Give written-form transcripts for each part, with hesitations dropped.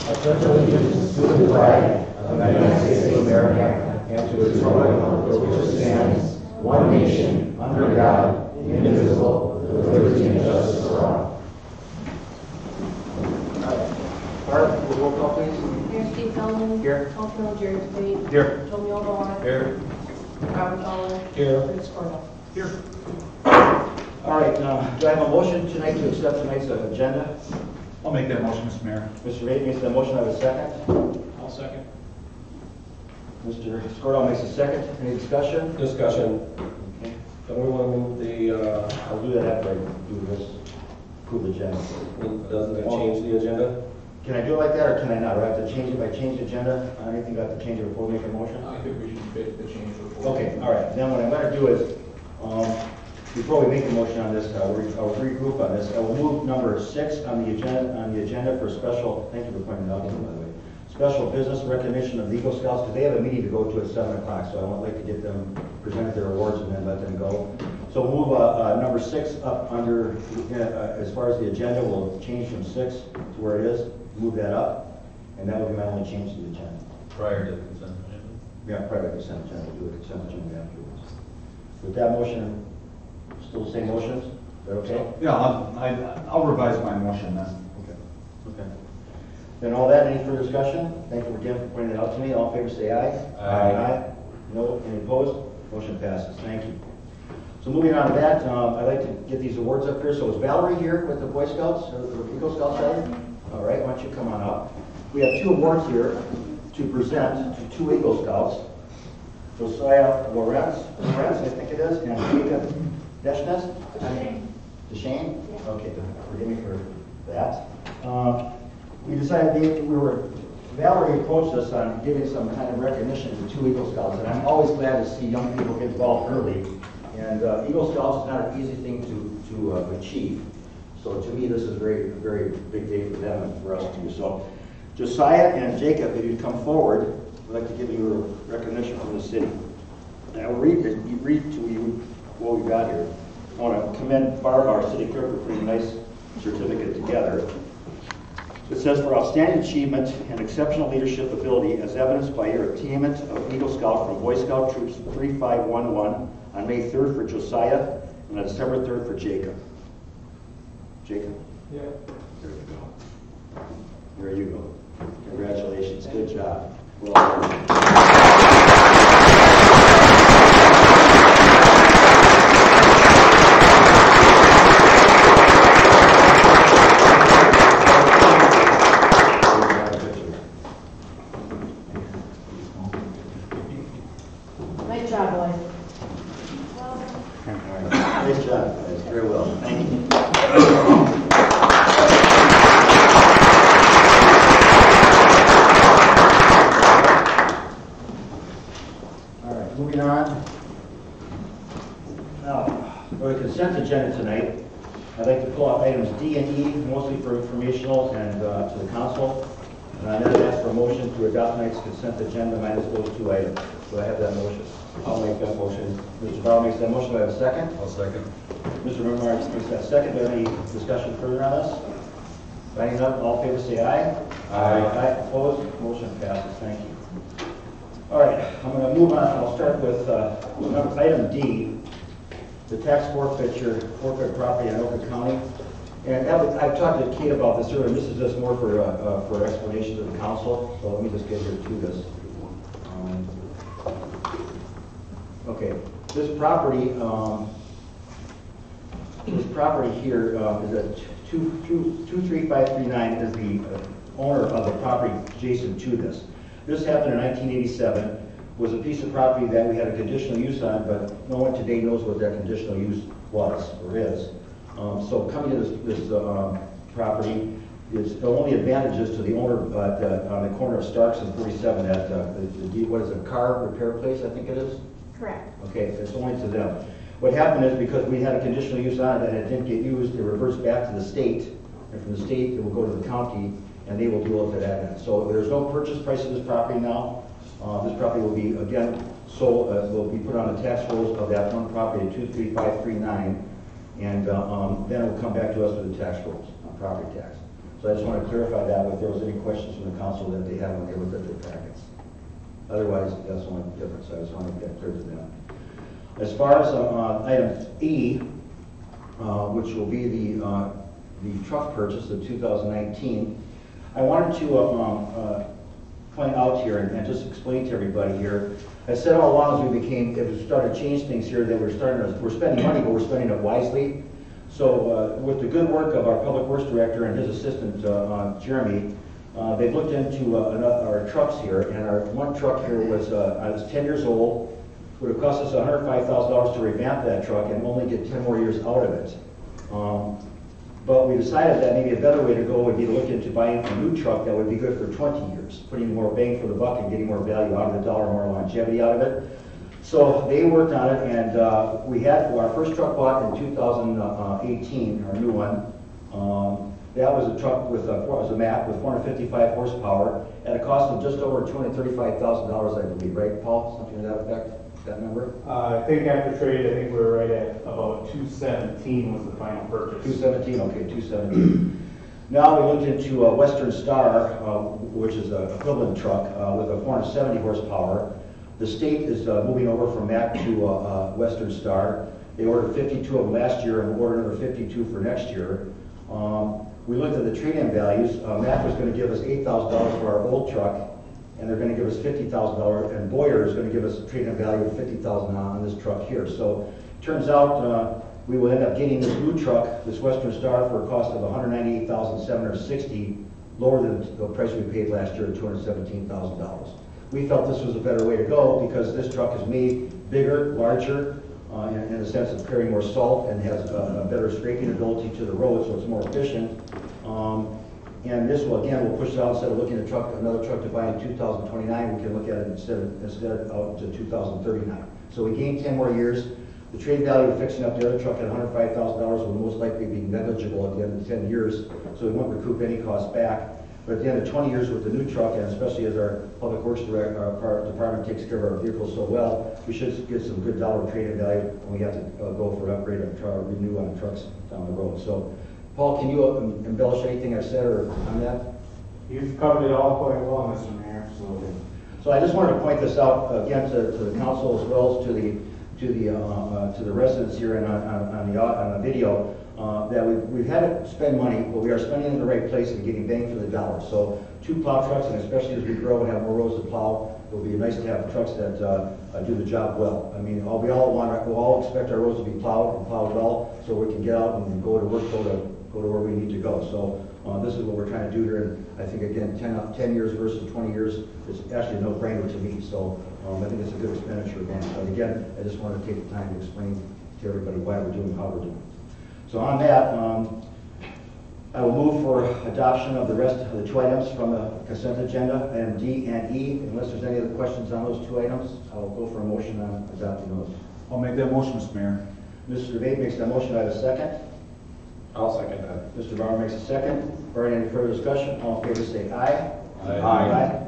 I pledge allegiance to the flag of the United States of America and to the republic for which it stands, one nation, under God, indivisible, with liberty and justice for all. Barb, roll call please. Mayor Steve Feldman. Here. Councilman Jerry Spade. Here. Tommy Ogawa. Here. Robert Toller. Here. Chris Cornell. Here. All right, do I have a motion tonight to accept tonight's agenda? I'll make that motion, Mr. Mayor. Mr. Ray makes the motion, I have a second. I'll second. Mr. Scordahl makes a second. Any discussion? Discussion. Okay. Don't we want to move the, I'll do that after I do this, approve the agenda. doesn't that change the agenda? Can I do it like that, or can I not? Or I have to change it, if I change the agenda, anything I have to change it before we make a motion? I think we should make the change before. Okay, all right. Then what I'm going to do is, before we make a motion on this, I'll regroup on this. I will move number 6 on the agenda for special. Thank you for pointing it out, by the way. Special business recognition of the Eagle Scouts, because they have a meeting to go to at 7 o'clock. So I would like to get them presented their awards and then let them go. So we'll move number 6 up under, as far as the agenda, we'll change from 6 to where it is. Move that up, and that will be my only change to the agenda. Prior to the consent agenda. Yeah, prior to consent agenda, we'll do a consent agenda afterwards. With that motion, still the same motions? Is that okay? Yeah, I'll revise my motion then. Okay. Then all that, any further discussion? Thank you again for pointing it out to me. All in favor say aye. Aye. No, any opposed? Motion passes. Thank you. So moving on to that, I'd like to get these awards up here. So is Valerie here with the Boy Scouts, or the Eagle Scouts rather? All right, why don't you come on up? We have 2 awards here to present to 2 Eagle Scouts. Josiah Lorenz, I think it is, and Jacob Deschnes? Deshane? Okay, forgive me for that. We decided Valerie approached us on giving some kind of recognition to 2 Eagle Scouts, and I'm always glad to see young people get involved early. And Eagle Scouts is not an easy thing to achieve. So to me, this is a very big day for them and for us too. So Josiah and Jacob, if you'd come forward, we'd like to give you a recognition from the city. And I will read to you what we've got here. I want to commend Barb, our city clerk, for putting a nice certificate together. It says, for outstanding achievement and exceptional leadership ability as evidenced by your attainment of Eagle Scout from Boy Scout Troops 3511 on May 3rd for Josiah and on December 3rd for Jacob. Jacob? Yeah. There you go. There you go. Congratulations. Good job. Well done. Nice job, boys. Nice job, guys. Very well. Thank you. All right, moving on. Now, for the consent agenda tonight, I'd like to pull out items D and E, mostly for informational and to the council. And I then ask for a motion to adopt tonight's consent agenda minus those 2 items. Do I have that motion? I'll make that motion. Mr. Bauer makes that motion. Do I have a second? I'll second. Mr. Remar makes that second. Do you have any discussion further on this? Finding none, all in favor say aye. Aye. Opposed? Motion passes. Thank you. All right, I'm going to move on. I'll start with item D, the tax forfeit property in Anoka County. And I've talked to Kate about this earlier. This is just more for explanation to the council. So let me just get here to this. Okay, this property here is a 23539 is the owner of the property adjacent to this. This happened in 1987. Was a piece of property that we had a conditional use on, but no one today knows what that conditional use was or is. So coming to this property, the only advantages to the owner on the corner of Starks and 47 at what is it, car repair place, I think it is? Correct. Okay, it's only to them. What happened is because we had a conditional use on it and it didn't get used, it reverts back to the state, and from the state it will go to the county, and they will deal with it at end. So there's no purchase price of this property now. This property will be again sold, will be put on the tax rolls of that one property, 23539, and then it will come back to us with the tax rolls on property tax. So So I just want to clarify that if there was any questions from the council that they have when they looked at their packets. Otherwise, that's the only difference. I just want to get that clear to them. As far as item E, which will be the truck purchase of 2019, I wanted to point out here and just explain to everybody here. I said all along as we started to change things here that we're spending money, but we're spending it wisely. So with the good work of our Public Works Director and his assistant, Jeremy, they've looked into our trucks here, and our one truck here was 10 years old. It would have cost us $105,000 to revamp that truck and only get 10 more years out of it. But we decided that maybe a better way to go would be to look into buying a new truck that would be good for 20 years, putting more bang for the buck and getting more value out of the dollar, more longevity out of it. So they worked on it, and we had our first truck bought in 2018, our new one. That was a truck with was a Mack with 455 horsepower at a cost of just over $235,000, I believe, right, Paul? Something to that effect, that number? I think after trade, I think we were right at about 217 was the final purchase. 217, okay, 217. Now we looked into Western Star, which is an equivalent truck with a 470 horsepower. The state is moving over from Mack to Western Star. They ordered 52 of them last year and ordered another 52 for next year. We looked at the trade-in values. Mack was going to give us $8,000 for our old truck, and they're going to give us $50,000, and Boyer is going to give us a trade-in value of $50,000 on this truck here. So it turns out we will end up getting this new truck, this Western Star, for a cost of $198,760, lower than the price we paid last year of $217,000. We felt this was a better way to go because this truck is made bigger, larger, in the sense of carrying more salt and has a better scraping ability to the road, so it's more efficient. And this will, again, we'll push it out instead of looking at another truck to buy in 2029, we can look at it instead out to 2039. So we gained 10 more years. The trade value of fixing up the other truck at $105,000 will most likely be negligible at the end of 10 years, so we won't recoup any costs back. But at the end of 20 years with the new truck, and especially as our Public Works department takes care of our vehicles so well, we should get some good dollar trade-in value when we have to go for an upgrade or renew on trucks down the road. So, Paul, can you embellish anything I said or on that? You've covered it all quite well, Mr. Mayor. So I just wanted to point this out again to the council as well as to the residents here and on the video. That we've had to spend money, but we are spending it in the right place and getting bang for the dollar. So 2 plow trucks, and especially as we grow and have more roads to plow, it will be nice to have trucks that do the job well. I mean, we all expect our roads to be plowed and plowed well, so we can get out and go to work, go to where we need to go. So this is what we're trying to do here, and I think again, 10 years versus 20 years is actually a no-brainer to me. So I think it's a good expenditure again. But again, I just wanted to take the time to explain to everybody why we're doing how we're doing. So on that, I will move for adoption of the rest of the 2 items from the consent agenda, item D and E. Unless there's any other questions on those 2 items, I'll go for a motion on adopting those. I'll make that motion, Mr. Mayor. Mr. Debate makes that motion. I have a second. I'll second that. Mr. Bauer makes a second. Barring any further discussion, all in favor say aye. Aye.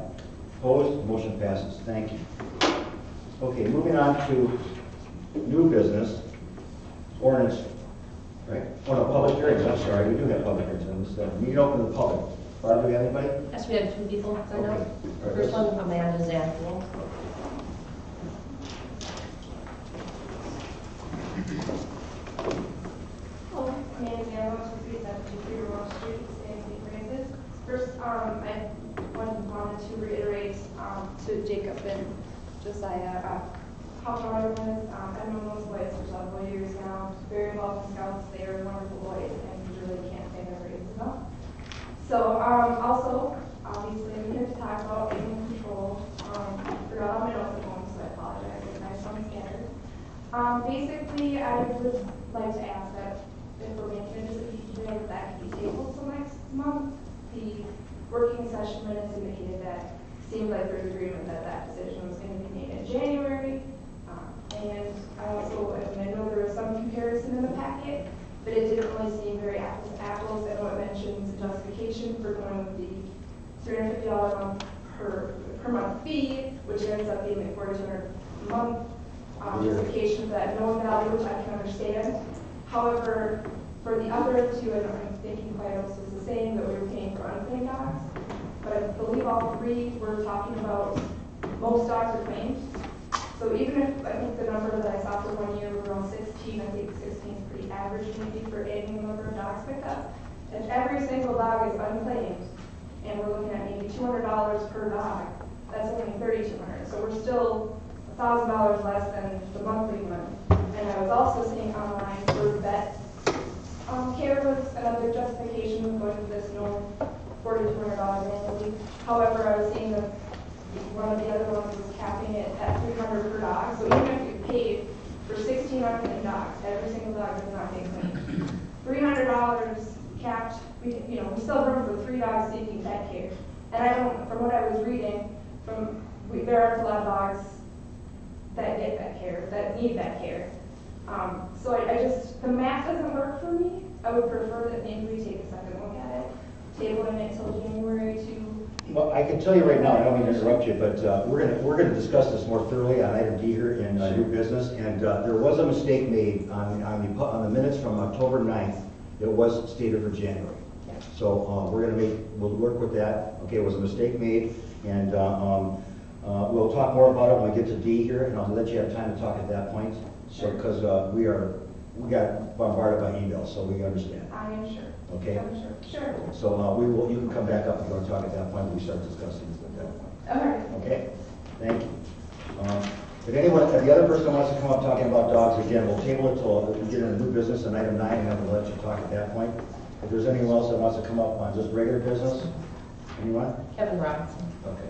Opposed? Motion passes. Thank you. Okay, moving on to new business, ordinance. Right? Oh, no, public hearings, I'm sorry, we do have public hearings on this. Meeting open to the public. Barb, do we have anybody? Yes, we have 2 people signed up. Okay. All right, First let's- one, Amanda Zanfield. Hello, my name is Anna Rose, 373 Rose Street, St. Francis. First, I wanted to reiterate to Jacob and Josiah how proud I was. I've known those boys for several years now. Very involved in Scouts. They are wonderful boys, and you really can't say their grades enough. So, also, obviously, I'm here to talk about animal control. Forgot all my notes at home, so I apologize if I sound scattered. Basically, I would like to ask that if we're making a decision today, that can be tabled till next month. The working session minutes indicated that seemed like there's agreement that that decision was going to be made in January. And I know there was some comparison in the packet, but it didn't really seem very apples to apples. I know it mentions a justification for going with the $350 per month fee, which ends up being like $4,200 a month. Justification for that known value, which I can understand. However, for the other 2, I'm thinking quite almost is the same, that we were paying unclaimed dogs. But I believe all three were talking about most dogs are claimed. So even if, I think the number that I saw for 1 year was around 16, I think 16 is pretty average maybe for annual number of dogs picked up. If every single dog is unclaimed, and we're looking at maybe $200 per dog, that's only $3,200. So we're still $1,000 less than the monthly one. And I was also seeing online for vet care was another justification of going to this no $4,200 annually. However, I was seeing that one of the other ones was capping it at $300 per dog. So even if you paid for 16 unclaimed dogs, every single dog does not get claimed. $300 capped, we still have room for 3 dogs seeking vet care. And I don't, from what I was reading, there are a lot of dogs that get vet care, that need vet care. So the math doesn't work for me. I would prefer that maybe we take a second look at it, tabling it until January to. Well, I can tell you right now, I don't mean to interrupt you, but we're gonna discuss this more thoroughly on item D here in new business. And there was a mistake made on the minutes from October 9th. It was stated for January. So we'll work with that. Okay, it was a mistake made, and we'll talk more about it when we get to D here, and I'll let you have time to talk at that point. So, because we got bombarded by emails, so we understand. I am sure. Okay. I'm sure. Sure. So you can come back up if you want to talk at that point when we start discussing this at that point. All right. Okay. Thank you. If the other person wants to come up talking about dogs again, we'll table it till we get into new business on item 9, and we'll let you talk at that point. If there's anyone else that wants to come up on just regular business, anyone? Kevin Robinson. Okay.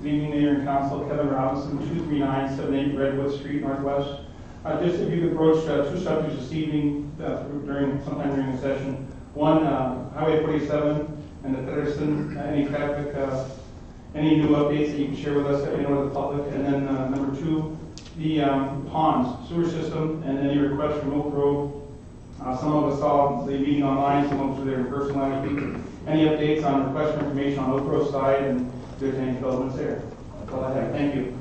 Good evening, Mayor and Council. Kevin Robinson, 23978 Redwood Street, Northwest. Just if you could approach 2 subjects this evening sometime during the session. One, Highway 47 and the Pedersen, any traffic, any new updates that you can share with us that we know to the public. And then number 2, the ponds, sewer system, and any requests from Oak Grove. Some of us saw the meeting online, some of us were there in person last week. Any updates on requests for information on Oak Grove side, and if there's any developments there? That's all I have. Thank you.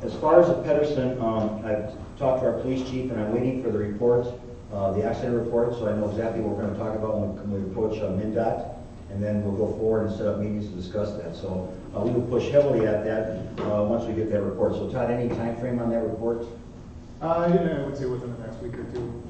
As far as the Pedersen, I've talked to our police chief, and I'm waiting for the report, the accident report, so I know exactly what we're going to talk about when we approach MnDOT, and then we'll go forward and set up meetings to discuss that. So we will push heavily at that once we get that report. So Todd, any time frame on that report? I would say within the next week or two.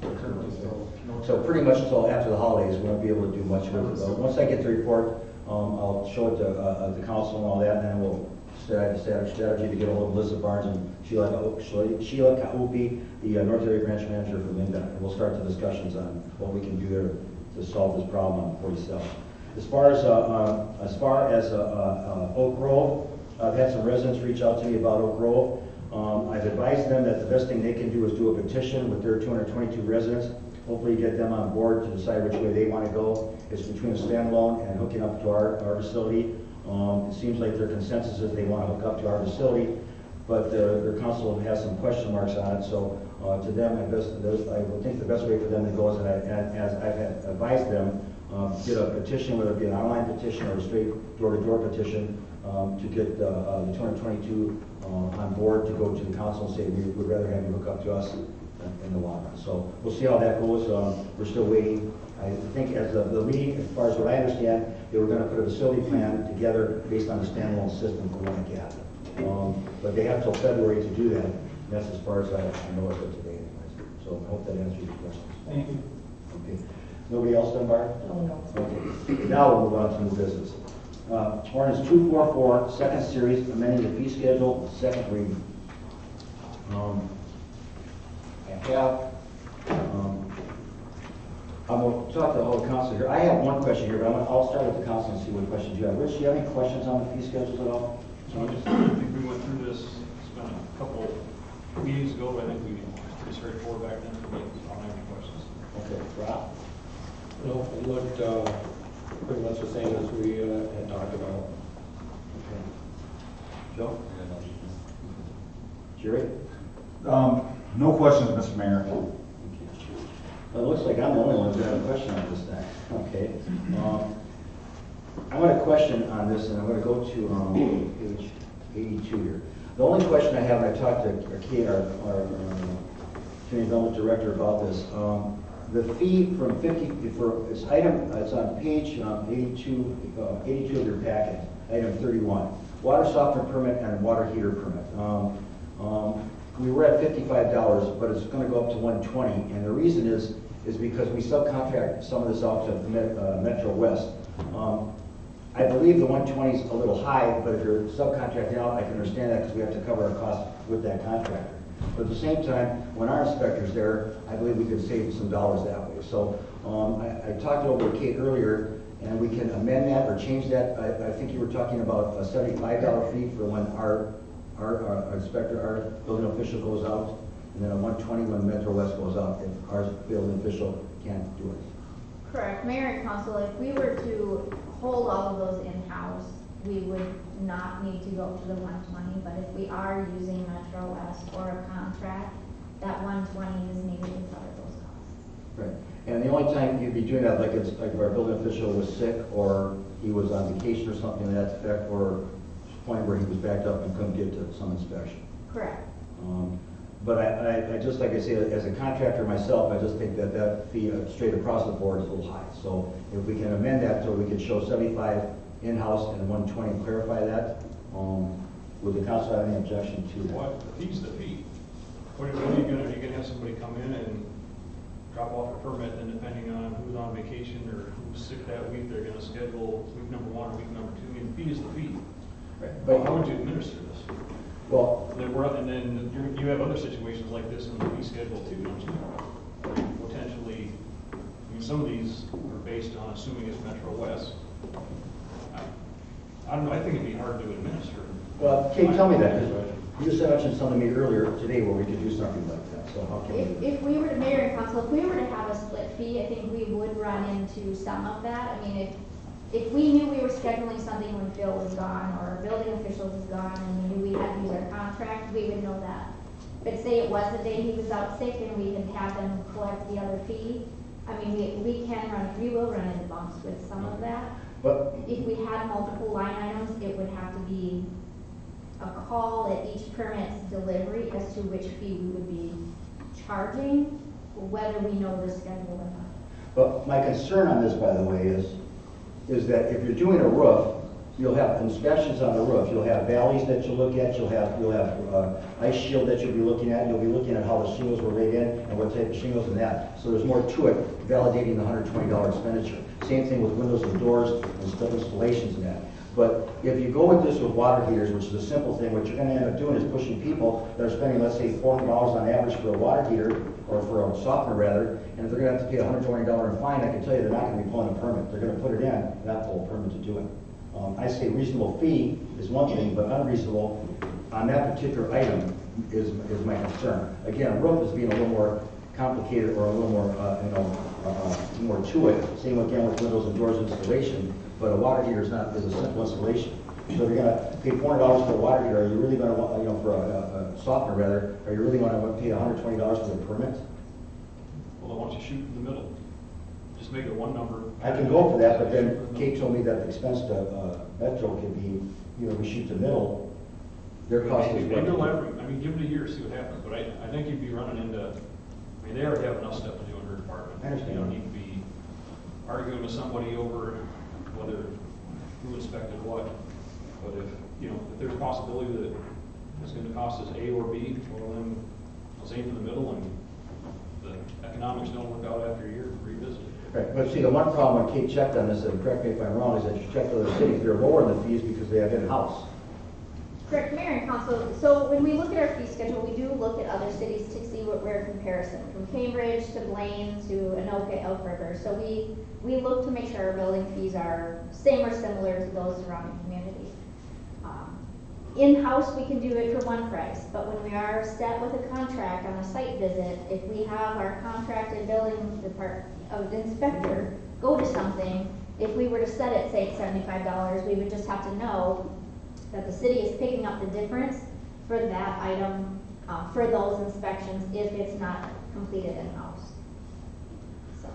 So pretty much until after the holidays, we won't be able to do much with it. Once I get the report, I'll show it to the council and all that, and then we'll set a strategy to get a hold of Melissa Barnes and Sheila Kaupi, the North Area Branch Manager for MnDOT, and we'll start the discussions on what we can do there to solve this problem on 47. As far as Oak Grove, I've had some residents reach out to me about Oak Grove. I've advised them that the best thing they can do is do a petition with their 222 residents. Hopefully get them on board to decide which way they want to go. It's between a standalone and hooking up to our facility. It seems like their consensus is they want to hook up to our facility, but their council has some question marks on it. So to them, I would think the best way for them to go is, as I've advised them, get a petition, whether it be an online petition or a straight door-to-door petition, to get the 222 on board to go to the council and say we would rather have you hook up to us in the long run. So we'll see how that goes. We're still waiting. I think as the meeting, as far as what I understand, they were going to put a facility plan together based on the standalone system for one gap. But they have till February to do that. And that's as far as I know as of today anyways. So I hope that answers your questions. Thank you. Okay. Nobody else, Dunbar? No. Okay. Now we'll move on to new business. Ordinance 244, second series, amending the fee schedule, second reading. I'm going to talk to the whole council here. I have one question here, but I'll start with the council and see what questions you have. Rich, do you have any questions on the fee schedules at all? So I think we went through this, it's been a couple meetings ago, but I think we were pretty straightforward back then. I don't have any questions. Okay, Rob? No, it looked pretty much the same as we had talked about. Okay. Joe? Jerry? No questions, Mr. Mayor. Well, it looks like I'm the only one who has a question on this thing. Okay. I want a question on this, and I'm going to go to page 82 here. The only question I have, and I talked to our community development director about this, The fee from 50, for this item, it's on page 82 of your packet, item 31. Water softener permit and water heater permit. We were at $55, but it's gonna go up to $120, and the reason is because we subcontract some of this out to Metro West. I believe the 120 is a little high, but if you're subcontracting out, I can understand that because we have to cover our costs with that contractor. But at the same time, when our inspector's there, I believe we could save some dollars that way. So I talked over with Kate earlier, and we can amend that or change that. I think you were talking about a $75 fee for when our inspector, our building official goes out, and then a $120 when Metro West goes out if our building official can't do it. Correct. Mayor and council, if we were to hold all of those in-house, we would not need to go to the 120, but if we are using Metro West or a contract, that 120 is needed to cover those costs. Right. And the only time you'd be doing that, like it's like if our building official was sick or he was on vacation or something to that effect, or a point where he was backed up and couldn't get to some inspection. Correct. But I just, like I say, as a contractor myself, I just think that fee straight across the board is a little high. So if we can amend that so we can show 75 in-house and 120 and clarify that, would the council have any objection to that? What, the fee's the fee. What are you gonna have somebody come in and drop off a permit, and depending on who's on vacation or who's sick that week, they're gonna schedule week number 1 or week number 2. I mean, the fee is the fee. Right. But how would you administer this? Well, And then you have other situations like this in the fee schedule too, don't you? Where you potentially, I mean, some of these are based on assuming it's Metro West. I don't know, I think it'd be hard to administer. well, Kate, tell me that, because you just mentioned something to me earlier today where we could do something like that. So how can we? If we were to, Mayor and council, if we were to have a split fee, I think we would run into some of that. I mean, if we knew we were scheduling something when Phil was gone or our building official was gone and we knew we had to use our contract, we would know that. But say it was the day he was out sick and we had had them collect the other fee, I mean, we will run into bumps with some of that. But If we had multiple line items, it would have to be a call at each permit's delivery as to which fee we would be charging, whether we know the schedule or not. But my concern on this, by the way, is that if you're doing a roof, you'll have inspections on the roof. You'll have valleys that you'll look at. You'll have ice shield that you'll be looking at. You'll be looking at how the shingles were laid in and what type of shingles and that. So there's more to it, validating the $120 expenditure. Same thing with windows and doors and stuff, installations and that. But if you go with this with water heaters, which is a simple thing, what you're going to end up doing is pushing people that are spending, let's say, $400 on average for a water heater, or for a softener rather, and if they're going to have to pay a $120 in fine, I can tell you they're not going to be pulling a permit. They're going to put it in, not pull a permit to do it. I say reasonable fee is one thing, but unreasonable on that particular item is my concern. Again, a roof is being a little more complicated or a little more, more to it. Same again with windows and doors installation, but a water heater is a simple installation. So if you're going to pay $400 for a water heater, are you really going to, for a softener rather, are you really going to pay $120 for the permit? Well, why don't you shoot in the middle? Just make it one number. I can go for that, but then Kate told me that the expense to Metro could be, we shoot the middle, their cost is Maybe what? elaborate. I mean, give it a year, see what happens, but I think you'd be running into, I mean, they already have enough stuff to do in their department. I understand. You don't need to be arguing with somebody over whether, who inspected what. But if there's a possibility that it's gonna cost us A or B, well then, let's aim for the middle, and the economics don't work out after a year, revisit it. Right, but see, the one problem when Kate checked on this, and correct me if I'm wrong, is that she checked other cities, they're lowering the fees because they have in-house. Correct, Mayor and Council. So when we look at our fee schedule, we do look at other cities to see what we're in comparison, from Cambridge to Blaine to Anoka, Elk River. So we look to make sure our building fees are same or similar to those surrounding communities. In-house, we can do it for one price, but when we are set with a contract on a site visit, if we have our contracted building department of inspector go to something, if we were to set it, say, at $75, we would just have to know that the city is picking up the difference for that item, for those inspections, if it's not completed in-house. So.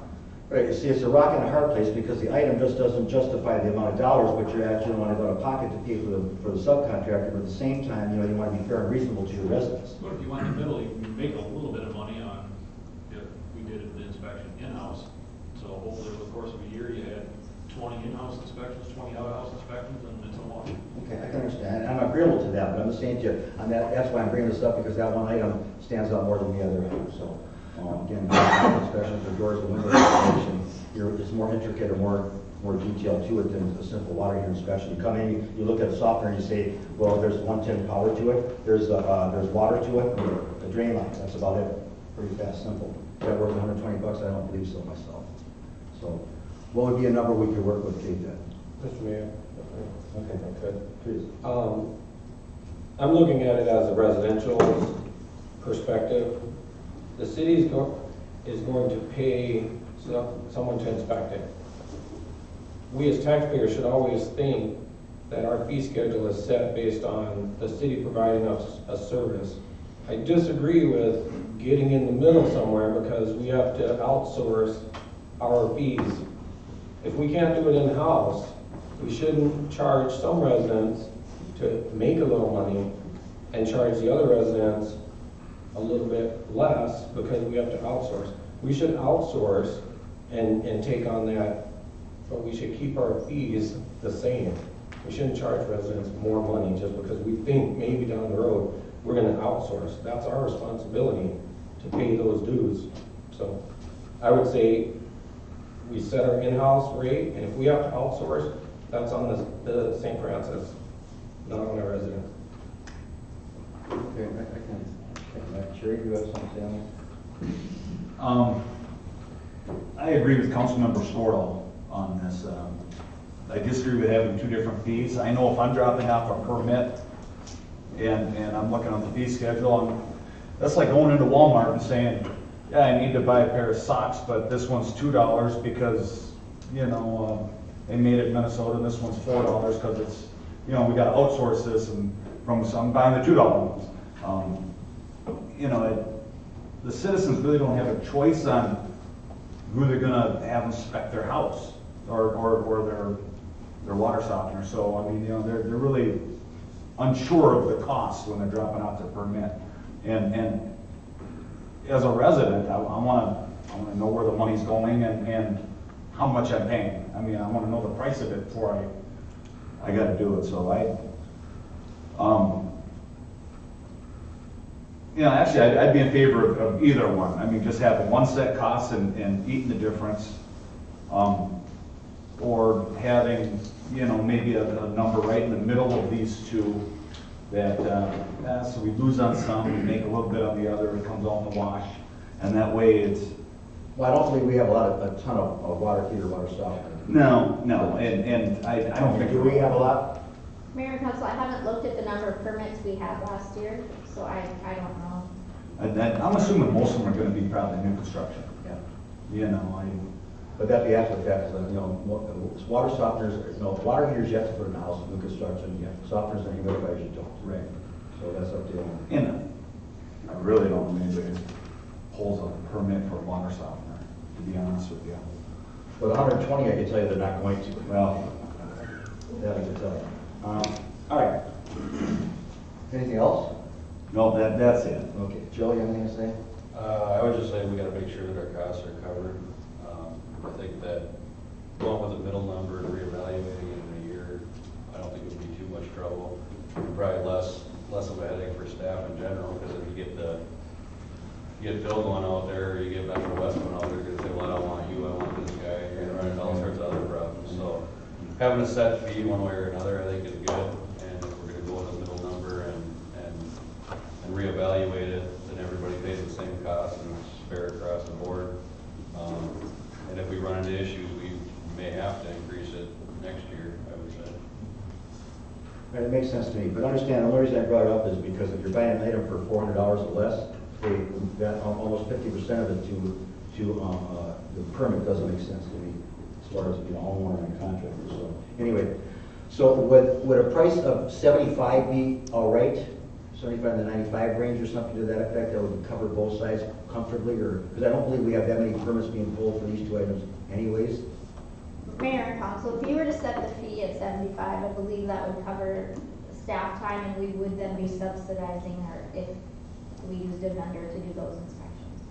Right, you see, it's a rock and a hard place because the item just doesn't justify the amount of dollars, but you're actually want to go out of pocket to pay for the subcontractor, but at the same time, you want to be fair and reasonable to your residents. But if you want in the middle, you can make a little bit of money on if we did the inspection over the course of a year, you had 20 in-house inspections, 20 out-house inspections, and it's a wash. Okay, I can understand, and I'm agreeable to that, but I'm just saying to you, on that, that's why I'm bringing this up, because that one item stands out more than the other item, so. Again, inspections or doors and windows inspection, it's more intricate or more detailed to it than a simple water heater inspection. You come in, you look at a softener and you say, well, there's 110 power to it, there's water to it, and a drain line, that's about it. Pretty fast, simple. Is that worth $120? I don't believe so myself. So, what would be a number we could work with, Kate, then? Mr. Mayor, Okay, if I could. please. I'm looking at it as a residential perspective. The city is going to pay someone to inspect it. We as taxpayers should always think that our fee schedule is set based on the city providing us a service. I disagree with getting in the middle somewhere because we have to outsource our fees. If we can't do it in-house, we shouldn't charge some residents to make a little money and charge the other residents a little bit less because we have to outsource. We should outsource and take on that, but we should keep our fees the same. We shouldn't charge residents more money just because we think maybe down the road we're gonna outsource. That's our responsibility to pay those dues. So I would say we set our in-house rate, and if we have to outsource, that's on the St. Francis, not on our residents. Okay, I can. Sherry, do you have something to say on that? I agree with Councilmember Stordahl on this. I disagree with having two different fees. I know if I'm dropping off a permit and I'm looking at the fee schedule, that's like going into Walmart and saying, yeah, I need to buy a pair of socks, but this one's $2 because, you know, they made it in Minnesota, and this one's $4 because it's, you know, we got to outsource this, and so I'm buying the $2 ones. You know, the citizens really don't have a choice on who they're gonna have inspect their house or their water softener. So I mean, you know, they're really unsure of the cost when they're dropping out their permit. And as a resident, I wanna know where the money's going and how much I'm paying. I mean, I wanna know the price of it before I gotta do it. So you know, actually, I'd be in favor of either one. I mean, just having one set cost and eating the difference, or having, you know, maybe a number right in the middle of these two that, so we lose on some, we make a little bit on the other, it comes out in the wash, and that way it's... Well, I don't think we have a ton of water heater, water softener. No, and I don't think... Do we have a lot? Mayor and Council, I haven't looked at the number of permits we had last year, so I don't know. I'm assuming most of them are gonna be probably new construction. Yeah. You know, But that be after the fact, you know, water softeners, you know, water heaters you have to put in the house, new construction, softeners and humidifiers you don't. right. So that's up to you. And I really don't know anybody that pulls a permit for a water softener, to be honest with you. With 120, I can tell you they're not going to. Well, That I can tell you. All right. Anything else? no, that's it. Okay. Joe, you have anything to say? I would just say we gotta make sure that our costs are covered. I think that going with a middle number and reevaluating it in a year, I don't think it would be too much trouble. Probably less of a headache for staff in general, because if you get Bill going out there, or you get Metro West going out there, you're gonna say, well, I don't want you, I want this guy, you're gonna run into all sorts of other problems. So having a set fee one way or another, I think is good, and if we're gonna go with a middle number and reevaluate it, then everybody pays the same cost and it's fair across the board. And if we run into issues, we may have to increase it next year, I would say. Right, it makes sense to me, but understand, the only reason I brought it up is because if you're buying an item for $400 or less, that almost 50% of it to the permit doesn't make sense to me, as far as, you know, homeowner and contractor. So anyway, so would a price of 75 be all right? 75 to 95 range or something to that effect that would cover both sides comfortably, or because I don't believe we have that many permits being pulled for these two items anyways. Mayor and Council, if you were to set the fee at 75, I believe that would cover staff time, and we would then be subsidizing our, if we used a vendor to do those inspections.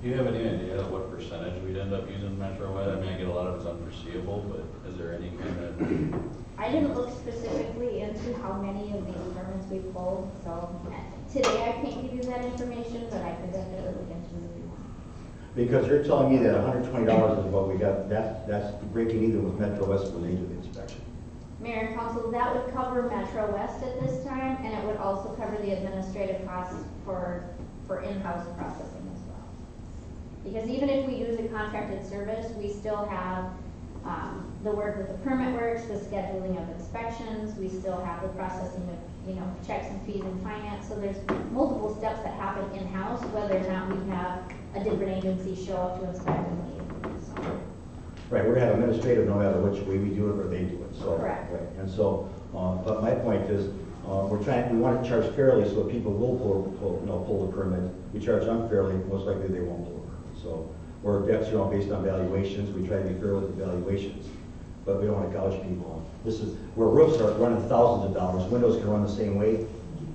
Do you have any idea what percentage we'd end up using Metro West? I mean, I get a lot of it's unforeseeable, but is there any kind of, I didn't look specifically into how many of these permits we pulled, so today I can't give you that information, but I could definitely look into it if you want. Because you're telling me that $120 is what we got, that's breaking even with Metro West when they do the inspection. Mayor and council, that would cover Metro West at this time, and it would also cover the administrative costs for in-house processing as well. Because even if we use a contracted service, we still have the work with the permit works, the scheduling of inspections, we still have the processing of, checks and fees and finance. So there's multiple steps that happen in-house, whether or not we have a different agency show up to inspect and leave. So. Right, we're gonna have administrative no matter which way we do it or they do it, so. Correct. Right, and so, but my point is, we want to charge fairly so that people will pull the permit. We charge unfairly, most likely they won't pull the permit. So, that's, based on valuations, we try to be fair with the valuations, but we don't want to gouge people. This is, where roofs are running thousands of dollars, windows can run the same way,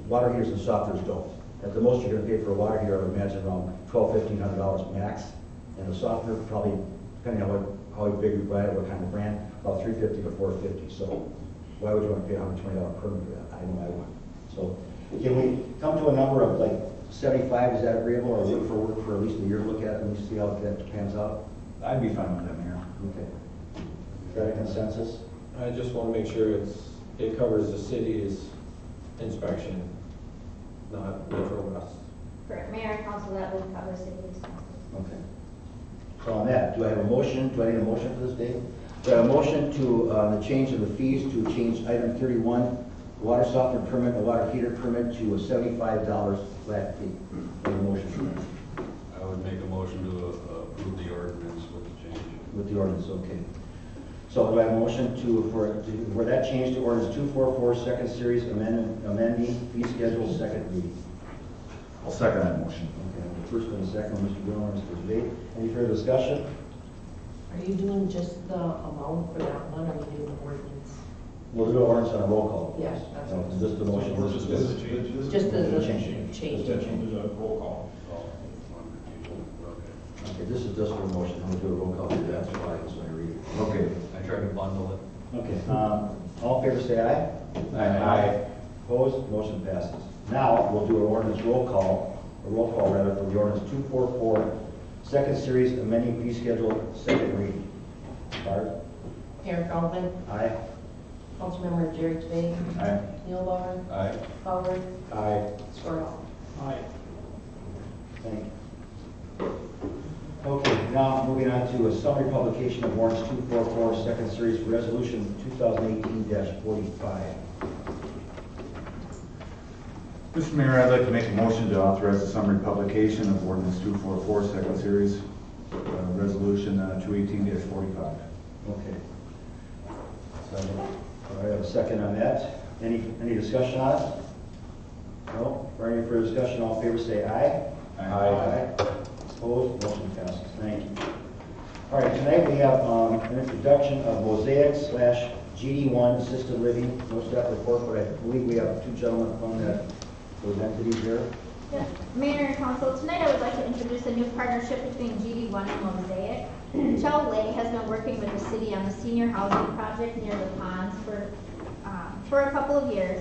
water heaters and softeners don't. At the most you're gonna pay for a water heater, I would imagine around $1,200-1,500 max, and a softener probably, depending on how big you buy it, what kind of brand, about $350 to $450. So why would you want to pay $120 permit for that? I know I wouldn't. So can we come to a number of like 75? Is that agreeable, or look for at least a year to look at it and see how that pans out? I'd be fine with that, Mayor. Okay. Is that a consensus? I just want to make sure it covers the city's inspection, not Metro West. Correct, mayor and council, that would cover city expenses. Okay. So on that, do I have a motion? Do I need a motion for this, Dave? Do I have a motion to the change of the fees to change item 31, water softener permit and water heater permit to a $75 flat fee? Do I have a motion for that? I would make a motion to approve the ordinance with the change. With the ordinance, okay. So do I have a motion for that change to ordinance 244, second series, amending fee schedule, second reading? I'll second that motion. Okay, the first and the second, Mr. Gilmore, Mr. Debate. Any further discussion? Are you doing just the amount for that one, or are you doing the ordinance? We'll do the ordinance on a roll call. Yeah, that's No, what- just the motion. Just the change. Just the change. change. Do the roll call. Okay, this is just for a motion. I'm going to do a roll call. That's why I was going to read it. Okay. I tried to bundle it. Okay, all in favor say aye. Aye. Opposed, motion passes. Now, we'll do an ordinance roll call for the ordinance 244, second series, amending fee schedule, second reading. Bart? Aaron Feldman, Aye. Councilmember Jerry Twig, Aye. Neil Bauer, Aye. Fowler, Aye. Squirrel. Aye. Thank you. Okay, now moving on to a summary publication of ordinance 244, second series, resolution 2018-45. Mr. Mayor, I'd like to make a motion to authorize the summary publication of ordinance 244, second series, resolution 218-45. Okay. So, I have a second on that. Any discussion on it? No? For any further discussion, all in favor say aye. Aye. Opposed, motion passes. Thank you. All right, tonight we have an introduction of Mosaic / GD1 Assisted Living. No staff report, but I believe we have two gentlemen from those entities here. Yeah. Mayor and council, tonight I would like to introduce a new partnership between GD1 and Mosaic. Michelle Lay has been working with the city on the senior housing project near the ponds for a couple of years.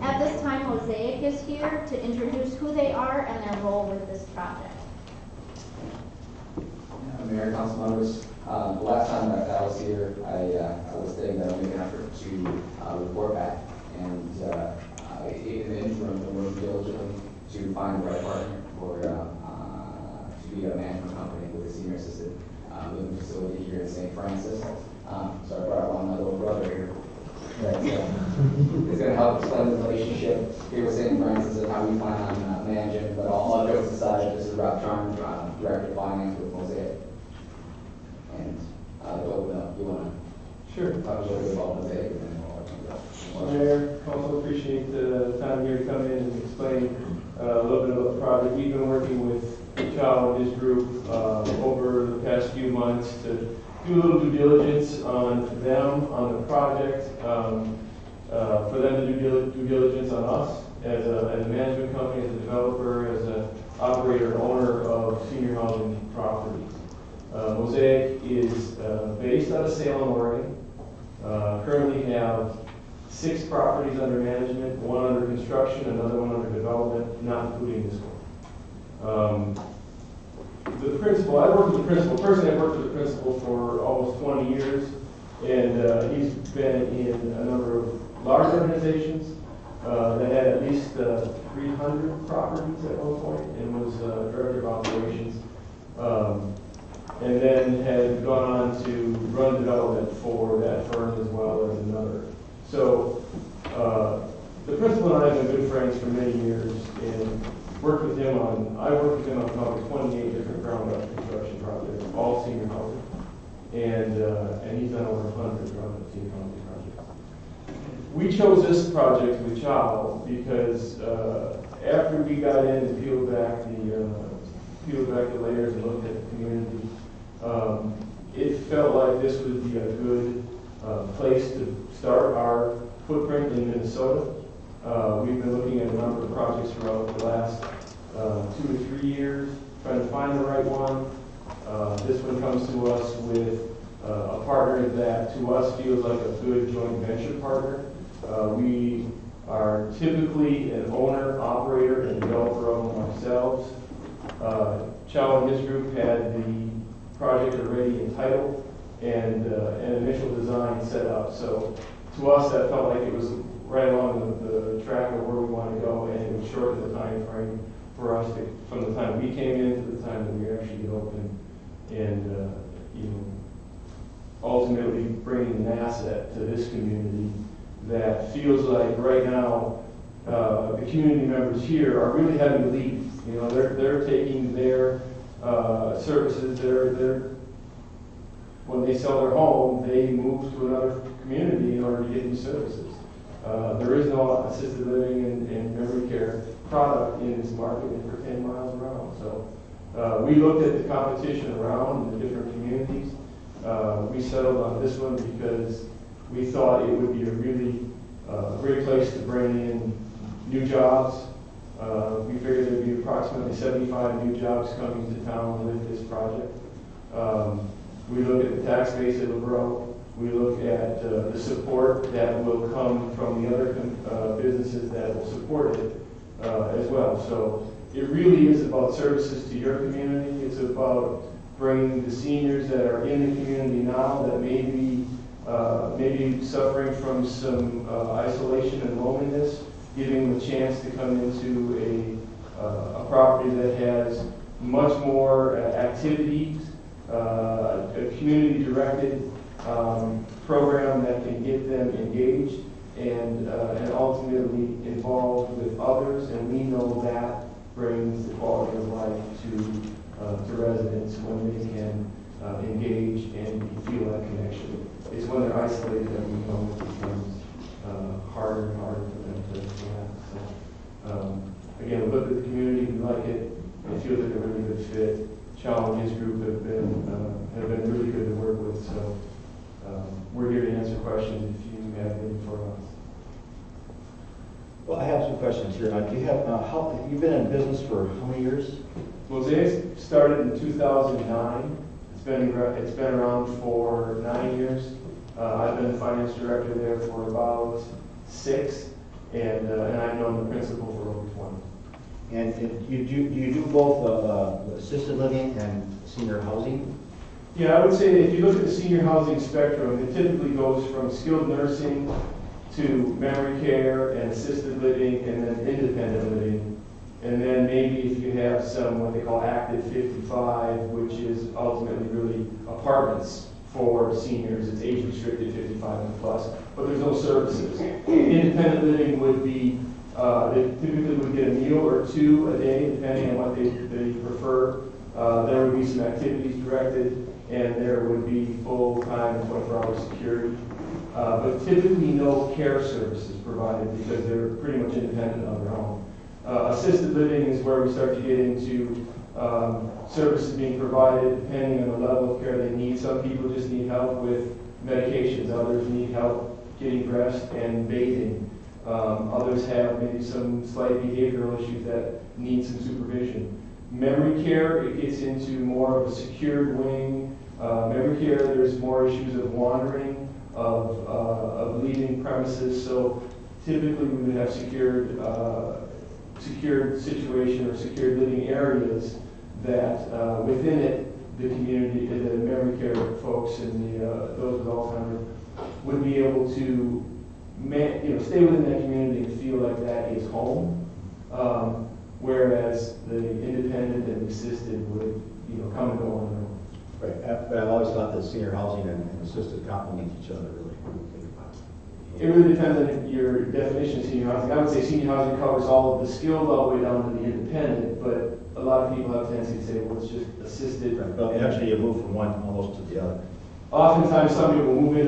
At this time, Mosaic is here to introduce who they are and their role with this project. Mayor and council members, the last time that I was here, I was stating that I'll make an effort to report back, and in the interim, we're working diligently to find the right partner for to be a management company with a senior assisted living facility here in St. Francis. So I brought along my little brother here. That's it's going to help explain the relationship here with St. Francis and how we plan on managing. But all jokes aside, this is Rob Charm, Director of Finance with Mosaic. And you want to Sure. talk a little bit about Mosaic and then we'll let you go. Mayor, also appreciate the time here to come in and explain a little bit about the project. We've been working with Chow and his group over the past few months to do a little due diligence on them, on the project, for them to do due diligence on us as a management company, as a developer, as operator and owner of senior housing properties. Mosaic is based out of Salem, Oregon. Currently have 6 properties under management, 1 under construction, another one under development, not including this one. The principal, I worked with the principal. Personally, I've worked with the principal for almost 20 years, and he's been in a number of large organizations that had at least 300 properties at one point, and was director of operations. And then had gone on to run development for that firm as well as another. So the principal and I have been good friends for many years, and I worked with him on probably 28 different ground-up construction projects, all senior housing, and he's done over 100 ground-up senior housing projects. We chose this project with Chow because after we got in and peeled back the layers and looked at the community, it felt like this would be a good place to start our footprint in Minnesota. We've been looking at a number of projects throughout the last 2 to 3 years, trying to find the right one. This one comes to us with a partner that to us feels like a good joint venture partner. We are typically an owner, operator, and developer of them ourselves. Chow and his group had the project already entitled and an initial design set up. So to us, that felt like it was right along the track of where we want to go, and it would shorten the time frame for us from the time we came in to the time that we actually get open, and ultimately bringing an asset to this community that feels like right now the community members here are really having to leave. They're taking their services. When they sell their home, they move to another community in order to get these services. There is no assisted living and memory care product in this market and for 10 miles around. So we looked at the competition around in the different communities. We settled on this one because we thought it would be a really great place to bring in new jobs. We figured there'd be approximately 75 new jobs coming to town with this project. We look at the tax base it will grow. We look at the support that will come from the other businesses that will support it as well. So it really is about services to your community. It's about bringing the seniors that are in the community now that may be maybe suffering from some isolation and loneliness, giving them a chance to come into a property that has much more activities, a community-directed program that can get them engaged and ultimately involved with others, and we know that brings the quality of life to residents when they can engage and feel that connection. It's when they're isolated that we know it becomes harder and harder for them to have. So, again, we look at the community, we like it, it feels like a really good fit. Chow and his group have been really good to work with, so we're here to answer questions if you have any for us. Well, I have some questions here. Do you have you've been in business for how many years? Mosaic started in 2009. It's been around for 9 years. I've been the finance director there for about 6, and I've known the principal for over 20. And do you do both assisted living and senior housing? Yeah, I would say that if you look at the senior housing spectrum, it typically goes from skilled nursing to memory care and assisted living and then independent living. And then maybe if you have some what they call active 55, which is ultimately really apartments for seniors. It's age restricted 55 and plus, but there's no services. Independent living would be, they typically would get a meal or 2 a day, depending on what they prefer. There would be some activities directed, and there would be full-time 24-hour security. But typically no care services provided because they're pretty much independent on their own. Assisted living is where we start to get into services being provided depending on the level of care they need. Some people just need help with medications. Others need help getting dressed and bathing. Others have maybe some slight behavioral issues that need some supervision. Memory care, it gets into more of a secured wing. Memory care, there's more issues of wandering, of leaving premises. So typically we would have secured situation or secured living areas that within it, the community, the memory care folks and those with Alzheimer's would be able to stay within that community and feel like that is home. Whereas the independent and assisted would come and go on their own. Right, but I've always thought that senior housing and assisted complement each other really. It really depends on your definition of senior housing. I would say senior housing covers all of the skilled all the way down to the independent, but a lot of people have a tendency to say, well, it's just assisted. Right, but actually you move from one almost to the other. Oftentimes some people will move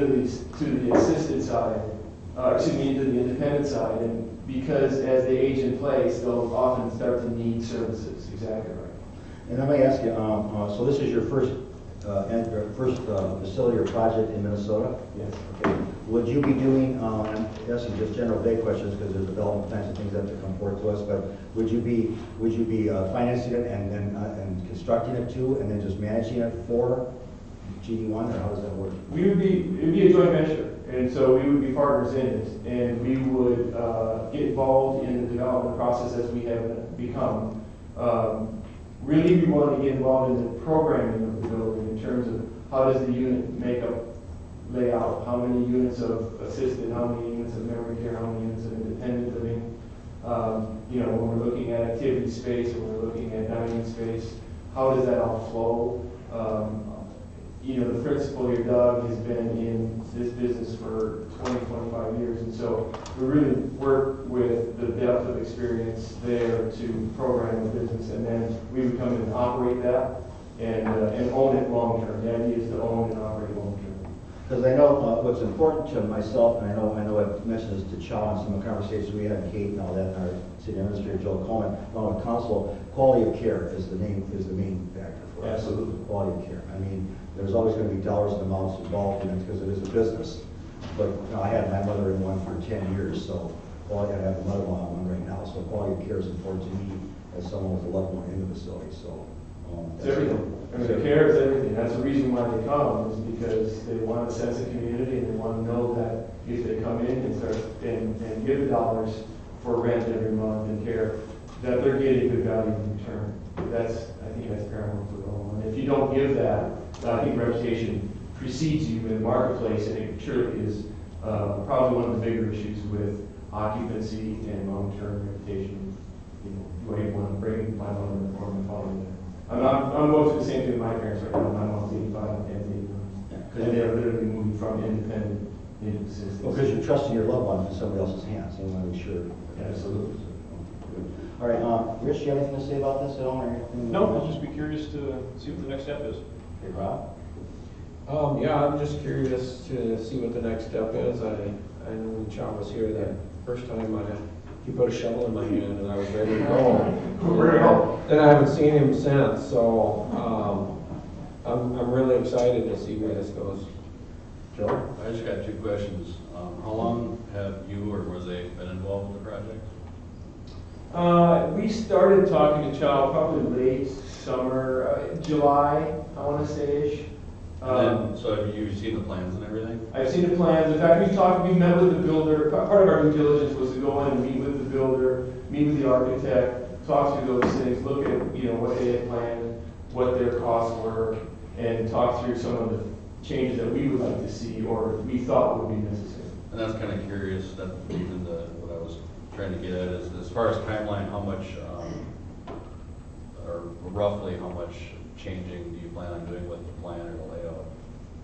to the assisted side, into the independent side, and because as they age in place, they'll often start to need services. Exactly right. And let me ask you, so this is your first facility or project in Minnesota? Yes. Okay. Would you be doing, I'm asking just general vague questions because there's development plans and things that have to come forward to us, but would you be financing it and then and constructing it too, and then just managing it for GD1, or how does that work? It would be a joint venture, and so we would be partners in it, and we would get involved in the development process as we have become. Really, we want to get involved in the programming of the building in terms of how does the unit makeup lay out, how many units of assisted, how many units of memory care, how many units of independent living. When we're looking at activity space, when we're looking at dining space, how does that all flow? The principal here, Doug, has been in this business for 20, 25 years, and so we really work with the depth of experience there to program the business, and then we would come in and operate that and own it long term. The idea is to own and operate long term. Because I know what's important to myself, and I know I've mentioned this to Chow in some of the conversations we had, Kate and all that, and our city administrator, Joe Coleman, along with council, quality of care is the main factor for us. Absolutely. Quality of care. I mean, there's always going to be dollars and amounts involved in it because it is a business. But I had my mother in one for 10 years, so I got to have a mother-in-law one right now. So quality of care is important to me as someone with a loved one in the facility. So it's everything. The care is everything. That's the reason why they come, is because they want a sense of community and they want to know that if they come in and start and give the dollars for rent every month and care, that they're getting good value in return. I think that's paramount to it all. And if you don't give that, I think reputation precedes you in the marketplace, and it surely is probably one of the bigger issues with occupancy and long-term reputation. Do I want to bring my mother or my father there? I'm going through the same thing with my parents right now. My mom's 85 and dad's 89. And they're literally moving from independent into assistance. well, because you're trusting your loved one in somebody else's hands, you want to be sure. Absolutely. All right, Rich, you have anything to say about this at all? No, I'll just be curious to see what the next step is. Hey, Rob? Yeah, I'm just curious to see what the next step is. I know when Chow was here that first time, he put a shovel in my hand and I was ready to go. Then I haven't seen him since, so I'm really excited to see where this goes. Joe? I just got two questions. How long have you or was they been involved with the project? We started talking to Chow probably late summer, July, I want to say-ish. So have you seen the plans and everything? I've seen the plans. In fact, we met with the builder. Part of our due diligence was to go in and meet with the builder, meet with the architect, talk through those things, look at what they had planned, what their costs were, and talk through some of the changes that we would like to see or we thought would be necessary. And that's kind of curious, that even what I was trying to get at is, as far as timeline, how much, or roughly how much changing do you plan on doing with the plan or the layout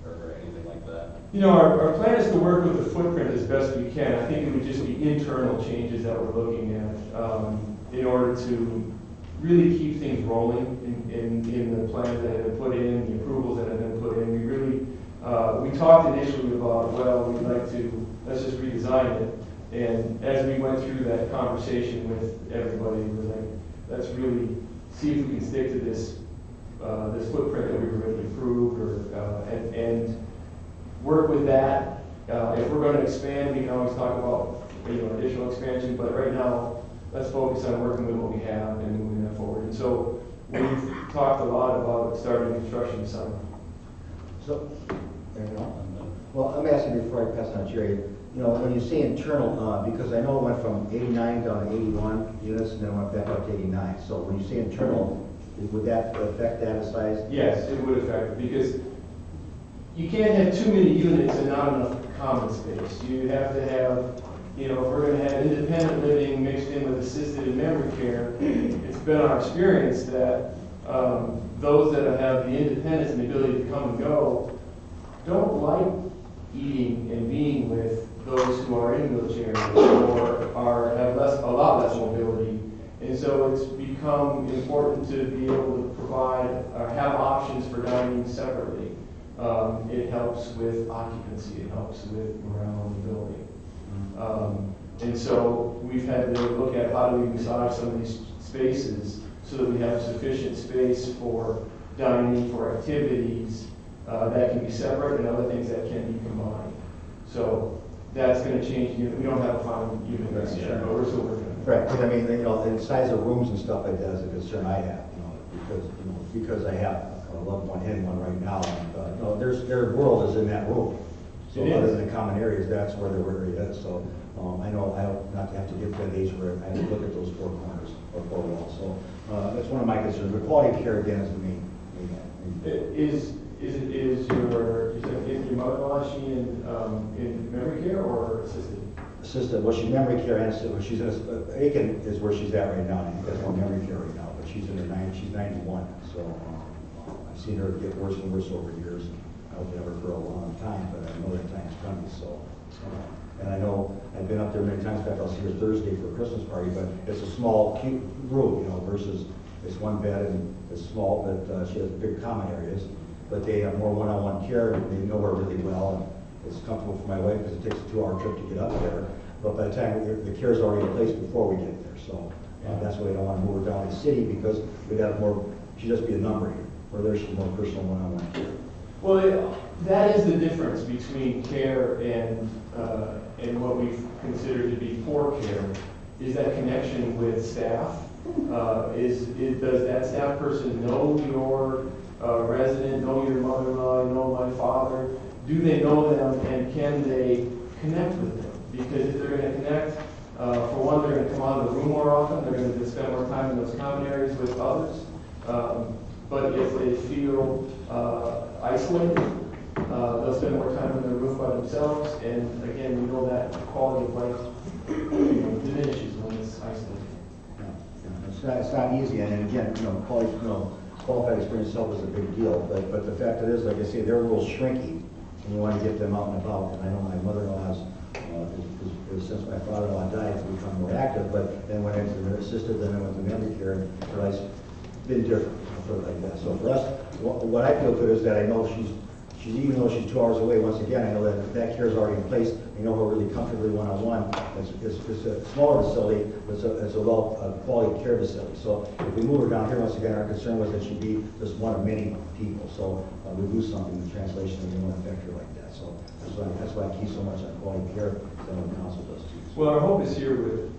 or anything like that? Our plan is to work with the footprint as best we can. I think it would just be internal changes that we're looking at in order to really keep things rolling in the plans that have been put in, the approvals that have been put in. We talked initially about, we'd like to, let's just redesign it. And as we went through that conversation with everybody, we were like, let's really see if we can stick to this footprint that we've already approved, and work with that. If we're going to expand, we can always talk about additional expansion. But right now, let's focus on working with what we have and moving that forward. And so we've talked a lot about starting construction this summer. So, there you go. Well, let me ask you before I pass on to Jerry, you know, when you say internal, because I know it went from 89 down to 81 units and then went back up to 89. So when you say internal, would that affect data size? Yes, it would affect it, because you can't have too many units and not enough common space. You have to have, you know, if we're gonna have independent living mixed in with assisted and memory care, it's been our experience that those that have the independence and the ability to come and go don't like eating and being with those who are in wheelchairs or have a lot less mobility. And so it's become important to be able to provide or have options for dining separately. It helps with occupancy, it helps with morale in the building. And so we've had to look at how do we massage some of these spaces so that we have sufficient space for dining, for activities that can be separate and other things that can be combined. So that's going to change. We don't have a final unit yet, but we're still working on it. Right, because I mean, you know, the size of rooms and stuff like that is a concern I have, because I have a loved one in one right now. And, their world is in that room. So other than the common areas, that's where their area is. So I know I hope not to have to get to that age where I have to look at those four corners or four walls. So that's one of my concerns. The quality of care again is the main. Is your mother-in-law, is she in memory care or assisted? Assisted. Well, she's memory care and assisted. She's in Aiken is where she's at right now. I think that's more memory care right now. But she's in her she's 91. So I've seen her get worse and worse over years. I hope never for a long time, but I know that time's coming. So, and I know I've been up there many times. In fact, I'll see her Thursday for a Christmas party. But it's a small, cute room, versus it's one bed and it's small, but she has big common areas. But they have more one-on-one care, and they know her really well, and it's comfortable for my wife because it takes a 2-hour trip to get up there. But by the time the care is already in place before we get there, so that's why we don't want to move her down to the city because we'd have more. She'd just be a number here. Where there she's more personal one-on-one care. Well, that is the difference between care and what we consider to be poor care. Is that connection with staff? Does that staff person know your resident, know your mother-in-law, know my father? Do they know them, and can they connect with them? Because if they're going to connect, for one, they're going to come out of the room more often. They're going to spend more time in those common areas with others. But if they feel isolated, they'll spend more time in their room by themselves. And again, we know that quality of life diminishes when it's isolated. It's not easy, and again, qualified experience itself is a big deal. But the fact it is, like I say, their world's shrinking, and you want to get them out and about. And I know my mother-in-law's, since my father-in-law died, has become more active. But then went into the assisted, then I went to memory care, and her life's been different, like that. So for us, what I feel good is that I know she's even though she's 2 hours away. Once again, I know that care is already in place. I know her really comfortably one-on-one. It's a smaller facility, but it's a quality care facility. So if we move her down here, once again, our concern was that she'd be just one of many people. So we lose something in the translation, and we don't affect her like that. So that's why I key so much on quality care that the council does too. Well, our hope is here with.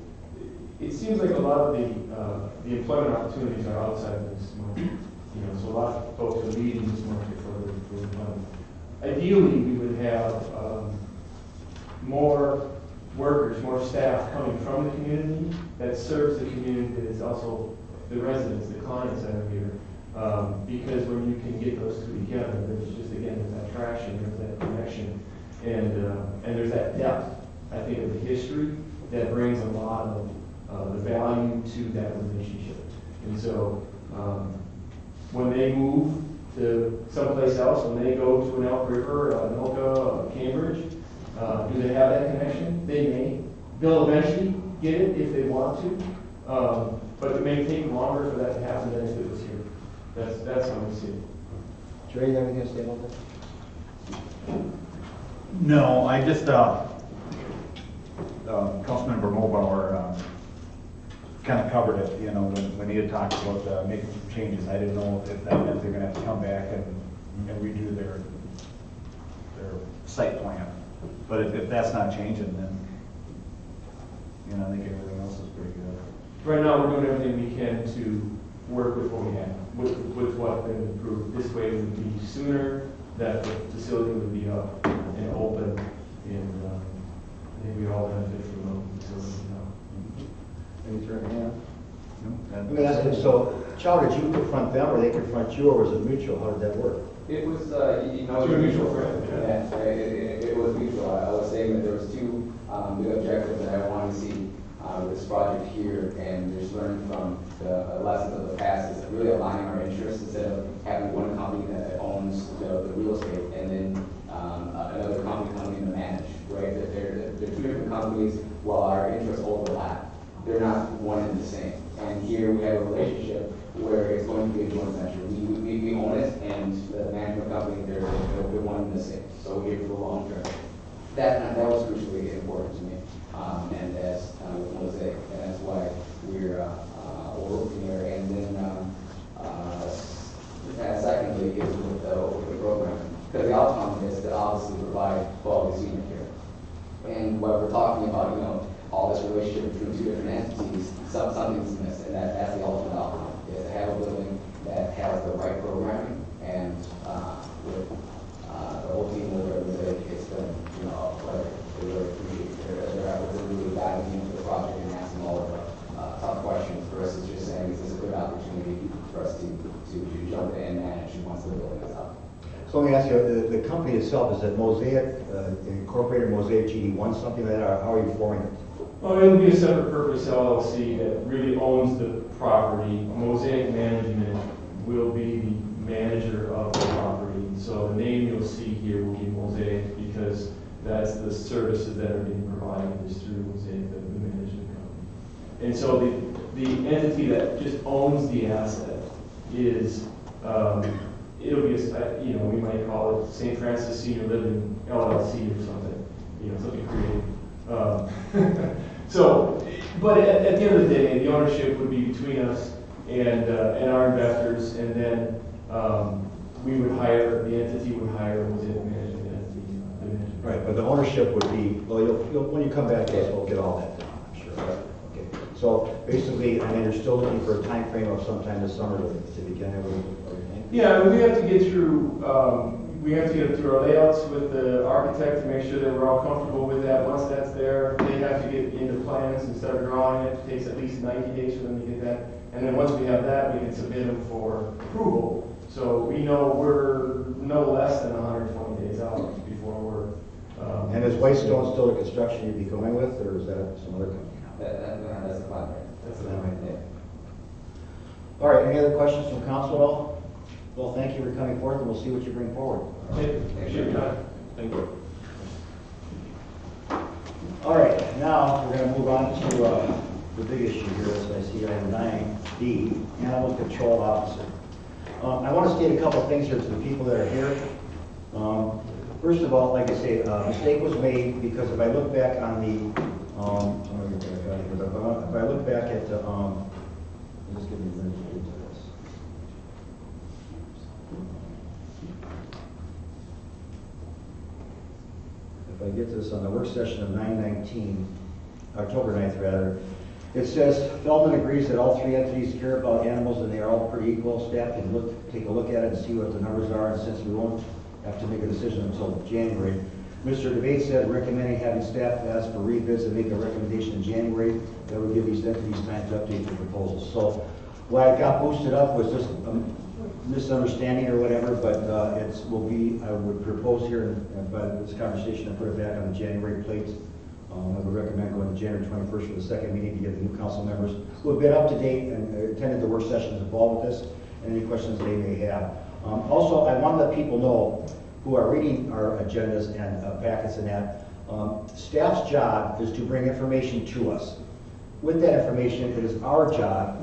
It seems like a lot of the employment opportunities are outside of this market. So a lot of folks are leaving this market for employment. Ideally, we would have more workers, more staff coming from the community that serves the community that is also the residents, the clients that are here. Because when you can get those two together, there's just, again, there's that traction, there's that connection, and there's that depth, I think, of the history that brings a lot of the value to that relationship. And so when they move to someplace else, when they go to an Elk River, Anoka, Cambridge, do they have that connection? They may. They'll eventually get it if they want to, but it may take longer for that to happen than if it was here. That's how we see it. Jerry, you have anything to say about that? No, I just, Councilmember Mulbauer kind of covered it, when he had talked about making some changes. I didn't know if that meant they're going to have to come back and redo their site plan. But if that's not changing, then I think everything else is pretty good. Right now, we're doing everything we can to work with what we have, with what's been approved. This way it would be sooner that the facility would be up and open, and I think we all benefit from the facility now. Any turn hand? Let me ask you, so, Chow, did you confront them, or they confront you, or was it mutual? How did that work? It was, you know, Two mutual friends. Yeah, it was mutual. I was saying that there was two big objectives that I wanted to see with this project here, and just learning from the lessons of the past is really aligning our interests instead of having one company that owns the real estate and then another company coming in to manage, right? They're two different companies while our interests overlap. They're not one and the same. And here we have a relationship where it's going to be a joint venture. We own it, and the management company, they're one and the same. So we're here for the long term. That was crucially important to me, and as with Mosaic, and that's why we're working here. And then secondly is with the program, because the outcome is to obviously provide quality senior care. And what we're talking about, you know, all this relationship between two different entities, something's missed, and that's the ultimate outcome, is to have a building that has the right programming, and with the whole team over there, it's been, you know, a pleasure. They really appreciate their efforts in really diving into the project and asking all of the tough questions versus just saying, is this a good opportunity for us to jump in and manage once the building is up. So let me ask you, the company itself, is it Mosaic, Incorporated, Mosaic GD1, something like that, or how are you forming it? Well, it'll be a separate purpose LLC that really owns the property. Mosaic Management will be the manager of the property. So the name you'll see here will be Mosaic because that's the services that are being provided is through Mosaic, the management company. And so the entity that just owns the asset is, it'll be, you know, we might call it St. Francis Senior Living LLC or something, you know, something creative. So, but at the end of the day, the ownership would be between us and our investors, and then we would hire, the entity would hire a Mosaic management entity. Right, but the ownership would be, well, you'll when you come back to us, we'll get all that done, I'm sure. Okay. So basically, I mean, you're still looking for a time frame of sometime this summer to begin everything? Yeah, we have to get through our layouts with the architect to make sure that we're all comfortable with that. Once that's there, they have to get into plans and start drawing it. It takes at least 90 days for them to get that. And then once we have that, we can submit them for approval. So we know we're no less than 120 days out before we're... And is Whitestone still the construction you'd be going with, or is that some other company now? That's the plan. That's the plan right there. All right, any other questions from council at all? Well, thank you for coming forth, and we'll see what you bring forward. Thank you. Thank you. All right, now we're going to move on to the big issue here, as I see item 9D, Animal Control Officer. I want to state a couple of things here to the people that are here. First of all, like I say, a mistake was made because if I look back on the, if I look back at the, just give me a minute to get to this. If I get this on the work session of 9/19, October 9th rather, it says, Feldman agrees that all three entities care about animals and they are all pretty equal. Staff can take a look at it and see what the numbers are, and since we won't have to make a decision until January. Mr. DeBate said recommending having staff ask for rebids and make a recommendation in January that would give these entities time to update their proposals. So why it got boosted up was just a misunderstanding or whatever, but it will be, I would propose here by this conversation and put it back on the January plate. I would recommend going to January 21st for the second meeting to get the new council members who have been up to date and attended the work sessions involved with this, and any questions they may have. Also, I want to let people know who are reading our agendas and packets and that, staff's job is to bring information to us. With that information, it is our job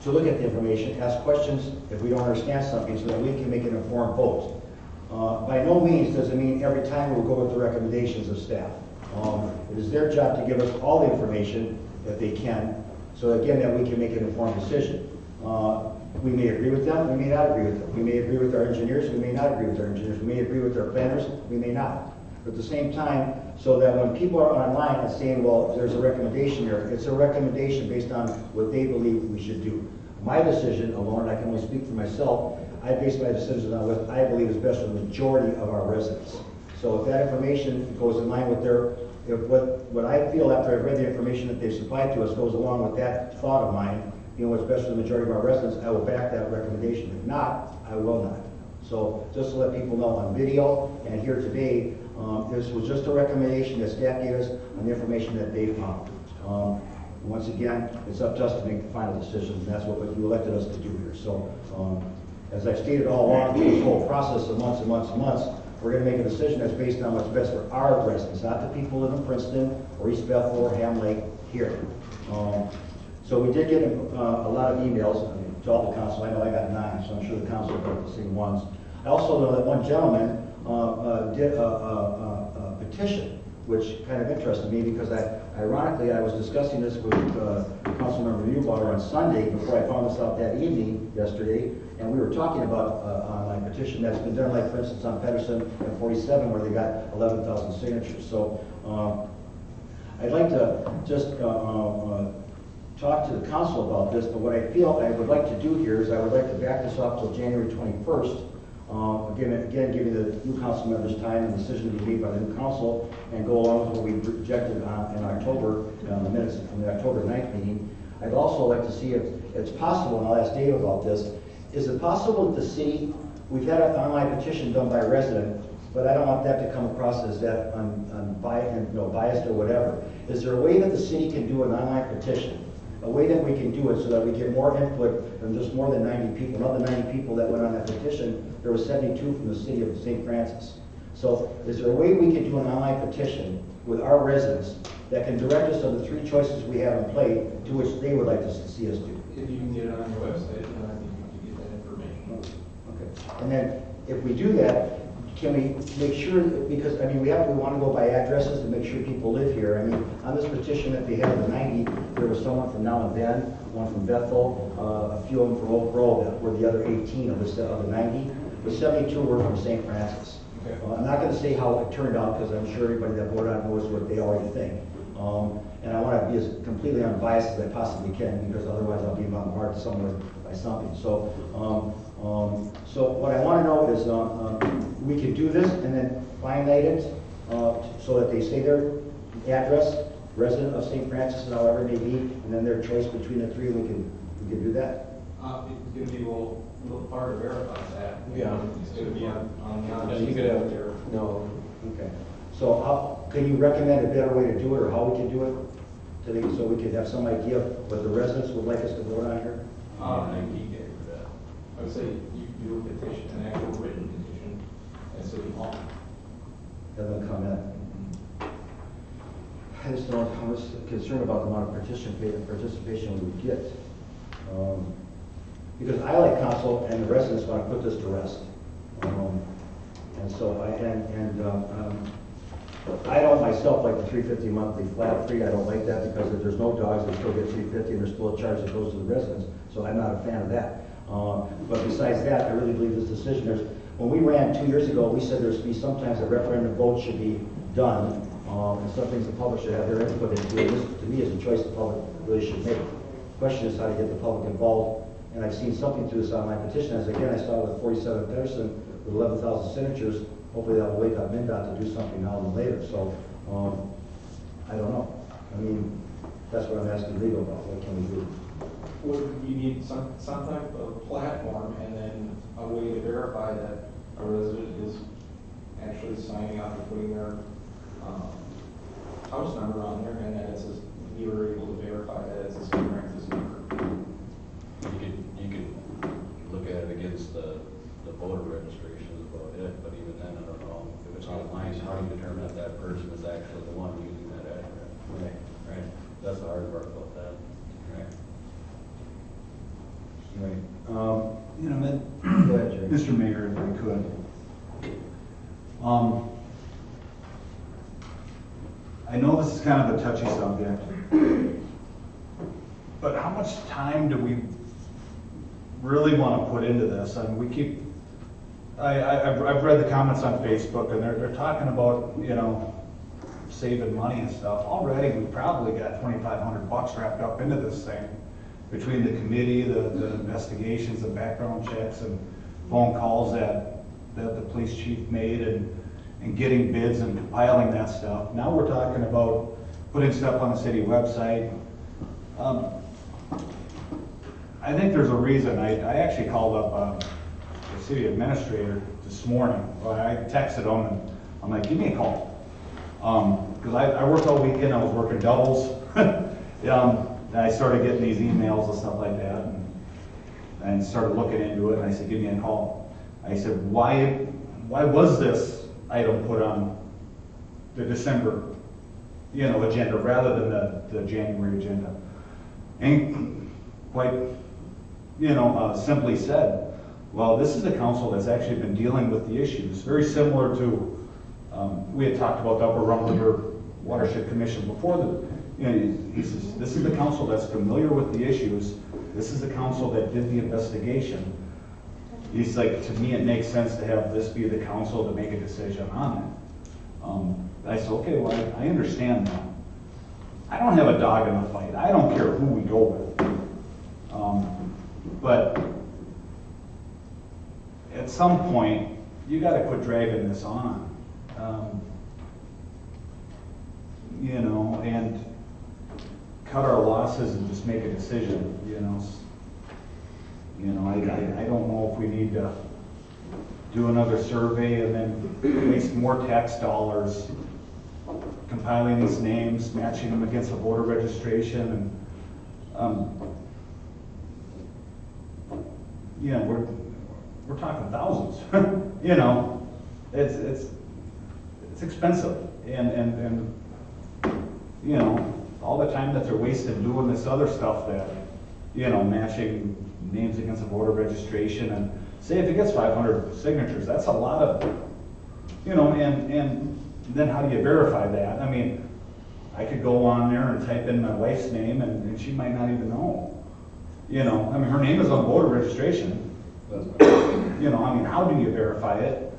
to look at the information, ask questions if we don't understand something so that we can make an informed vote. By no means does it mean every time we'll go with the recommendations of staff. It is their job to give us all the information that they can, so again, that we can make an informed decision. We may agree with them, we may not agree with them. We may agree with our engineers, we may not agree with our engineers. We may agree with our planners, we may not. But at the same time, so that when people are online and saying, well, there's a recommendation here, it's a recommendation based on what they believe we should do. my decision alone, and I can only speak for myself, I base my decisions on what I believe is best for the majority of our residents. So if that information goes in line with what I feel after I've read the information that they've supplied to us goes along with that thought of mine, what's best for the majority of our residents, I will back that recommendation. If not, I will not. So just to let people know on video and here today, this was just a recommendation that staff gave us on the information that they found. Once again, it's up to us to make the final decision, and that's what you elected us to do here. So as I've stated all along through this whole process of months and months and months, we're going to make a decision that's based on what's best for our residents, not the people who live in Princeton or East Bethel or Ham Lake here. So we did get a lot of emails to all the council. I know I got 9, so I'm sure the council got the same ones. I also know that one gentleman did a petition, which kind of interested me because ironically, I was discussing this with Councilmember Newbauer on Sunday before I found this out that evening yesterday, and we were talking about online petition that's been done, like for instance on Pedersen and 47, where they got 11,000 signatures. So I'd like to just talk to the council about this, but what I feel I would like to do here is I would like to back this off till January 21st. Again, giving the new council members time and decision to be made by the new council and go along with what we projected in October, the minutes from the October 9th meeting. I'd also like to see if it's possible, and I'll ask Dave about this, is it possible that the city, we've had an online petition done by a resident, but I don't want that to come across as that biased or whatever. Is there a way that the city can do an online petition? A way that we can do it so that we get more input from just more than 90 people. Of the 90 people that went on that petition, there were 72 from the city of St. Francis. So is there a way we can do an online petition with our residents that can direct us on the 3 choices we have in play to which they would like to see us do? If you can get it on your website, then I think you can get that information. Okay. And then if we do that, can we make sure, because I mean, we want to go by addresses to make sure people live here. I mean, on this petition that they had, the 90, there was someone from Now and Then, one from Bethel, a few of them from Oak Grove, that were the other 18 of the 90. The 72 were from St. Francis. Okay. I'm not going to say how it turned out because I'm sure everybody that voted on it knows what they already think. And I want to be as completely unbiased as I possibly can because otherwise I'll be bombarded somewhere by something. So, so what I want to know is we can do this and then finite it so that they say their address, resident of St. Francis, and however it may be, and then their choice between the 3. We can do that. It's going to be a little hard to verify that. Yeah. It's going to be on the Yeah, you could have there. No. Okay. So can you recommend a better way to do it or how we can do it? So we could have some idea of what the residents would like us to vote on here? I would say you do a petition, an actual written petition at City Hall. Have them come in. I just don't, I was concerned about the amount of participation we would get. Because I, like council and the residents, want to put this to rest. And so I don't myself like the $350 monthly flat fee. I don't like that because if there's no dogs, they still get $350 and there's still a charge that goes to the residents. So I'm not a fan of that. But besides that, I really believe this decision. When we ran 2 years ago, we said there should be sometimes a referendum vote should be done, and some things the public should have their input into. And this, to me, is a choice the public really should make. The question is how to get the public involved. And I've seen something through this online petition. As again, I saw with 47 Pedersen with 11,000 signatures. Hopefully that will wake up MnDOT to do something now than later. So, I don't know. I mean, that's what I'm asking legal about. What can we do? Would you need some type of platform and then a way to verify that a resident is actually signing up and putting their house number on there, and that you were able to verify that it's a St. Francis number? You could look at it against the voter registration is about it, but even then, I don't know. If it's online, how do you determine if that person is actually the one using that address? Right. That's the hard part about that. Right. Right. Go ahead, Jerry. Mr. Mayor, if I could. I know this is kind of a touchy subject, but how much time do we really want to put into this? I mean, I've read the comments on Facebook, and they're talking about, saving money and stuff. Already, we probably got $2,500 wrapped up into this thing. between the committee, the investigations, the background checks, and phone calls that the police chief made, and getting bids and compiling that stuff. Now we're talking about putting stuff on the city website. I think there's a reason. I actually called up the city administrator this morning. Well, I texted him, and I'm like, give me a call. Because I worked all weekend, I was working doubles. And I started getting these emails and stuff like that, and started looking into it, and I said, give me a call. I said, why was this item put on the December, agenda rather than the January agenda? And quite, simply said, well, this is the council that's actually been dealing with the issues, very similar to, we had talked about the Upper Rum River Watershed Commission before he says, this is the council that's familiar with the issues, this is the council that did the investigation. He's like, to me, it makes sense to have this be the council to make a decision on it. I said, okay, well, I understand that. I don't have a dog in the fight. I don't care who we go with. But at some point, you got to quit dragging this on. And cut our losses and just make a decision, I don't know if we need to do another survey and then waste more tax dollars compiling these names, matching them against the voter registration, and we're talking thousands. It's expensive, and all the time that they're wasting doing this other stuff that matching names against the voter registration, and say if it gets 500 signatures, that's a lot of, and then how do you verify that? I mean, I could go on there and type in my wife's name, and she might not even know. Her name is on voter registration. How do you verify it?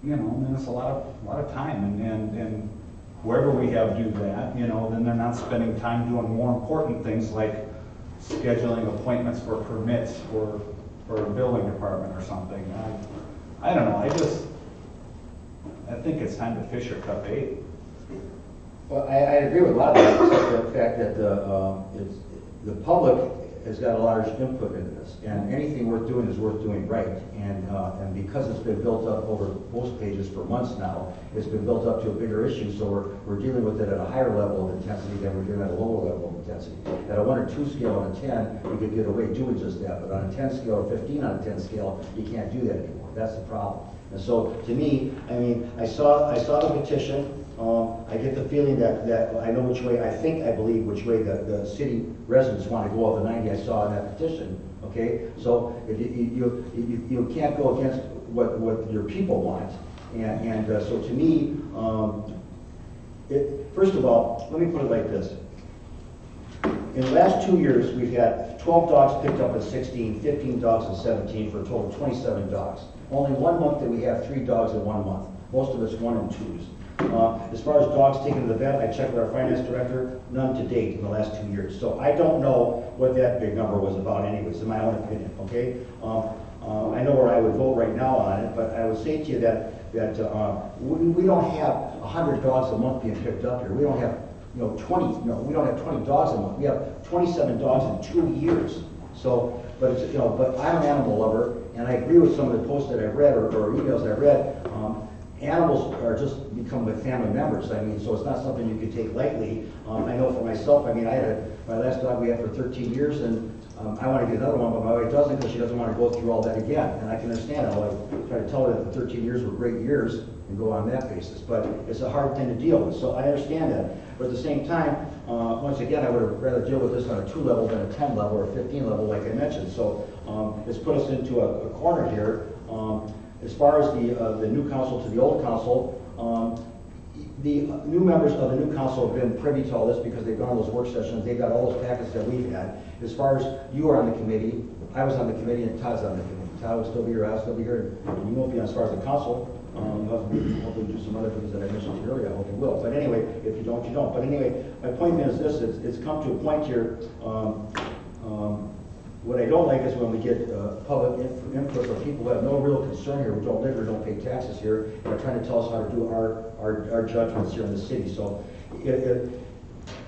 And it's a lot of time, and whoever we have do that, then they're not spending time doing more important things like scheduling appointments for permits for a building department or something. I don't know. I think it's time to fish or cut bait. Well, I agree with a lot of that, except the fact that the public has got a large input in this, and anything worth doing is worth doing right. And because it's been built up over most pages for months now, it's been built up to a bigger issue, so we're dealing with it at a higher level of intensity than we're doing at a lower level of intensity. At a 1 or 2 scale on a 10, you could get away doing just that, but on a 10 scale or 15 on a 10 scale, you can't do that anymore. That's the problem. And so, to me, I saw the petition. I get the feeling that I know which way, I believe which way the city residents want to go of the 90 I saw in that petition, okay? So if you can't go against what your people want. And so to me, first of all, let me put it like this. In the last 2 years, we've had 12 dogs picked up in 16, 15 dogs in 17, for a total of 27 dogs. Only 1 month that we have 3 dogs in 1 month. Most of it's 1 and 2s. As far as dogs taken to the vet, I checked with our finance director, none to date in the last 2 years. So I don't know what that big number was about anyways, in my own opinion, okay? I know where I would vote right now on it, but I would say to you that we don't have 100 dogs a month being picked up here. We don't have 20, we don't have 20 dogs a month. We have 27 dogs in 2 years. So, but it's, but I'm an animal lover, and I agree with some of the posts that I've read or emails I've read. Animals are just become like family members. So it's not something you can take lightly. I know for myself, I had my last dog we had for 13 years, and I want to get another one, but my wife doesn't because she doesn't want to go through all that again. And I can understand it. I try to tell her that the 13 years were great years and go on that basis. But it's a hard thing to deal with, so I understand that. But at the same time, once again, I would have rather deal with this on a 2 level than a 10 level or a 15 level, like I mentioned. So it's put us into a corner here. As far as the new council to the old council, the new members of the new council have been privy to all this because they've gone on those work sessions. They've got all those packets that we've had. As far as you are on the committee, I was on the committee and Todd's on the committee. Todd will still be here, I'll still be here, and you won't be on as far as the council. Hopefully do some other things that I mentioned to you earlier, I hope you will. But anyway, if you don't, you don't. But anyway, my point is this, it's come to a point here, what I don't like is when we get public input from people who have no real concern here, who don't live here, don't pay taxes here, and are trying to tell us how to do our judgments here in the city. So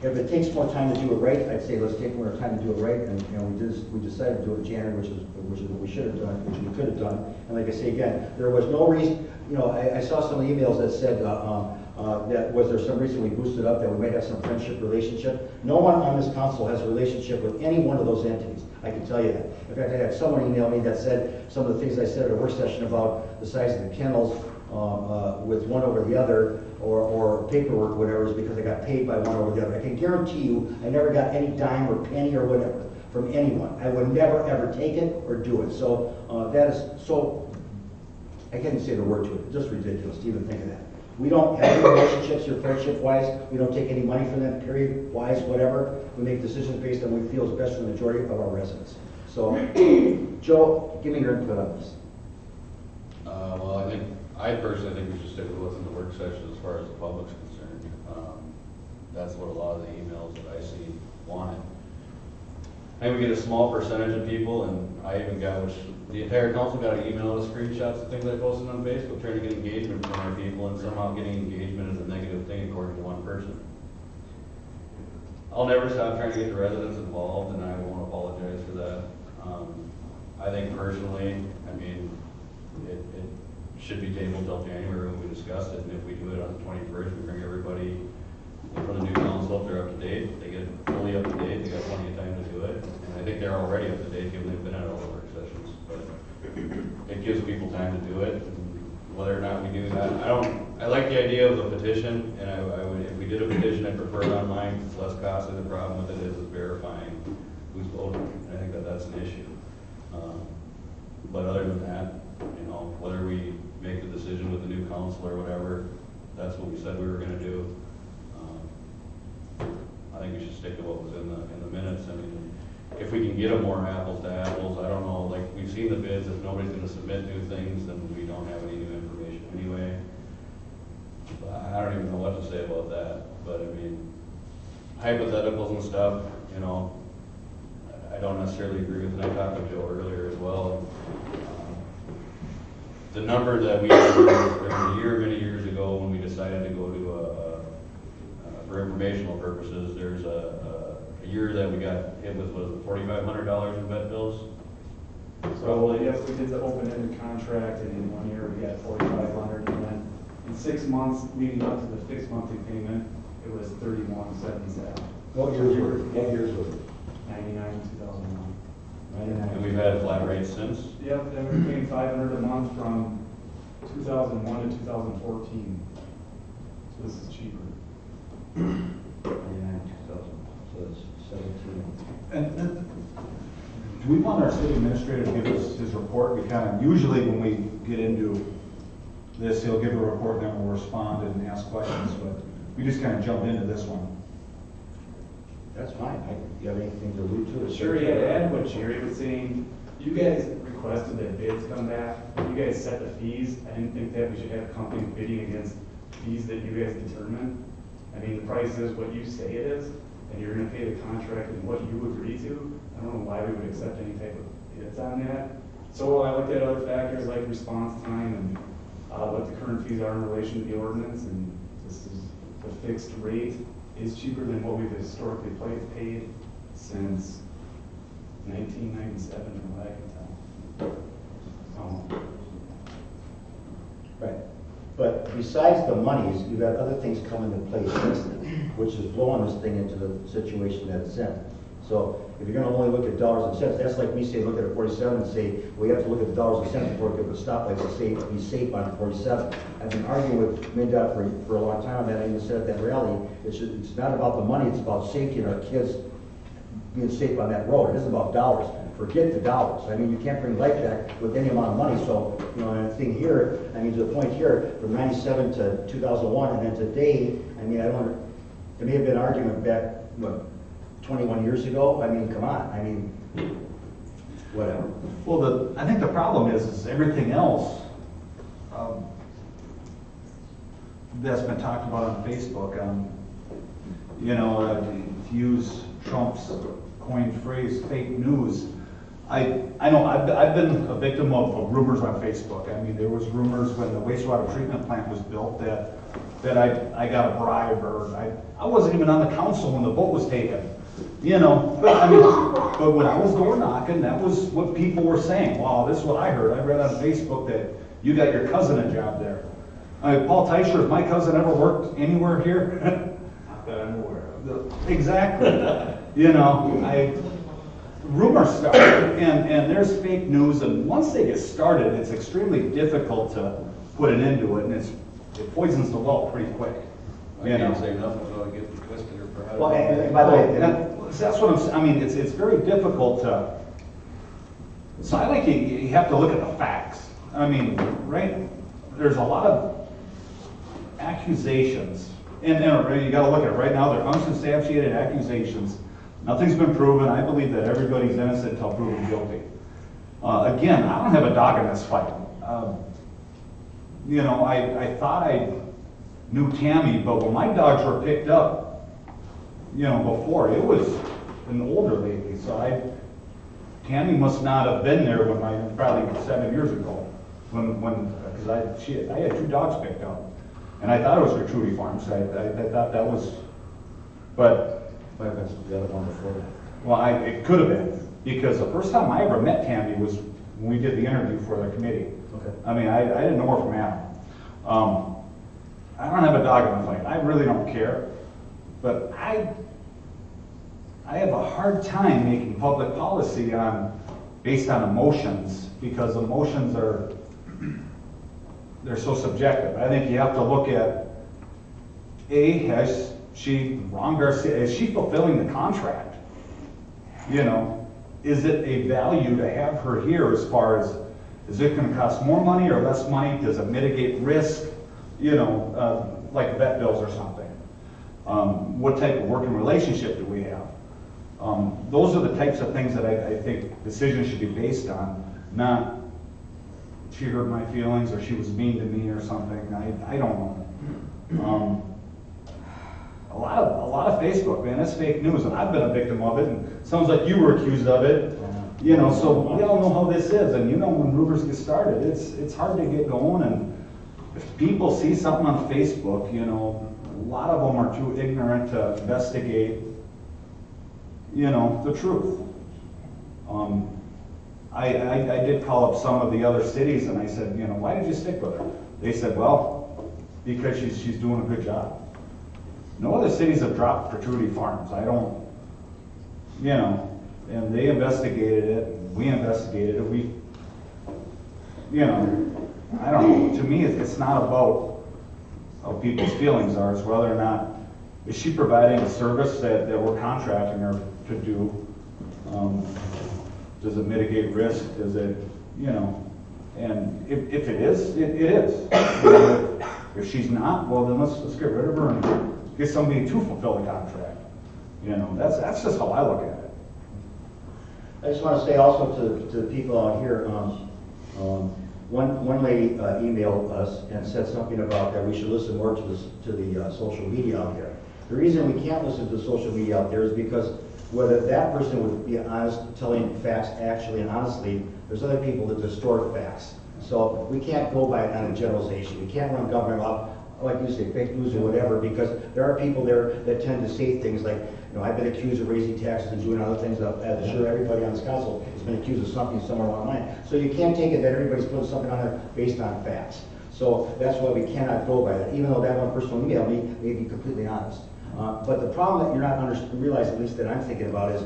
if it takes more time to do it right, I'd say let's take more time to do it right, and we decided to do it in January, which is what we should have done, which we could have done. And like I say again, there was no reason, I saw some emails that said that was there some reason we boosted up that we might have some friendship relationship. No one on this council has a relationship with any one of those entities. I can tell you that. In fact, I had someone email me that said some of the things I said at a work session about the size of the kennels with one over the other, or paperwork, whatever, is because I got paid by one over the other. I can guarantee you I never got any dime or penny or whatever from anyone. I would never ever take it or do it. So that is so, I can't even say the word to it. It's just ridiculous to even think of that. We don't have any relationships here friendship-wise. We don't take any money from them, period-wise, whatever. We make decisions based on what we feel is best for the majority of our residents. So, Joe, give me your input on this. Well, I personally think we should stick with what's in the work session as far as the public's concerned. That's what a lot of the emails that I see wanted. I think we get a small percentage of people, and I even got, the entire council got an email with screenshots of things I posted on Facebook, trying to get engagement from our people, and somehow getting engagement is a negative thing according to one person. I'll never stop trying to get the residents involved, and I won't apologize for that. I think personally, it should be tabled till January when we discuss it, and if we do it on the 21st, we bring everybody in front of the new council. If they're up to date, they get fully up to date, they got plenty of time to do it, and I think they're already up to date given they've been at all the work sessions, but it gives people time to do it. Whether or not we do that, I like the idea of a petition, and I would, if we did a petition, I'd prefer it online, it's less costly. The problem with it is verifying who's voting, and I think that that's an issue. But other than that, whether we make the decision with the new council or whatever, that's what we said we were gonna do. I think we should stick to what was in the minutes. If we can get a more apples to apples, I don't know, like we've seen the bids, if nobody's gonna submit new things, then we don't have any new information anyway. I don't even know what to say about that, but hypotheticals and stuff, I don't necessarily agree with, and I talked with Joe earlier as well. The number that we had, there was a year, many years ago, when we decided to go to for informational purposes, there's a year that we got hit with, was it $4,500 in vet bills? So, yes, we did the open-ended contract, and in 1 year we got $4,500, and then in 6 months leading up to the fixed monthly payment, it was $31.77. What years was it? 99, 2001. And we've had flat rates since? Yep, and we're paying $500 a month from 2001 to 2014. So this is cheaper. 99, 2000, so it's 17. And do we want our city administrator to give us his report? We kind of, usually when we get into this, he'll give a report and then we'll respond and ask questions, but we just kind of jumped into this one. That's fine. Do you have anything to allude to? Sure, yeah, to add what Jerry was saying, you guys requested that bids come back. You guys set the fees. I didn't think that we should have companies bidding against fees that you guys determine. The price is what you say it is, and you're gonna pay the contract and what you agree to. I don't know why we would accept any type of bids on that. So I looked at other factors like response time and what the current fees are in relation to the ordinance, and this is the fixed rate is cheaper than what we've historically paid since 1997, from what I can tell. Right. But besides the monies, you've got other things coming into place, which is blowing this thing into the situation that it's in. So if you're going to only look at dollars and cents, that's like me saying look at a 47 and say, well, you have to look at the dollars and cents before we give it a stoplight to be safe on 47. I've been arguing with MnDOT for a long time, and I even said at that rally, it's not about the money, it's about safety and our kids being safe on that road. It isn't about dollars. Forget the dollars. You can't bring life back with any amount of money. So, and the thing here, to the point here, from 97 to 2001, and then today, there may have been an argument back, 21 years ago. Come on. whatever. Well, I think the problem is everything else that's been talked about on Facebook. To use Trump's coined phrase, fake news. I know I've been a victim of rumors on Facebook. I mean, there was rumors when the wastewater treatment plant was built that I got a bribe, or I wasn't even on the council when the vote was taken. But when I was door knocking, that was what people were saying. Wow, this is what I heard. I read on Facebook that you got your cousin a job there. Paul Teicher, has my cousin ever worked anywhere here? Not that I'm aware of. Exactly. Rumors start, and there's fake news, and once they get started, it's extremely difficult to put an end to it, and it poisons the well pretty quick. I can't say nothing until I get the twisted or perhaps. Well, and by the way, That's what I'm saying. I mean, it's very difficult to. So I think you have to look at the facts. I mean, right? There's a lot of accusations, and you got to look at it right now. They're unsubstantiated accusations. Nothing's been proven. I believe that everybody's innocent until proven guilty. Again, I don't have a dog in this fight. I thought I knew Tammy, but when my dogs were picked up, before, it was an older lady. So Tammy must not have been there probably 7 years ago, because I had 2 dogs picked up, and I thought it was for Trudy Farms. I thought that was, but. Might have been the other one before that. Well, it could have been, because the first time I ever met Tammy was when we did the interview for the committee. Okay. I mean, I didn't know her from Adam. I don't have a dog in the fight. I really don't care. But I have a hard time making public policy based on emotions, because emotions they're so subjective. I think you have to look at, has she wronged Garcia? Is she fulfilling the contract? Is it a value to have her here, as far as, is it going to cost more money or less money? Does it mitigate risk? Like vet bills or something. What type of working relationship do we have? Those are the types of things that I think decisions should be based on, not she hurt my feelings or she was mean to me or something. I don't know. A lot of Facebook, man, that's fake news, and I've been a victim of it, and sounds like you were accused of it. So we all know how this is, and when rumors get started, it's hard to get going, and if people see something on Facebook, a lot of them are too ignorant to investigate, the truth. I did call up some of the other cities, and I said, why did you stick with her? They said, well, because she's doing a good job. No other cities have dropped for Trudy Farms. I don't, and they investigated it, and we investigated it. I don't know. To me, it's not about how people's feelings are. It's whether or not, is she providing a service that we're contracting her to do? Does it mitigate risk? Does it, and if it is, it is. If she's not, well, then let's get rid of her and get somebody to fulfill the contract. That's just how I look at it. I just want to say also to the people out here, one lady emailed us and said something about that we should listen more to the social media out there. The reason we can't listen to the social media out there is because whether that person would be honest, telling facts actually and honestly, there's other people that distort facts. So we can't go by it on a generalization. We can't run government off, like you say, fake news or whatever, because there are people there that tend to say things like, I've been accused of raising taxes and doing other things. I'm sure everybody on this council has been accused of something somewhere along the line. So you can't take it that everybody's putting something on there based on facts. So that's why we cannot go by that, even though that one person emailed me may be completely honest. But the problem that you're not realize, at least that I'm thinking about, is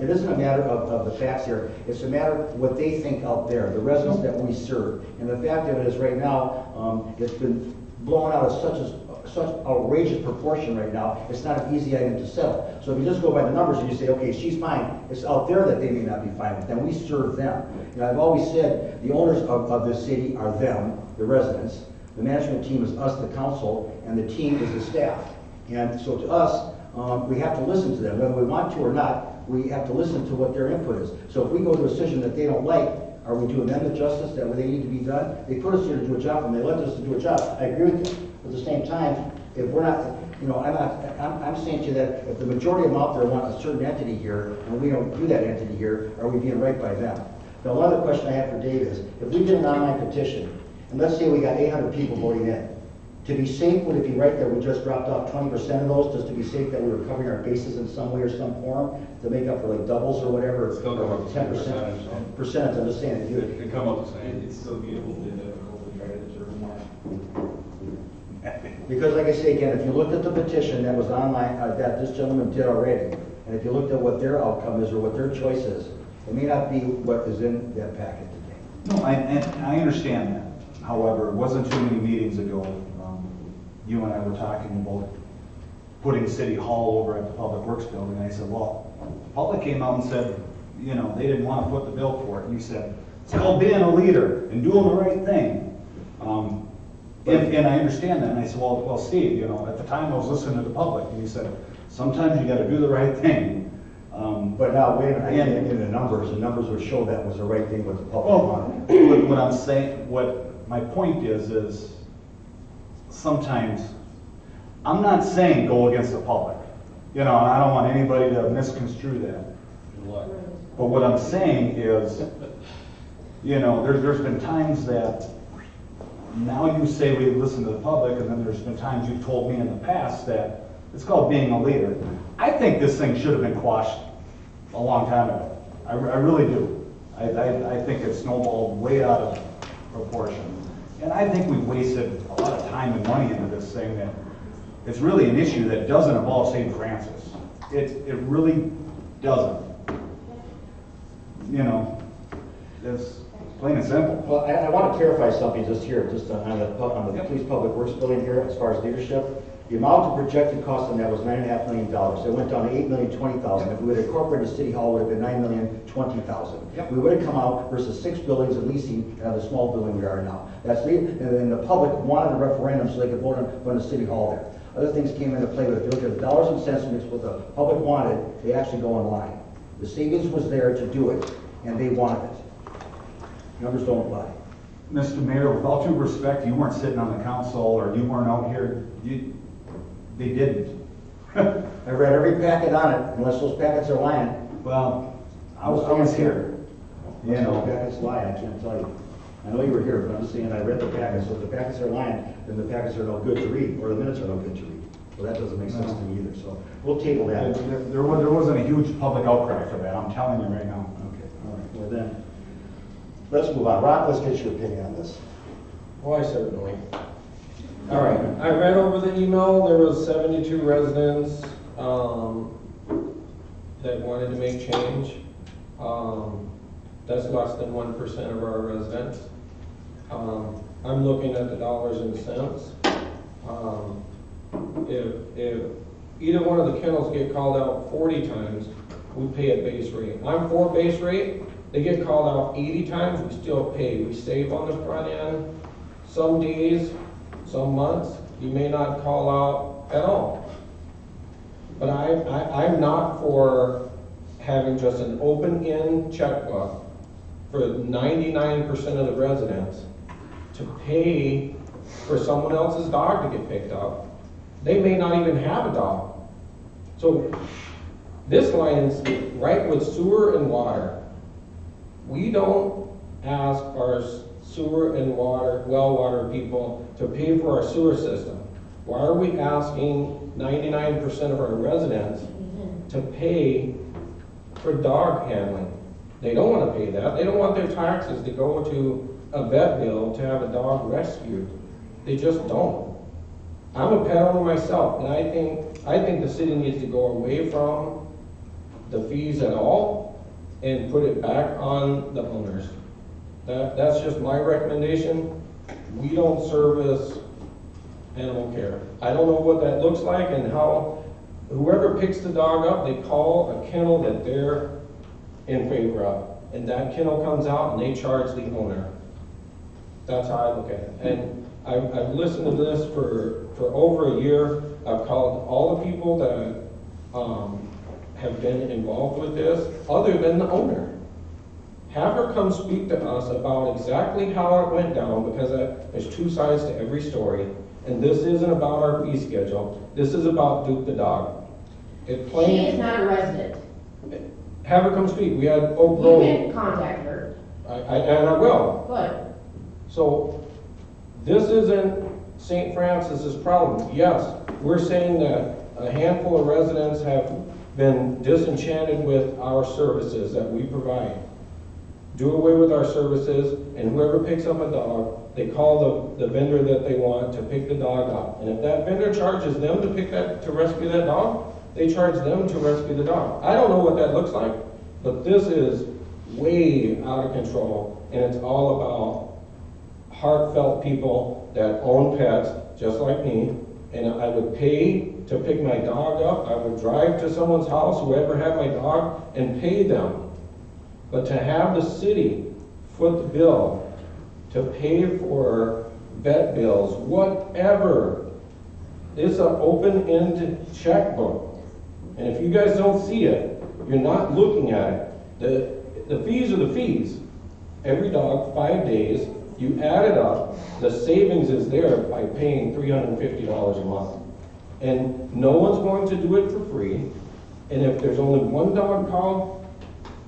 it isn't a matter of the facts here. It's a matter of what they think out there, the residents that we serve. And the fact of it is, right now, it's been blown out of such outrageous proportion right now, it's not an easy item to settle. So if you just go by the numbers and you say, okay, she's fine, it's out there that they may not be fine with, then we serve them. I've always said the owners of this city are them, the residents. The management team is us, the council, and the team is the staff. And so to us, we have to listen to them, whether we want to or not. we have to listen to what their input is. So if we go to a decision that they don't like, are we doing them the justice that they need to be done? They put us here to do a job, and they left us to do a job. I agree with you. But at the same time, if we're not, you know, I'm saying to you that if the majority of them out there want a certain entity here, and we don't do that entity here, are we being right by them? Now, one other question I have for Dave is, if we did an online petition, and let's say we got 800 people voting in, to be safe, would it be right that we just dropped off 20% of those, just to be safe that we were covering our bases in some way or some form, to make up for like doubles or whatever? Still come up with 10%. percentage, I'm just saying, if you, It could come up the same. It'd still be able to difficult to try to determine that. because like I say again, if you looked at the petition that was online, that this gentleman did already, and if you looked at what their outcome is or what their choice is, it may not be what is in that packet today. No, and I understand that. However, it wasn't too many meetings ago, you and I were talking about putting City Hall over at the Public Works Building, and I said, well, the public came out and said, you know, they didn't want to put the bill for it, and you said, it's called being a leader and doing the right thing. And I understand that, and I said, well, Steve, you know, at the time I was listening to the public, and you said, sometimes you gotta do the right thing. But now, wait a minute, I can't get into the numbers would show that was the right thing with the public Well, wanted. what I'm saying, what my point is sometimes, I'm not saying go against the public. You know, and I don't want anybody to misconstrue that. But what I'm saying is, you know, there's been times that now you say we listen to the public, and then there's been times you've told me in the past that it's called being a leader. I think this thing should have been quashed a long time ago. I really do. I think it snowballed way out of proportion. And I think we wasted a lot of time and money into this thing that it's really an issue that doesn't involve St. Francis. It really doesn't. You know, it's plain and simple. Well, I want to clarify something just here, just on the Police Public Works building here, as far as leadership. The amount of projected cost on that was $9.5 million. It went down to $8,020,000. If we would have incorporated City Hall, it would have been $9,020,000. Yep. We would have come out versus 6 buildings and leasing and the small building we are now. That's the, and then the public wanted a referendum so they could vote on the City Hall there. Other things came into play, but if you look at the dollars and cents mix, what the public wanted, they actually go in line. The savings was there to do it, and they wanted it. Numbers don't lie. Mr. Mayor, with all due respect, you weren't sitting on the council or you weren't out here. They didn't. I read every packet on it, unless those packets are lying. Well, I was here. You Unless those know, packets lie, I can't tell you. I know you were here, but I'm just saying I read the packets. So if the packets are lying, then the packets are no good to read, or the minutes are no good to read. Well, that doesn't make sense to me either, so we'll table that. there wasn't a huge public outcry for that, I'm telling you right now. Okay, all right, well then, let's move on. Rob, let's get your opinion on this. Why certainly. All right, I read over the email, there was 72 residents that wanted to make change. That's less than 1% of our residents. I'm looking at the dollars and cents. If either one of the kennels get called out 40 times, we pay a base rate. I'm for base rate. They get called out 80 times, we still pay. We save on the front end. Some days, some months, you may not call out at all. But I'm not for having just an open-end checkbook for 99% of the residents to pay for someone else's dog to get picked up. They may not even have a dog. So this line's right with sewer and water. We don't ask our sewer and water, well water people to pay for our sewer system. Why are we asking 99% of our residents to pay for dog handling? They don't want to pay that. They don't want their taxes to go to a vet bill to have a dog rescued. They just don't. I'm a pet owner myself, and I think the city needs to go away from the fees at all and put it back on the owners. That's just my recommendation. We don't service animal care. I don't know what that looks like and how, whoever picks the dog up, they call a kennel that they're in favor of. And that kennel comes out and they charge the owner. That's how I look at it. And I've listened to this for over a year. I've called all the people that have been involved with this other than the owner. Have her come speak to us about exactly how it went down, because there's two sides to every story. And this isn't about our fee schedule. This is about Duke the dog. She is not a resident. Have her come speak. We had Oak You Grove. can contact her. And I will. Good. So this isn't St. Francis's problem. Yes, we're saying that a handful of residents have been disenchanted with our services that we provide. Do away with our services, and whoever picks up a dog, they call the vendor that they want to pick the dog up. And if that vendor charges them to rescue that dog, they charge them to rescue the dog. I don't know what that looks like, but this is way out of control, and it's all about heartfelt people that own pets, just like me, and I would pay to pick my dog up. I would drive to someone's house, whoever had my dog, and pay them. But to have the city foot the bill to pay for vet bills, whatever, it's an open-ended checkbook. And if you guys don't see it, you're not looking at it. The fees are the fees. Every dog, 5 days, you add it up, the savings is there by paying $350 a month. And no one's going to do it for free. And if there's only one dog called,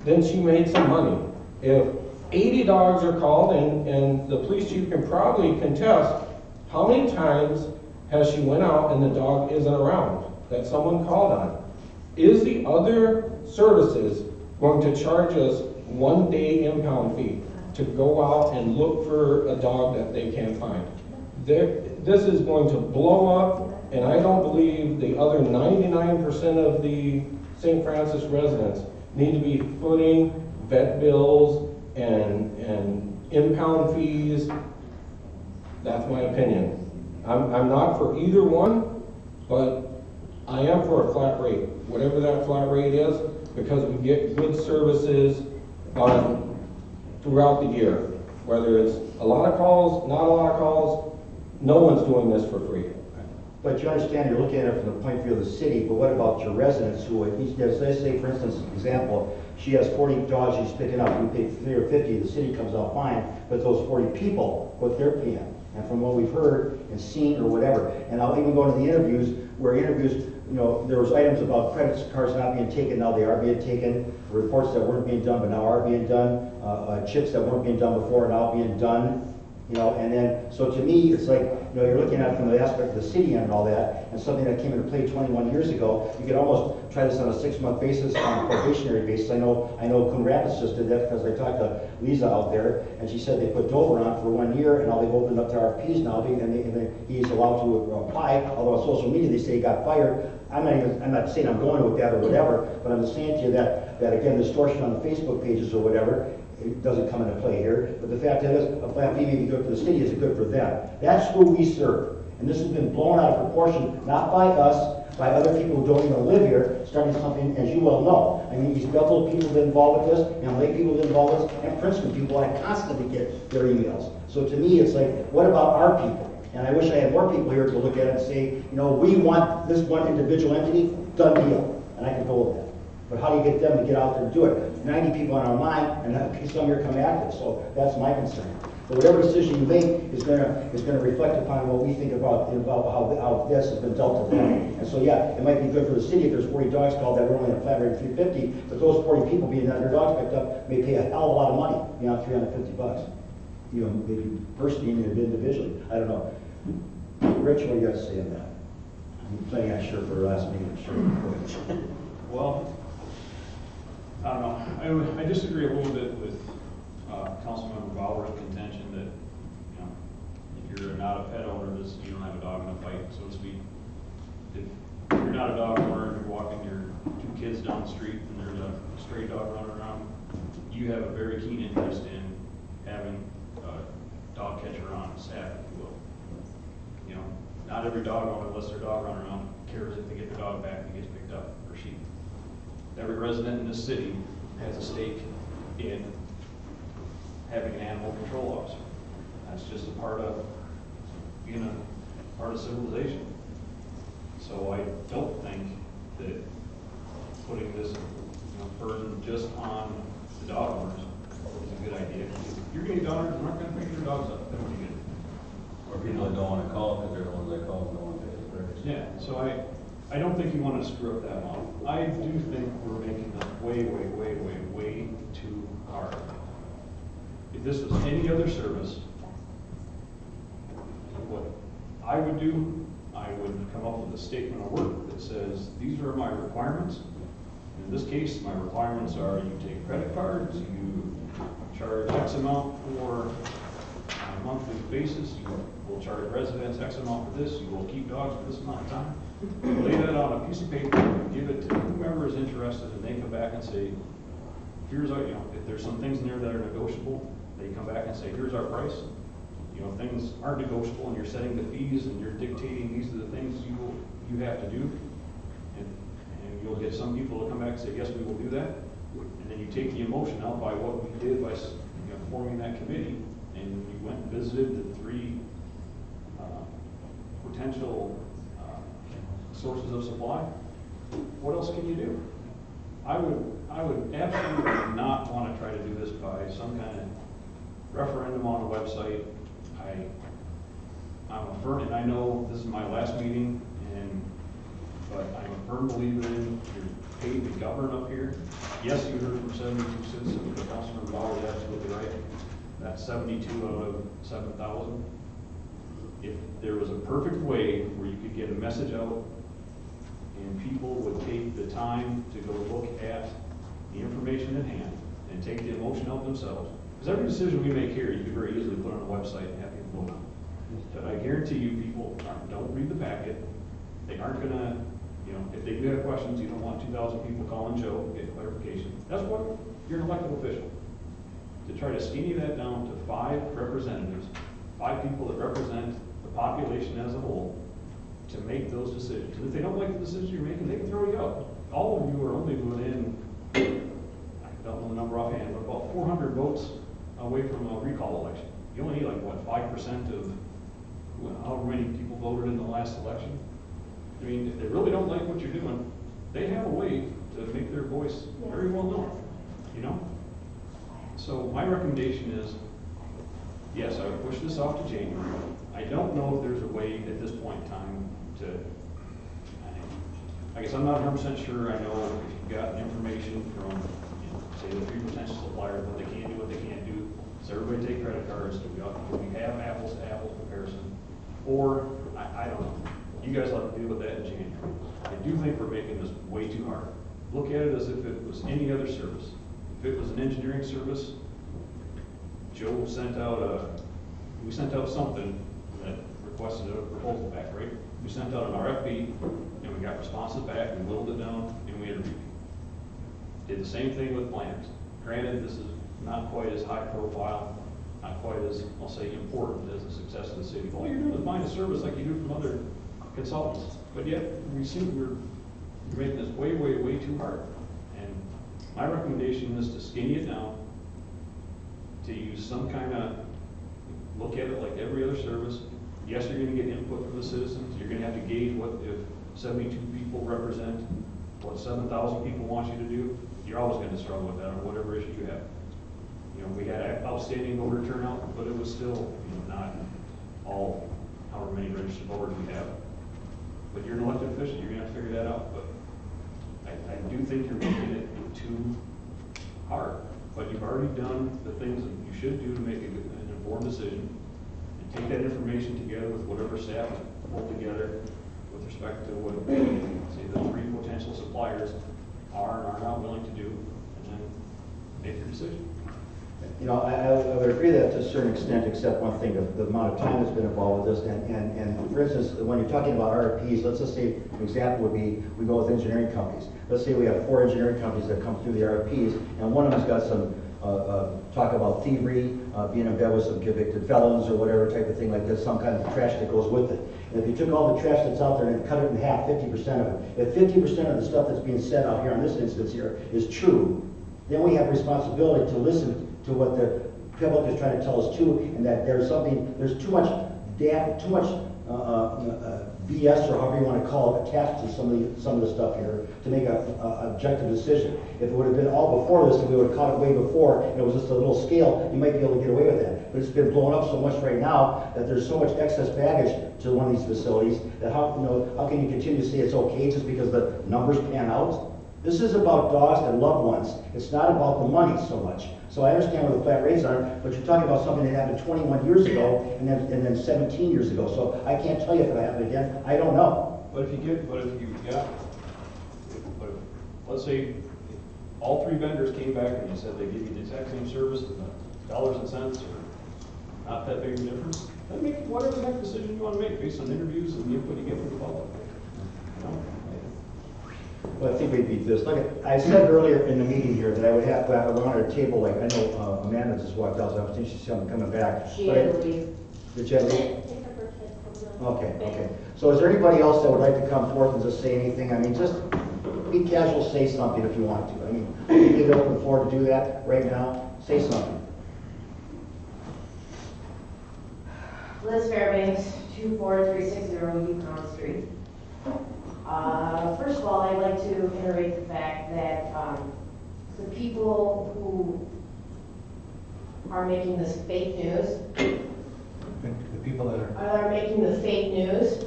then she made some money. If 80 dogs are called, and the police chief can probably contest, how many times has she went out and the dog isn't around that someone called on? Is the other services going to charge us 1 day impound fee to go out and look for a dog that they can't find? This is going to blow up, and I don't believe the other 99% of the St. Francis residents need to be footing vet bills and impound fees. That's my opinion. I'm not for either one, but I am for a flat rate, whatever that flat rate is, because we get good services throughout the year. Whether it's a lot of calls, not a lot of calls, no one's doing this for free. But you understand, you're looking at it from the point of view of the city, but what about your residents who, let's say, for instance, example, she has 40 dogs she's picking up, you pay 30 or 50, the city comes out fine, but those 40 people, what they're paying. And from what we've heard and seen or whatever, and I'll even go to the interviews, there was items about credit cards not being taken, now they are being taken, reports that weren't being done but now are being done, chips that weren't being done before are now being done. And then, so to me, it's like, you're looking at it from the aspect of the city and all that, and something that came into play 21 years ago. You could almost try this on a 6-month basis, on a probationary basis. I know Coon Rapids just did that because I talked to Lisa out there, and she said they put Dover on for 1 year, and now they've opened up to RFPs now, and he's allowed to apply, although on social media they say he got fired. I'm not saying I'm going with that or whatever, but I'm just saying to you that again, distortion on the Facebook pages or whatever, it doesn't come into play here. But the fact is, a flat fee may be good for the city, is it good for them? That's who we serve. And this has been blown out of proportion, not by us, by other people who don't even live here, starting something, as you well know. I mean, these Bethel people have been involved with this, and Lake people have been involved with this, and Princeton people, I constantly get their emails. So to me, it's like, what about our people? And I wish I had more people here to look at it and say, we want this one individual entity, done deal. And I can go with that. But how do you get them to get out there and do it? 90 people on our line, and some here come active, so that's my concern. But whatever decision you make is going to reflect upon what we think about how this has been dealt to them. And so yeah, it might be good for the city if there's 40 dogs called that are only a flat rate of $350, but those 40 people being that their dogs picked up may pay a hell of a lot of money, beyond $350. Maybe personally, even individually. I don't know. Rich, what do you got to say on that? I'm playing that shirt for the last meeting. Sure. Well, I don't know. I disagree a little bit with Councilmember Bauer's contention that, if you're not a pet owner, you don't have a dog in the fight, so to speak. If you're not a dog owner and you're walking your 2 kids down the street and there's a stray dog running around, you have a very keen interest in having a dog catcher on staff, if you will. Not every dog owner, unless their dog running around, cares if they get their dog back and it gets picked up, or she. Every resident in this city has a stake in having an animal control officer. That's just a part of being a part of civilization. So I don't think that putting this, burden just on the dog owners is a good idea. You're gonna get dog owners, they're not gonna pick your dogs up, that's what you get. Or people that don't wanna call, because they're the ones that call and don't wanna pay the price. Yeah, so I don't think you want to screw up that model. I do think we're making this way too hard. If this was any other service, what I would do, I would come up with a statement of work that says, these are my requirements. In this case, my requirements are you take credit cards, you charge X amount for a monthly basis, you will charge residents X amount for this, you will keep dogs for this amount of time. Lay that on a piece of paper and give it to whomever is interested, and they come back and say, here's our, if there's some things in there that are negotiable, they come back and say, here's our price. If things aren't negotiable and you're setting the fees and you're dictating these are the things you have to do, and you'll get some people to come back and say, yes, we will do that. And then you take the emotion out by what we did by forming that committee, and you went and visited the 3 potential sources of supply. What else can you do? I would absolutely not want to try to do this by some kind of referendum on a website. I'm a firm, and I know this is my last meeting, but I'm a firm believer in you're paid to govern up here. Yes, you heard from 72 citizens, but Councilman Bauer is absolutely right. That's 72 out of 7,000. If there was a perfect way where you could get a message out and people would take the time to go look at the information at hand and take the emotion out themselves. Because every decision we make here, you can very easily put on a website and have people vote on. But I guarantee you, people don't read the packet. They aren't gonna, if they do have questions, you don't want 2,000 people calling Joe to get clarification. That's what you're an elected official. To try to skinny that down to 5 representatives, 5 people that represent the population as a whole, to make those decisions. And if they don't like the decisions you're making, they can throw you out. All of you are only within, I don't know the number offhand, but about 400 votes away from a recall election. You only need 5% of however many people voted in the last election. I mean, if they really don't like what you're doing, they have a way to make their voice very well known, So my recommendation is, yes, I would push this off to January. I don't know if there's a way at this point in time to, I guess I'm not 100% sure. I know if you've got information from, say, the 3 potential suppliers, what they can do, what they can't do. Does everybody take credit cards? Do we have apples to apples comparison? Or, I don't know. You guys will have to deal with that in January. I do think we're making this way too hard. Look at it as if it was any other service. If it was an engineering service, Joe sent out we sent out something that requested a proposal back, right? We sent out an RFP, and we got responses back, we whittled it down, and we interviewed. Did the same thing with plans. Granted, this is not quite as high profile, not quite as, I'll say, important as the success of the city. All you're doing is buying a service like you do from other consultants. But yet, we seem you're making this way too hard. And my recommendation is to skinny it down, to use some kind of, look at it like every other service. Yes, you're going to get input from the citizens. You're going to have to gauge what, if 72 people represent what 7,000 people want you to do, you're always going to struggle with that on whatever issue you have. We had outstanding voter turnout, but it was still, not all, however many registered voters we have. But you're an elected official, you're going to have to figure that out. But I do think you're making it too hard. But you've already done the things that you should do to make an informed decision, and take that information together with whatever staff pulled together with respect to what, say, the 3 potential suppliers are and are not willing to do, and then make your decision. I would agree that to a certain extent, except one thing, the amount of time that's been involved with this. And for instance, when you're talking about RFPs, let's just say an example would be, we go with engineering companies. Let's say we have 4 engineering companies that come through the RFPs, and one of them's got some talk about thievery, being in bed with some convicted felons or whatever type of thing like this, some kind of trash that goes with it. And if you took all the trash that's out there and cut it in half, 50% of it, if 50% of the stuff that's being said out here on this instance here is true, then we have responsibility to listen to what the public is trying to tell us too, and that there's too much too much BS or however you want to call it attached to some of the stuff here to make a objective decision. If it would have been all before this and we would have caught it way before and it was just a little scale, you might be able to get away with that. But it's been blown up so much right now that there's so much excess baggage to one of these facilities that how can you continue to say it's okay just because the numbers pan out? This is about dogs and loved ones. It's not about the money so much. So I understand where the flat rates are, but you're talking about something that happened 21 years ago and then 17 years ago. So I can't tell you if it'll happen again. I don't know. But let's say all three vendors came back and you said they give you the exact same service to the dollars and cents or not that big of a difference, then make whatever the heck decision you want to make based on interviews and the input you get from the public. You know? Well, I think we'd beat this. Look, I said earlier in the meeting here that I would have to have a table, like, I know Amanda just walked out, so I think she's coming back. She had to leave. Did you have to leave? Okay. So is there anybody else that would like to come forth and just say anything? I mean, just be casual, say something if you want to. I mean, if you're looking forward to do that right now, say something. Liz Fairbanks, 24360 Yukon Street. First of all, I'd like to reiterate the fact that the people who are making this fake news, The people that are making the fake news,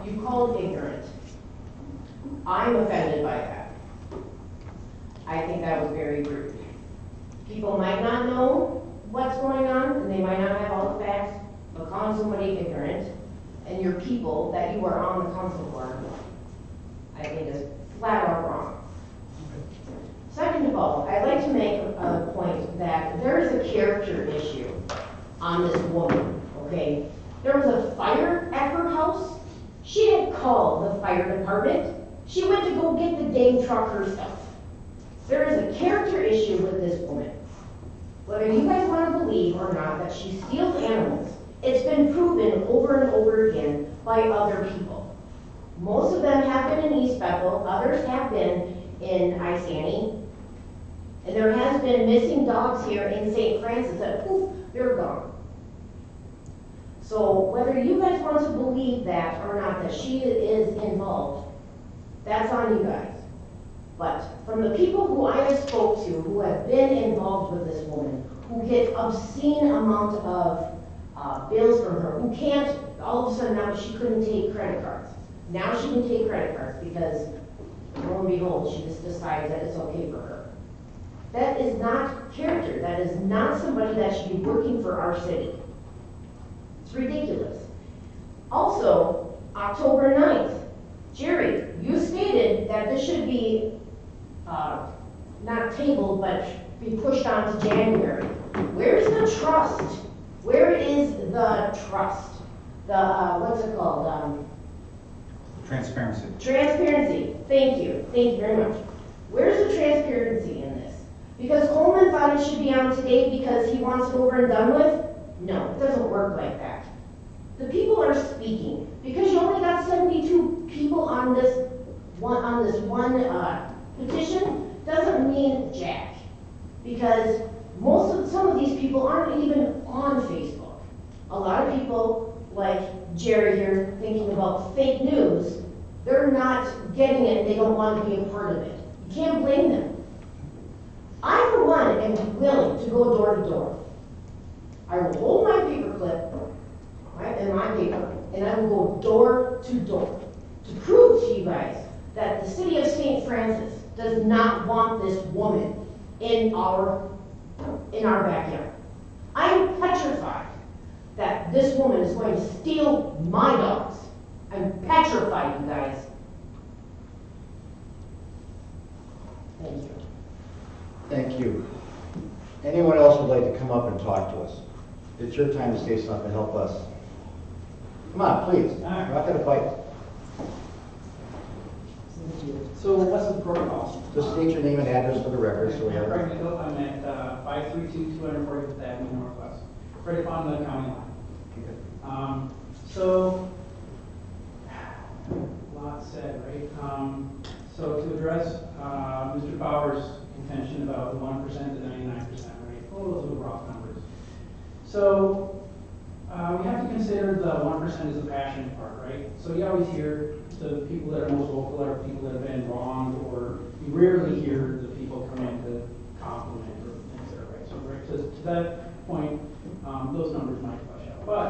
you called ignorant. I'm offended by that. I think that was very rude. People might not know what's going on, and they might not have all the facts, but calling somebody ignorant, and your people that you are on the council for, I think is flat out wrong. Second of all, I'd like to make a point that there is a character issue on this woman, okay? There was a fire at her house. She didn't call the fire department. She went to go get the dang truck herself. There is a character issue with this woman. Whether you guys want to believe or not that she steals animals, it's been proven over and over again by other people. Most of them have been in East Bethel, others have been in Isani, and there has been missing dogs here in St. Francis that poof, they're gone. So whether you guys want to believe that or not, that she is involved, that's on you guys. But from the people who I have spoke to, who have been involved with this woman, who get obscene amount of bills from her, who can't, all of a sudden now she couldn't take credit cards. Now she can take credit cards because, lo and behold, she just decides that it's okay for her. That is not character. That is not somebody that should be working for our city. It's ridiculous. Also, October 9th, Jerry, you stated that this should be not tabled, but be pushed on to January. Where is the trust? Where is the trust? The, what's it called? transparency. Transparency. Thank you. Thank you very much. Where's the transparency in this? Because Coleman thought it should be on today because he wants it over and done with? No, it doesn't work like that. The people are speaking. Because you only got 72 people on this one petition doesn't mean jack. Because some of these people aren't even on Facebook. A lot of people, like Jerry here, thinking about fake news, they're not getting it and they don't want to be a part of it. You can't blame them. I, for one, am willing to go door to door. I will hold my paper clip and my paper, and I will go door to door to prove to you guys that the city of St. Francis does not want this woman in our backyard. I am petrified that this woman is going to steal my dogs. I'm petrified, you guys. Thank you. Thank you. Anyone else would like to come up and talk to us? It's your time to say something, help us. Come on, please. We're not going to fight. So what's the protocol? Just state your name and address for the record. So we have. I'm at 532 245th Avenue Northwest, right upon the county line. So, a lot said, right? So to address Mr. Bauer's contention about the 1% to 99%, right? Oh, those are rough numbers. So we have to consider the 1% as the passionate part, right? So you always hear the people that are most vocal are people that have been wronged, or you rarely hear the people come in to compliment or things that are right. So right, to that point, those numbers might flush out. But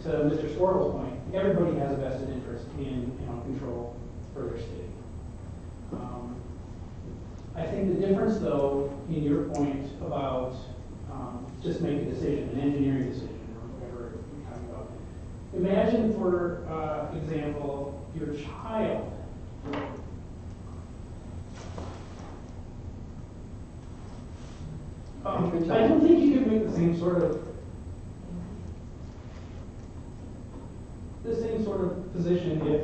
to Mr. Squirrel's point, everybody has a vested interest in control for their city. I think the difference, though, in your point about just make a decision, an engineering decision, or whatever you're talking about. Imagine, for example, your child I don't think you could make the same sort of position if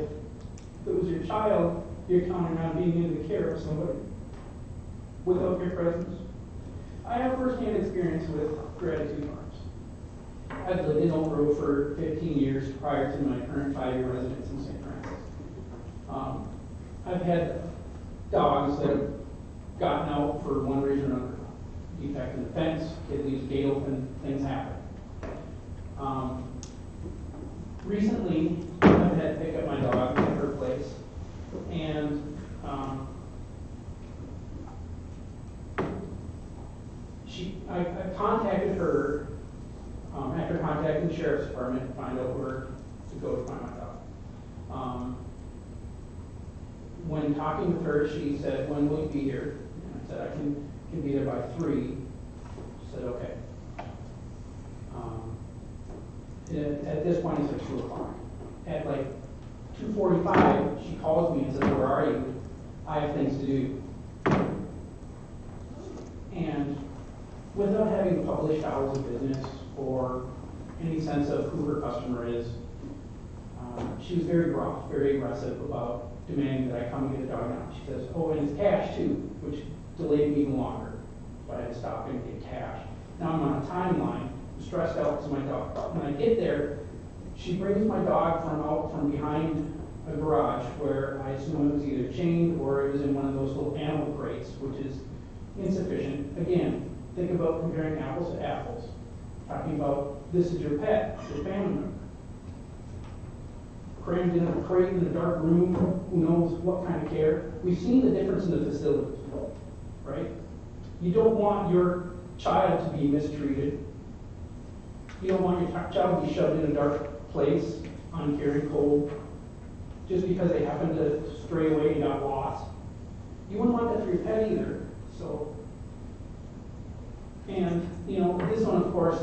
it was your child you're counting on being in the care of somebody without your presence. I have firsthand experience with Gratitude Farms. I've lived in Oak Grove for 15 years prior to my current 5-year residence in St. Francis. I've had dogs that have gotten out for one reason or another. Defect in the fence, kid leaves the gate open, things happen. Recently, I've had to pick up my dog at her place, and I contacted her after contacting the sheriff's department to find out where to go to find my dog. When talking with her, she said, "When will you be here?" And I said, "I can be there by 3. She said, "Okay." At this point, it's like 2 o'clock. At like 2:45, she calls me and says, "Where are you? I have things to do." And without having published hours of business or any sense of who her customer is, she was very gruff, very aggressive about demanding that I come and get the dog now. She says, "Oh, and it's cash too," which delayed me even longer. So I had to stop and get cash. Now I'm on a timeline. I'm stressed out because my dog. When I get there, she brings my dog from behind a garage where I assume it was either chained or it was in one of those little animal crates, which is insufficient. Again, think about comparing apples to apples. Talking about this is your pet, your family member. Crammed in a crate in a dark room, who knows what kind of care. We've seen the difference in the facilities, right? You don't want your child to be mistreated. You don't want your child to be shoved in a dark place, uncared and cold, just because they happen to stray away and got lost. You wouldn't want that for your pet either. So, and this one, of course,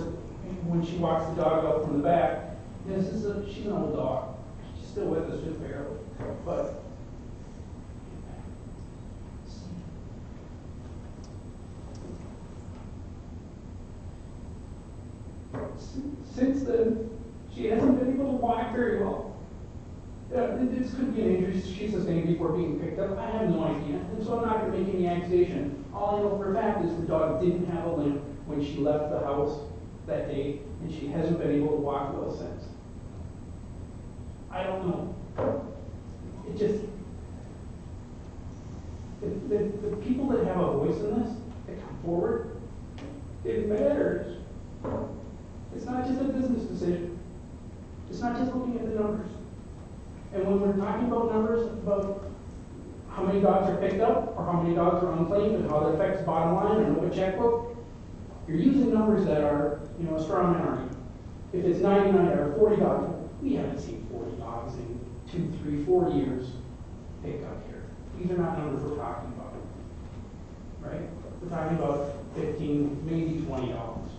when she walks the dog out from the back, she's an old dog. She's still with us, just barely. But since then, she hasn't been able to walk very well. This could be an injury she sustained before being picked up. I have no idea, and so I'm not going to make any accusation. All I know for a fact is the dog didn't have a limp when she left the house that day, and she hasn't been able to walk well since. I don't know. It just, the people that have a voice in this, that come forward, it matters. It's not just a business decision. It's not just looking at the numbers. And when we're talking about numbers, about how many dogs are picked up, or how many dogs are unclaimed, and how that affects bottom line and open checkbook, you're using numbers that are, a straw man argument. If it's 99 or 40 dogs, we haven't seen 40 dogs in 2, 3, 4 years picked up here. These are not numbers we're talking about, right? We're talking about 15, maybe 20 dogs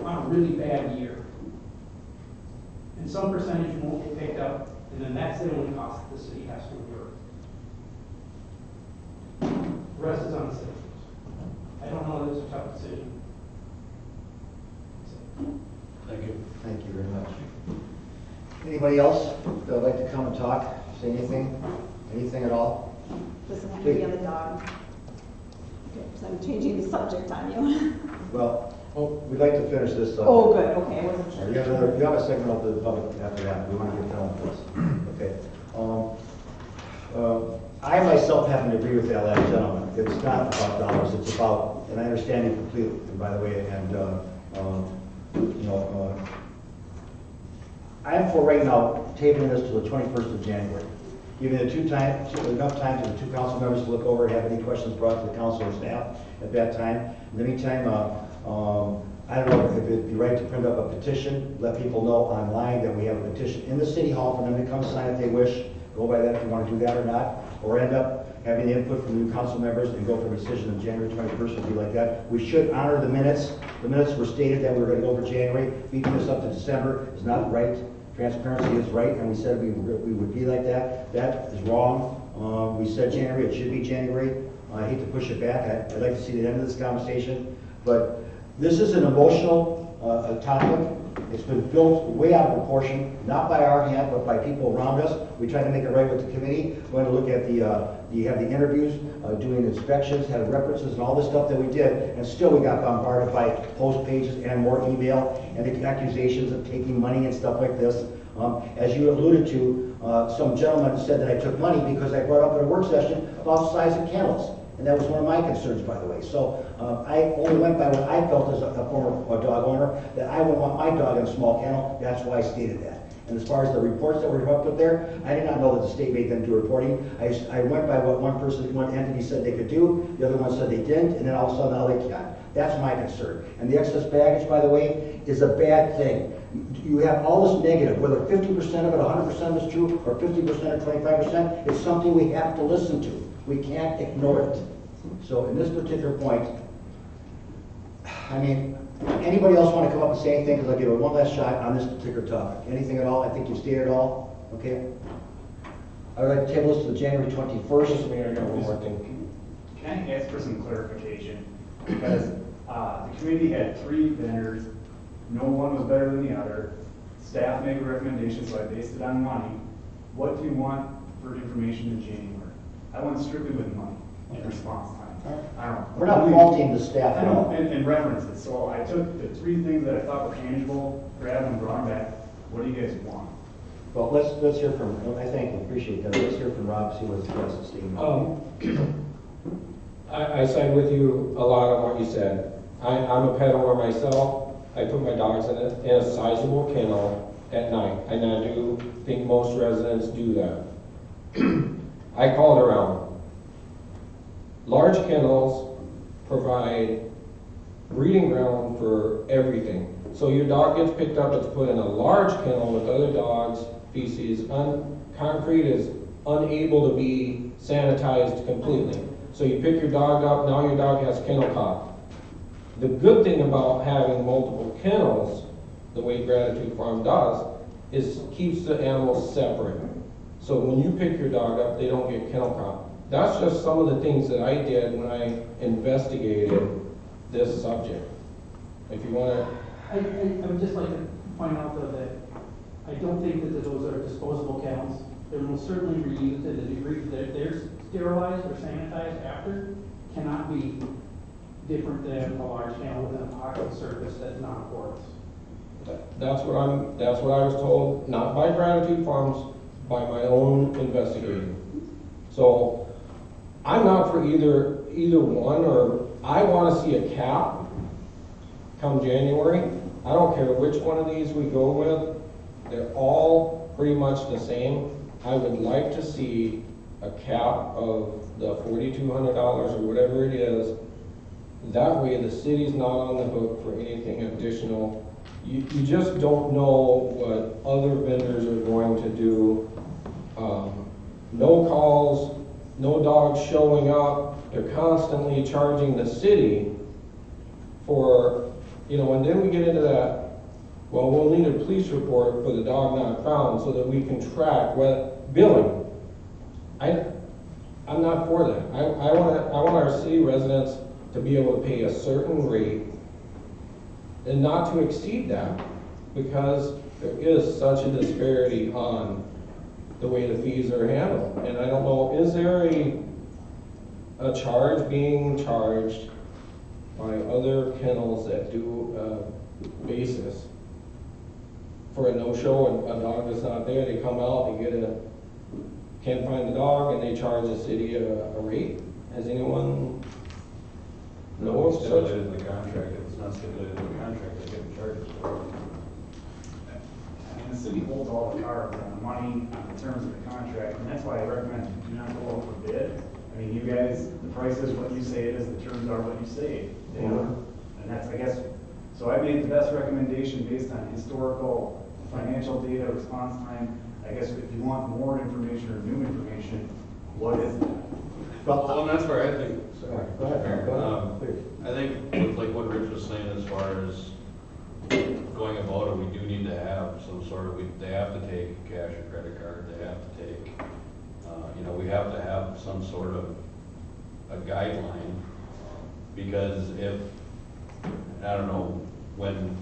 on a really bad year. And some percentage won't get picked up, and then that's the only cost that the city has to endure. The rest is on the citizens. I don't know that it's a tough decision. Thank you. Thank you very much. Anybody else that would like to come and talk, say anything, at all? Doesn't have to be on the dog. Okay, so I'm changing the subject on you. Well, we'd like to finish this. Oh, good, okay, I wasn't sure. You have a segment of the public after that. We want to get done with this. Okay. I myself happen to agree with that last gentleman. It's not about dollars. It's about, and I understand you completely, by the way, and you know, I am for right now tabling this to the 21st of January. Giving enough time to the two council members to look over and have any questions brought to the council or staff at that time. In the meantime, I don't know if it'd be right to print up a petition, let people know online that we have a petition in the city hall for them to come sign if they wish. Go by that if you want to do that or not, or end up having the input from the new council members and go for a decision on January 21st would be like that. We should honor the minutes. The minutes were stated that we were going to go for January. Beating this up to December is not right. Transparency is right, and we said we would be like that. That is wrong. We said January, it should be January. I hate to push it back. I'd like to see the end of this conversation. But this is an emotional topic. It's been built way out of proportion, not by our hand, but by people around us. We tried to make it right with the committee. We're going to look at you have the interviews, doing inspections, had references, and all the stuff that we did, and still we got bombarded by post pages and more email and the accusations of taking money and stuff like this. As you alluded to, some gentleman said that I took money because I brought up in a work session about the size of kennels. And that was one of my concerns, by the way. So I only went by what I felt as a former dog owner, that I would want my dog in a small kennel. That's why I stated that. And as far as the reports that were up there, I did not know that the state made them do reporting. I went by what one entity said they could do, the other one said they didn't, and then all of a sudden now they can. That's my concern. And the excess baggage, by the way, is a bad thing. You have all this negative, whether 50% of it, 100% is true, or 50% or 25%, it's something we have to listen to. We can't ignore it. So in this particular point, I mean, anybody else want to come up and say anything? Because I'll give it one last shot on this particular topic. Anything at all? I think you stated it all. Okay. I would like to table this to the January 21st. Mayor, I got one more thing. Can I ask for some clarification? Because the committee had 3 vendors. No one was better than the other. Staff made a recommendation, so I based it on money. What do you want for information in January? I went strictly with money and response time. I don't know. We're not faulting the staff. I know, and references. So I took the 3 things that I thought were tangible, grabbed them, brought them back. What do you guys want? Well, let's hear from, I thank you, appreciate that. Let's hear from Rob, see what he has to say. I side with you a lot of what you said. I'm a pet owner myself. I put my dogs in a sizable kennel at night, and I do think most residents do that. I called around. Large kennels provide breeding ground for everything. So your dog gets picked up, it's put in a large kennel with other dogs, feces. Concrete is unable to be sanitized completely. So you pick your dog up, now your dog has kennel cough. The good thing about having multiple kennels, the way Gratitude Farm does, is keeps the animals separate. So when you pick your dog up, they don't get kennel cough. That's just some of the things that I did when I investigated this subject. If you want to... I would just like to point out, though, that I don't think that those are disposable kennels. They will certainly reused to the degree that they're sterilized or sanitized after cannot be different than a large kennel with an epoxy surface that's not porous. That's what I was told, not by Gratitude Farms, by my own investigating. So I'm not for either one, or I want to see a cap come January. I don't care which one of these we go with. They're all pretty much the same. I would like to see a cap of the $4,200 or whatever it is. That way the city's not on the hook for anything additional. You just don't know what other vendors are going to do. No calls, no dogs showing up. They're constantly charging the city for, and then we get into that, well, we'll need a police report for the dog not found so that we can track billing. I'm not for that. I want our city residents to be able to pay a certain rate and not to exceed that, because there is such a disparity on the way the fees are handled. And I don't know, is there a charge being charged by other kennels that do a basis for a no-show and a dog that's not there? They come out, they can't find the dog, and they charge the city a rate. Has anyone know of such? In the contract, it's not stipulated in the contract, they can charge us for it. And the city holds all the cards on the money, on the terms of the contract, and that's why I recommend do not go out for bid. I mean, you guys, the price is what you say it is, the terms are what you say they are. And that's, I guess, so I made the best recommendation based on historical, financial data, response time. I guess if you want more information or new information, what is that? Well, and that's where I think, Sorry, go ahead, please. I think with like what Rich was saying as far as going about it, we do need to have some sort of, they have to take cash or credit card, they have to take, we have to have some sort of a guideline, because if, I don't know when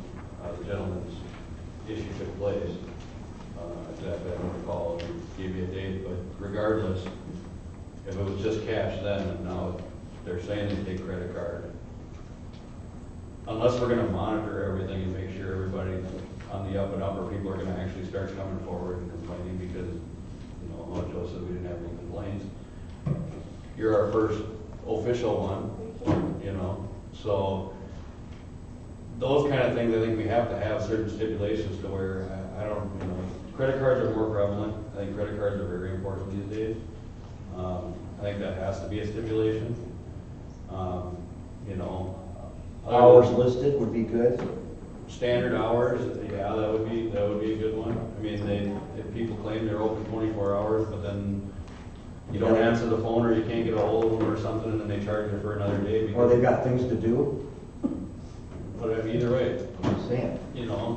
the gentleman's issue took place, exactly, I don't recall if he gave you a date, but regardless, if it was just cash then, and now they're saying they take credit card, unless we're gonna monitor everything and make sure everybody on the up and up, or people are gonna actually start coming forward and complaining because, Joe said we didn't have any complaints. You're our first official one, so those kind of things, I think we have to have certain stipulations to where, I don't, credit cards are more prevalent. I think credit cards are very important these days. I think that has to be a stipulation. Hours listed would be good. Standard hours, yeah, that would be a good one. I mean, if people claim they're open 24 hours, but then you don't answer the phone or you can't get a hold of them or something, and then they charge you for another day. Or they've got things to do. But either way, I'm just saying.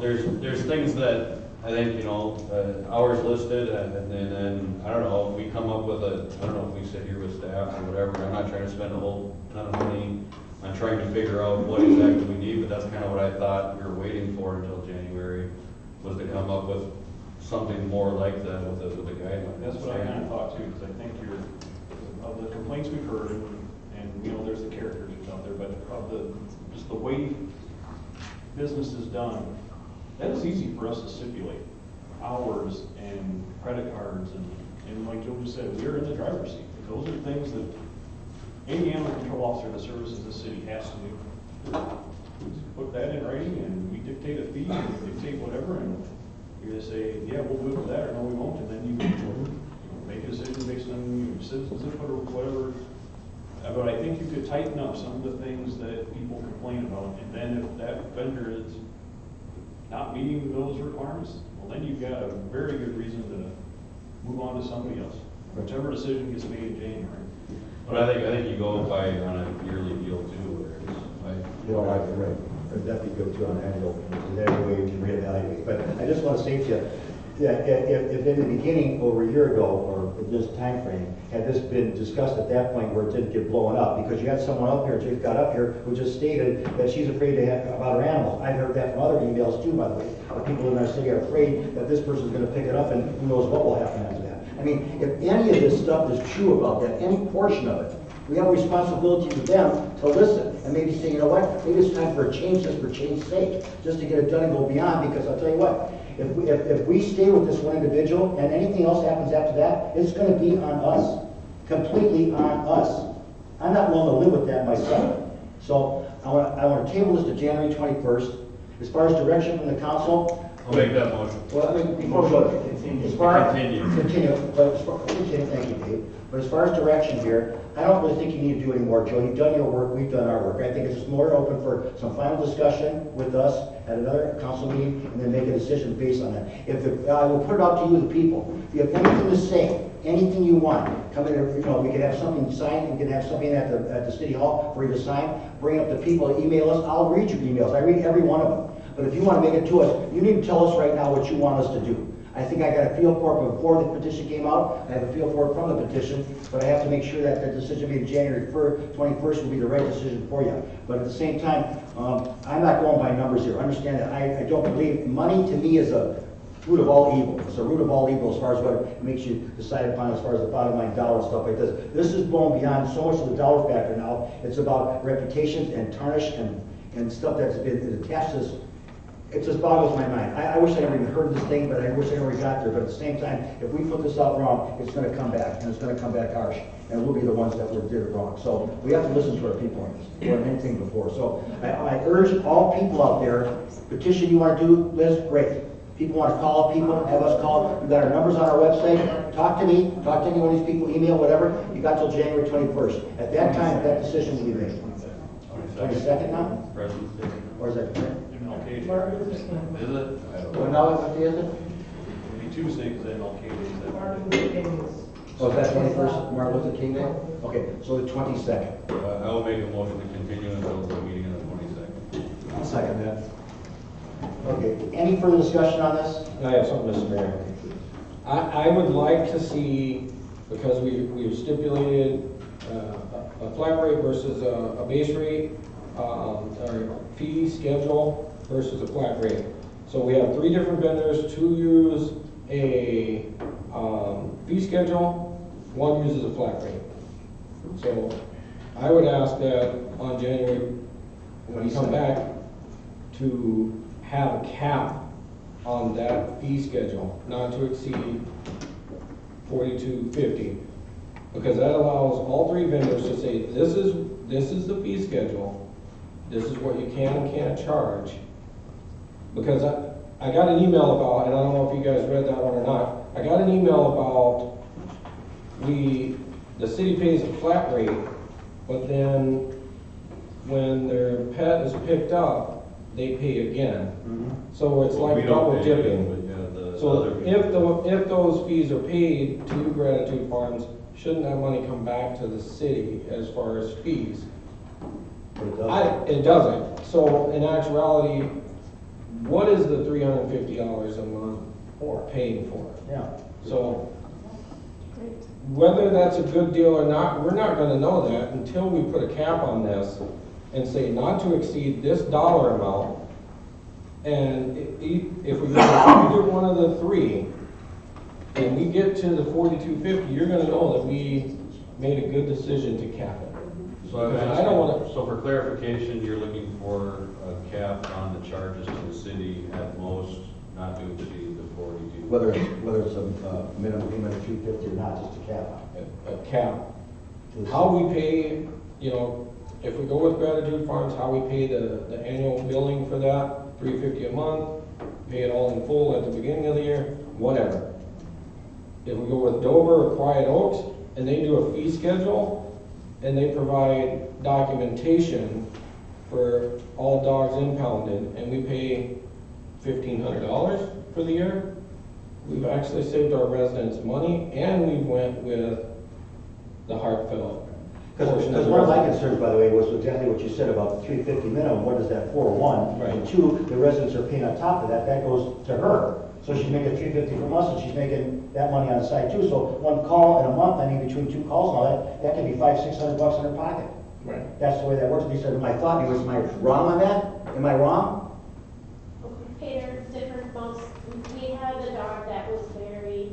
There's things that I think, hours listed, and then, I don't know, if we come up with I don't know if we sit here with staff or whatever, I'm not trying to spend a whole ton of money on trying to figure out what exactly we need, but that's kind of what I thought we were waiting for until January, was to come up with something more like that with a guideline. That's what I kind of thought too, because I think of the complaints we've heard, and there's the caricatures out there, but of just the way business is done, that is easy for us to stipulate. Hours and credit cards and like Joe just said, we're in the driver's seat. Those are things that any animal control officer that services the city has to do. Put that in writing and we dictate a fee and we dictate whatever, and you just say, yeah, we'll do it for that, or no, we won't, and then you make a decision based on your citizenship or whatever. But I think you could tighten up some of the things that people complain about, and then if that vendor is not meeting those requirements, well, then you've got a very good reason to move on to somebody else, whichever decision gets made in January. But I think you go by on a yearly deal too, where it's like. Right. That'd be good too on annual, because that way you can reevaluate. But I just want to say to you, that if in the beginning, over a year ago, or this time frame, had this been discussed at that point where it didn't get blown up, because you had someone up here, Jake got up here, who just stated that she's afraid about her animals. I've heard that from other emails too, by the way. People in our city are afraid that this person's going to pick it up, and who knows what will happen after that. I mean, if any of this stuff is true about that, any portion of it, we have a responsibility to them to listen and maybe say, you know what, maybe it's time for a change just for change's sake, just to get it done and go beyond, because I'll tell you what, if we stay with this one individual and anything else happens after that, it's going to be on us, completely on us. I'm not willing to live with that myself. So I want to table this to January 21st. As far as direction from the council, I'll make that motion. well, I mean, before we go, Continue. as far continue, thank you, Dave. But as far as direction here, I don't really think you need to do any more, Joe. You've done your work, we've done our work. I think it's just more open for some final discussion with us at another council meeting, and then make a decision based on that. I will put it out to you, the people. If you have anything to say, anything you want, come in, we can have something signed, we can have something at the city hall for you to sign, bring up the people, email us. I'll read your emails. I read every one of them. But if you want to make it to us, you need to tell us right now what you want us to do. I think I got a feel for it before the petition came out. I have a feel for it from the petition, but I have to make sure that the decision made January 21st will be the right decision for you. But at the same time, I'm not going by numbers here. Understand that I don't believe money to me is a root of all evil. It's a root of all evil as far as what it makes you decide upon as far as the bottom line dollar and stuff like this. This is blown beyond so much of the dollar factor now. It's about reputations and tarnish and stuff that's been attached to this it just boggles my mind. I wish I never even heard of this thing, but I wish I never got there. But at the same time, if we put this out wrong, it's gonna come back, and it's gonna come back harsh. And we'll be the ones that did it wrong. So we have to listen to our people on this, more than anything before. So I urge all people out there, petition you wanna do, Liz, great. People wanna call people, have us call. We've got our numbers on our website. Talk to me, talk to any one of these people, email, whatever. You got till January 21st. At that time, that decision will be made. 22nd now? Or is that? MLK. Is it? I don't know. Well, now, what day is it? It'll be Tuesday, because MLK Day is that. Oh, is that 21st, Martin Luther King Day? Okay, so the 22nd. I will make a motion to continue until the meeting on the 22nd. I'll second that. Okay, any further discussion on this? I have something, Mr. Mayor. I would like to see, because we've stipulated a flat rate versus a base rate, or fee schedule versus a flat rate. So we have 3 different vendors, 2 use a fee schedule, 1 uses a flat rate. So I would ask that on January, when we come back, to have a cap on that fee schedule, not to exceed $42.50. Because that allows all 3 vendors to say, this is the fee schedule, this is what you can and can't charge. Because I got an email about, and I don't know if you guys read that one or not, I got an email about the city pays a flat rate, but then when their pet is picked up, they pay again. So it's Well, we like don't double pay dipping. it, but, yeah, the So other people- if those fees are paid to Gratitude Farms, shouldn't that money come back to the city as far as fees? But it doesn't. It doesn't. So in actuality, what is the $350 a month paying for? Yeah. So whether that's a good deal or not, we're not gonna know that until we put a cap on this and say not to exceed this dollar amount. And if we go to either one of the 3, and we get to the $42.50, you're gonna know that we made a good decision to cap it. So I don't wanna. So for clarification, you're looking for a cap on the charges to the city at most, not to exceed the 42. Whether it's a minimum payment of $250 or not, just a cap. A cap. How we pay, if we go with Gratitude Farms, how we pay the annual billing for that, $350 a month, pay it all in full at the beginning of the year, whatever. If we go with Dover or Quiet Oaks, and they do a fee schedule, and they provide documentation for all dogs impounded, and we pay $1,500 for the year, we've actually saved our residents money, and we went with the heartfelt. Because one of my concerns, by the way, was exactly what you said about the $350 minimum. What is that for? 1. Right. And 2, the residents are paying on top of that. That goes to her. So she's making $350 from us, and she's making that money on the side too. So 1 call in a month, between 2 calls and all that can be $500-600 in her pocket. Right. That's the way that works. And he said, my thought, am I wrong on that? Am I wrong? Peter, different months, we had a dog that was very,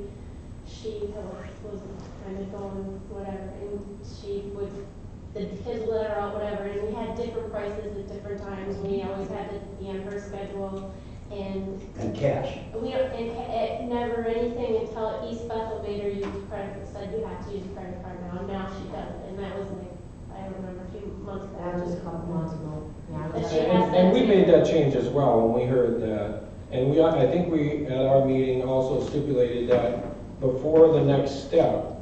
she was kind of going whatever, and the kids would let her out, whatever, and we had different prices at different times. We always had to be on her schedule, and cash. It never anything until East Bethel made her use credit, said you have to use a credit card now, and now she doesn't, and that was like, I don't remember, a few months back. Just a couple months ago. That she has And that we too. made that change as well when we heard that. And I think we, at our meeting, also stipulated that before the next step,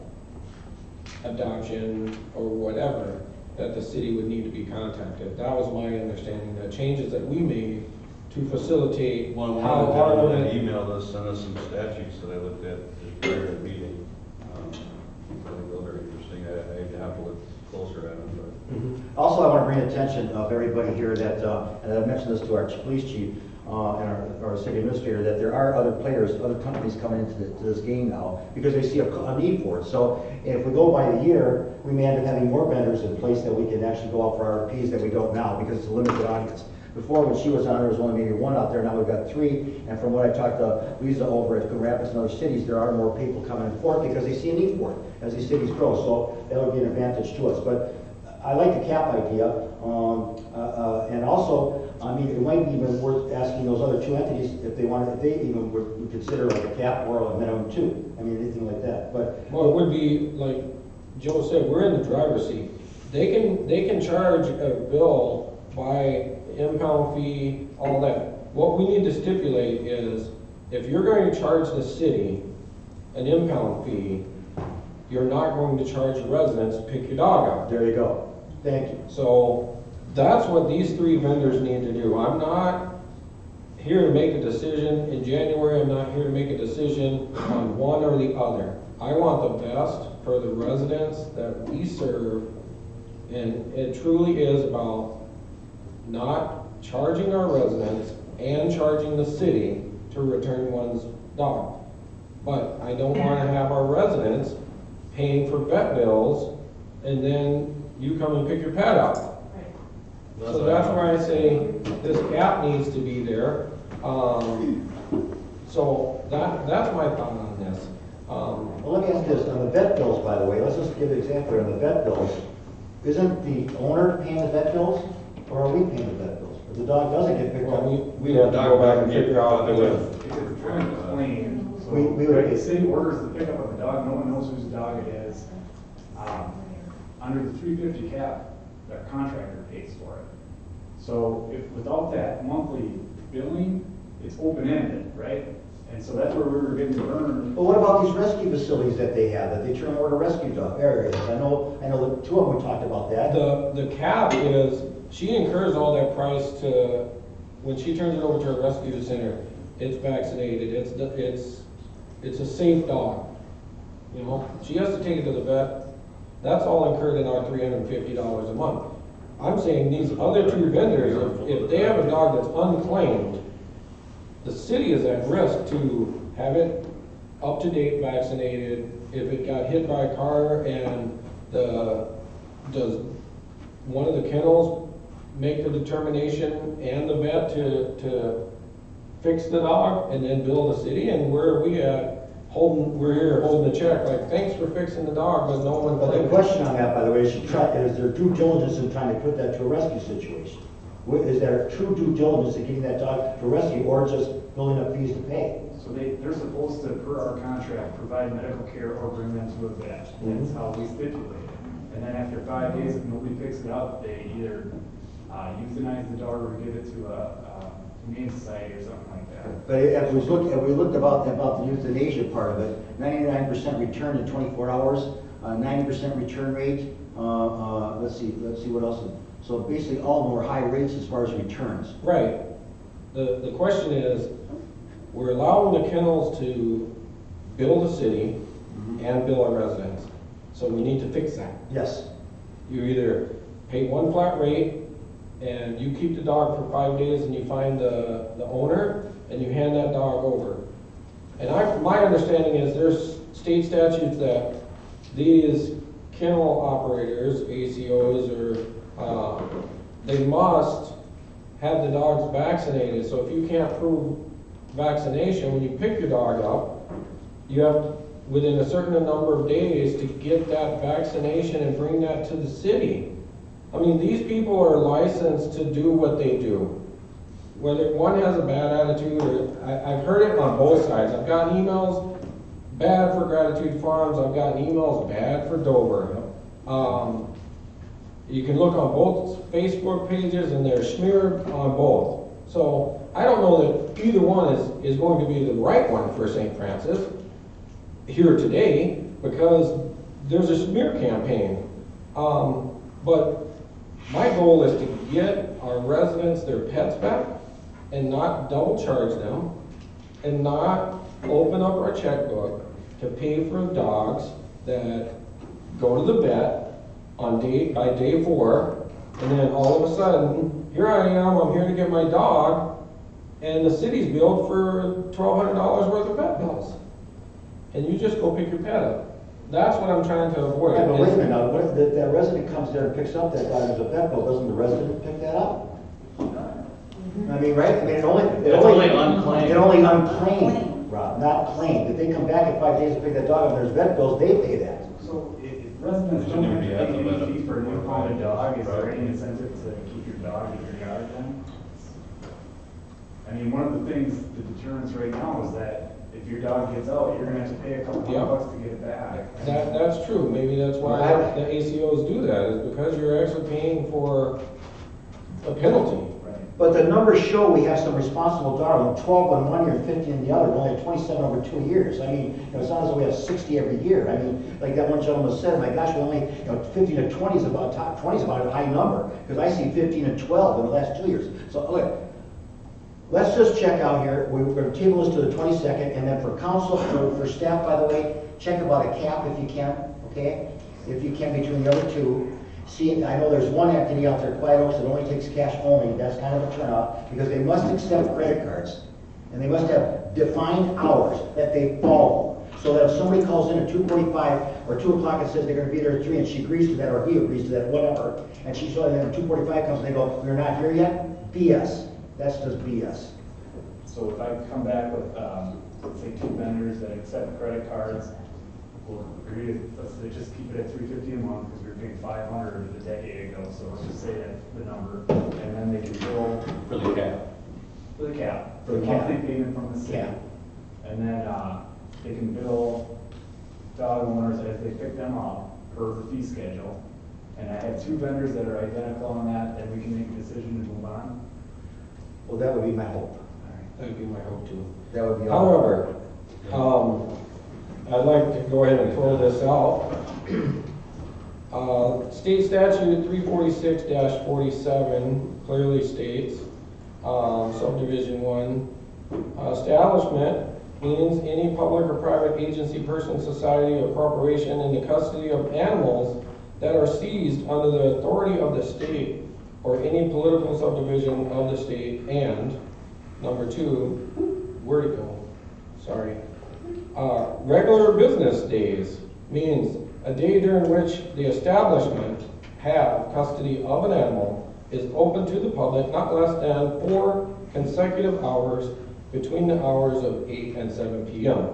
adoption or whatever, that the city would need to be contacted. That was my understanding, the changes that we made to facilitate One of how the our gentlemen that limit. emailed us, sent us some statutes that I looked at prior to the meeting. I think those are interesting. I'd have to look closer at them, but. Also, I want to bring attention of everybody here that, and I've mentioned this to our police chief and our city administrator, that there are other players, other companies coming into this game now because they see a need for it. So if we go by the year, we may end up having more vendors in place that we can actually go out for RFPs that we don't now because it's a limited audience. Before, when she was on, there was only maybe 1 out there. Now we've got 3. And from what I talked to Lisa over at Coon Rapids and other cities, there are more people coming forth because they see a need for it as these cities grow. So that would be an advantage to us. But I like the cap idea, and also, I mean, it might be even worth asking those other two entities if they wanted, if they even would consider like a cap or a minimum two. I mean, anything like that, but. Well, it would be, like Joe said, we're in the driver's seat. They can charge a bill by impound fee, all that. What we need to stipulate is, if you're going to charge the city an impound fee, you're not going to charge the residents to pick your dog up. There you go. Thank you. So that's what these three vendors need to do. I'm not here to make a decision in January. I'm not here to make a decision on one or the other. I want the best for the residents that we serve, and it truly is about not charging our residents and charging the city to return one's dog. But I don't want to have our residents paying for vet bills and then you come and pick your pet up. So that's why I say this gap needs to be there. So that's my thought on this. Well, let me ask this, on the vet bills, by the way, let's just give an example on the vet bills. Isn't the owner paying the vet bills, or are we paying the vet bills? If the dog doesn't get picked up, we have to go back and figure out If it's a joint claim, so We would- the city orders the pickup of the dog, no one knows whose dog it is. Under the 350 cap, the contractor pays for it. So if, without that monthly billing, it's open-ended, right? And so that's where we were getting burned. but what about these rescue facilities that they have, that they turn over to rescue dog areas? I know the two of them we talked about that. The cap is, she incurs all that price to, when she turns it over to a rescue center, it's vaccinated, it's a safe dog. You know, she has to take it to the vet. That's all incurred in our $350 a month. I'm saying these other two vendors, if they have a dog that's unclaimed, the city is at risk to have it up-to-date vaccinated. If it got hit by a car and does one of the kennels make the determination and the vet to fix the dog and then bill the city? And where are we at? We're here holding the check, like, thanks for fixing the dog, but no one. But the question on that, by the way, is there due diligence in trying to put that to a rescue situation? Is there true due diligence in getting that dog to rescue, or just building up fees to pay? So they're supposed to, per our contract, provide medical care or bring them to a vet. That's how we stipulate it. And then after 5 days, if nobody picks it up, they either euthanize the dog or give it to a humane society or something like that. But if we looked about the euthanasia part of it, 99% return in 24 hours, 90% return rate. Let's see what else. So basically, all of them were high rates as far as returns. Right. The question is, we're allowing the kennels to bill the city and bill our residents. So we need to fix that. Yes. You either pay one flat rate and you keep the dog for 5 days and you find the owner and you hand that dog over. And my understanding is there's state statutes that these kennel operators, ACOs, or they must have the dogs vaccinated. So if you can't prove vaccination, when you pick your dog up, you have within a certain number of days to get that vaccination and bring that to the city. I mean, these people are licensed to do what they do. Whether one has a bad attitude, or I've heard it on both sides. I've gotten emails bad for Gratitude Farms. I've gotten emails bad for Dover. You can look on both Facebook pages and they're smeared on both. So I don't know that either one is going to be the right one for St. Francis here today, because there's a smear campaign. But my goal is to get our residents their pets back and not double charge them and not open up our checkbook to pay for dogs that go to the vet by day 4, and then all of a sudden, here I am, I'm here to get my dog, and the city's billed for $1,200 worth of vet bills. And you just go pick your pet up. That's what I'm trying to avoid. Yeah, but wait a minute now, what if that resident comes there and picks up that dog as a vet bill, doesn't the resident pick that up? I mean, right? I mean, it only unclaimed, Rob, not claimed. If they come back in 5 days and pick that dog up and there's vet bills, they pay that. So residents don't have to Shouldn't pay it be at the any fee for a new better- pounded dog, is there any incentive to keep your dog in your yard then? I mean, one of the things, the deterrence right now is that if your dog gets out, you're gonna have to pay a couple Yeah. $100 to get it back. That's true, maybe that's why Right. the ACOs do that, is because you're actually paying for a penalty. But the numbers show we have some responsible dogs, 12 in 1 year, 50 in the other, we only have 27 over 2 years. I mean, you know, it's not as though we have 60 every year. I mean, like that one gentleman said, my gosh, we only, you know, 15 to 20 is about, top 20 is about a high number, because I see 15 and 12 in the last 2 years. So, look, let's just check out here, we're going to table this to the 22nd, and then for council, for staff, by the way, check about a cap if you can, okay? If you can, between the other two. See, I know there's one entity out there, Quiet Oaks, that only takes cash only. That's kind of a turnout, because they must accept credit cards. And they must have defined hours that they follow. So that if somebody calls in at 2:45 or 2 o'clock and says they're gonna be there at 3, and she agrees to that, or he agrees to that, whatever, and she's, and then 2:45 comes and they go, we're not here yet? BS. That's just BS. So if I come back with, let's say 2 vendors that accept credit cards, we'll agree to, let's say, just keep it at $350 a month, because we were paying $500 a decade ago, so let's just say that the number, and then they can bill For the cap. for the cap, For for the the monthly cap. payment from the city. Yeah. And then, they can bill dog owners as they pick them up per the fee schedule. And I have 2 vendors that are identical on that, and we can make a decision to move on. Well, that would be my hope. That would be my hope too. That would be all. However, I'd like to go ahead and throw this out. State statute 346-47 clearly states, subdivision 1, establishment means any public or private agency, person, society, or corporation in the custody of animals that are seized under the authority of the state or any political subdivision of the state, and number 2, where'd it go? Sorry. Regular business days means a day during which the establishment have custody of an animal is open to the public not less than 4 consecutive hours between the hours of 8 and 7 p.m.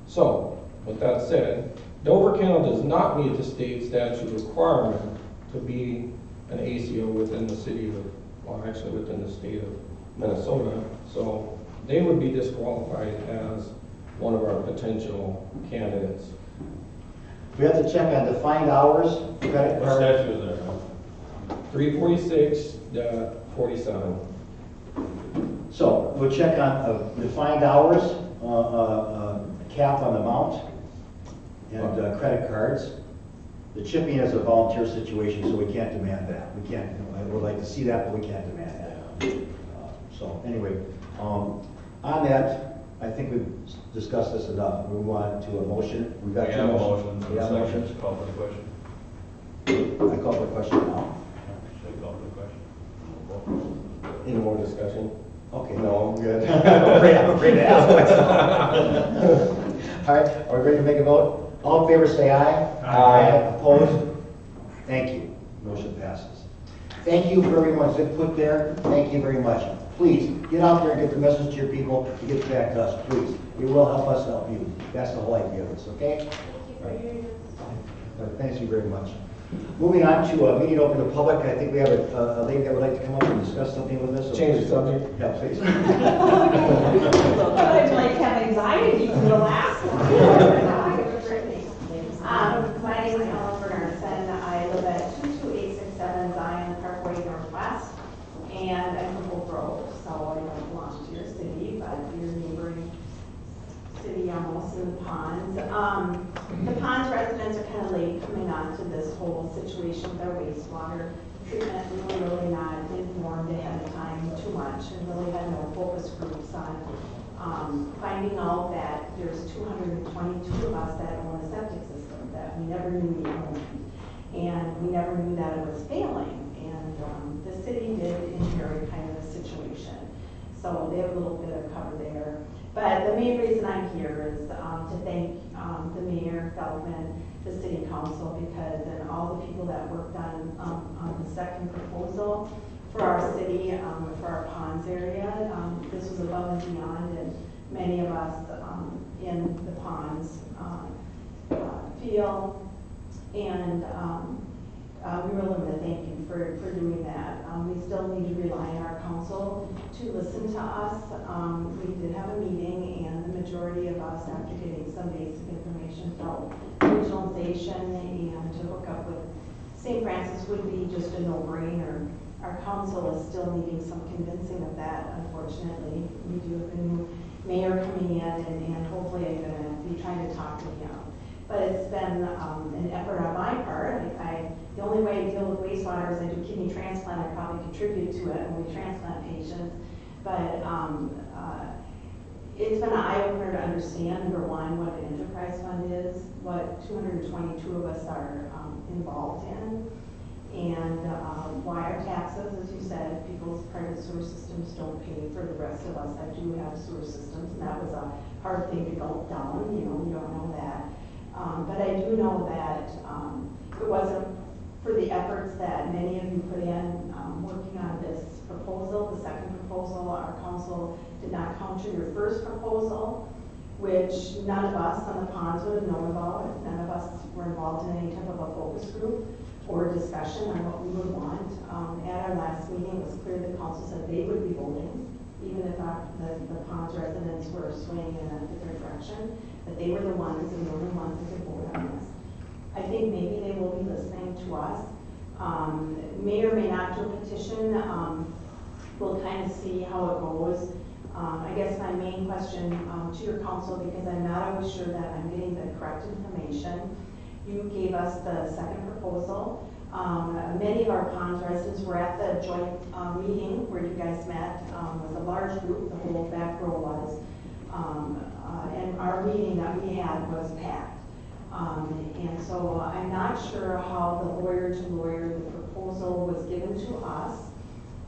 So, with that said, Dover Kennel does not meet the state statute requirement to be an ACO within the city of, well, actually within the state of Minnesota. So they would be disqualified as one of our potential candidates. We have to check on defined hours, credit What card. statute is there? 346-47. So we'll check on defined hours, cap on the amount, and credit cards. The chipping is a volunteer situation, so we can't demand that. We can't, you know, I would like to see that, but we can't demand that. So anyway, on that, I think we've discussed this enough. We move on to a motion. We've got We 2 have a motions. motion. We have Second. motions. Call for the question. I call for the question now. Should I call for the question? Any more discussion? Okay, no, I'm good. I'm ready to ask questions. All right, are we ready to make a vote? All in favor, say aye. Aye. Opposed? Thank you. Motion passes. Thank you for everyone's input there. Thank you very much. Please, get out there and get the message to your people to get back to us, please. It will help us help you. That's the whole idea of this, okay? Thank you very much. Moving on to a meeting open to the public, I think we have a lady that would like to come up and discuss something with us. Change the subject. Yeah, please. I'd like to have anxiety from the last one. My name is Ellen Bernardson. I live at 22867 Zion Parkway Northwest, and I'm from Oak Grove, so I don't belong to your city, but your neighboring city almost in the ponds. The ponds residents are kind of late coming on to this whole situation with their wastewater treatment. We were really not informed ahead of time too much, and really had no focus groups on finding out that there's 222 of us that own a septic system that we never knew we owned, and we never knew that it was failing. And the city did inherit kind of a situation, so they have a little bit of cover there. But the main reason I'm here is to thank the mayor, Feldman, the city council, because and all the people that worked on the second proposal for our city, for our ponds area. This was above and beyond, and many of us in the ponds feel And we really want to thank you for doing that. We still need to rely on our council to listen to us. We did have a meeting, and the majority of us, after getting some basic information, felt regionalization and to hook up with St. Francis would be just a no-brainer. Our council is still needing some convincing of that, unfortunately. We do have a new mayor coming in, and hopefully I'm going to be trying to talk to him. But it's been an effort on my part. The only way I deal with wastewater is I do kidney transplant. I probably contribute to it when we transplant patients. But it's been an eye-opener to understand, number one, what an enterprise fund is, what 222 of us are involved in, and why our taxes, as you said, people's private sewer systems don't pay for the rest of us that do have sewer systems, and that was a hard thing to go down, we don't know that. But I do know that it wasn't for the efforts that many of you put in working on this proposal, the second proposal, our council did not counter your first proposal, which none of us on the ponds would have known about. None of us were involved in any type of a focus group or discussion on what we would want. At our last meeting, it was clear the council said they would be voting, even if the ponds residents were swaying in a different direction, that they were the ones and the only ones that could vote on this. I think maybe they will be listening to us. May or may not do a petition. We'll kind of see how it goes. I guess my main question to your council, because I'm not always sure that I'm getting the correct information. You gave us the second proposal. Many of our ponds residents were at the joint meeting where you guys met. It was a large group, the whole back row was. And our meeting that we had was packed. And so I'm not sure how the lawyer to lawyer, the proposal was given to us.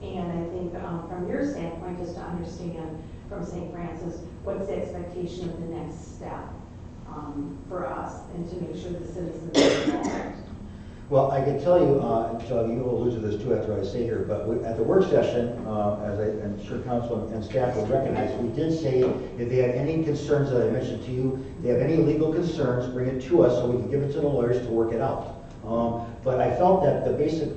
And I think from your standpoint, just to understand from St. Francis, what's the expectation of the next step for us and to make sure the citizens are involved? Well, I can tell you, Joe, you will allude to this too after I say here, but at the work session, as I'm sure council and staff will recognize, we did say if they had any concerns that I mentioned to you, they have any legal concerns, bring it to us so we can give it to the lawyers to work it out. But I felt that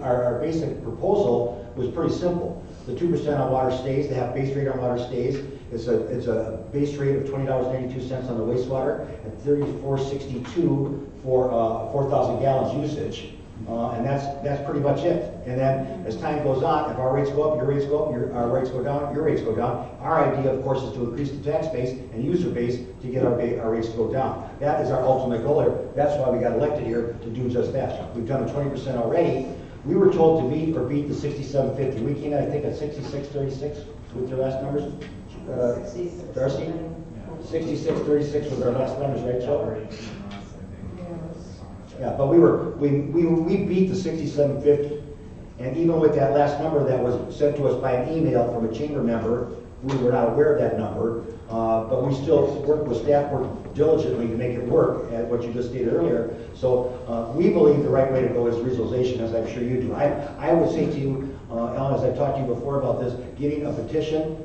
our basic proposal was pretty simple. The 2% on water stays, the half base rate on water stays. It's a base rate of $20.82 on the wastewater and $34.62 for 4,000 gallons usage. And that's pretty much it. And then as time goes on, if our rates go up, your rates go up, our rates go down, your rates go down. Our idea, of course, is to increase the tax base and user base to get our rates to go down. That is our ultimate goal here. That's why we got elected here, to do just that. We've done 20% already. We were told to meet or beat the 6750. We came in, I think, at 6636 with your last numbers. Darcy? 6636 was our last numbers, right, Joe? Yeah, but we beat the 6750, and even with that last number that was sent to us by an email from a chamber member, we were not aware of that number, but we still worked with staff, worked diligently to make it work, at what you just stated earlier. So we believe the right way to go is regionalization, as I'm sure you do. I would say to you, Ellen, as I've talked to you before about this, getting a petition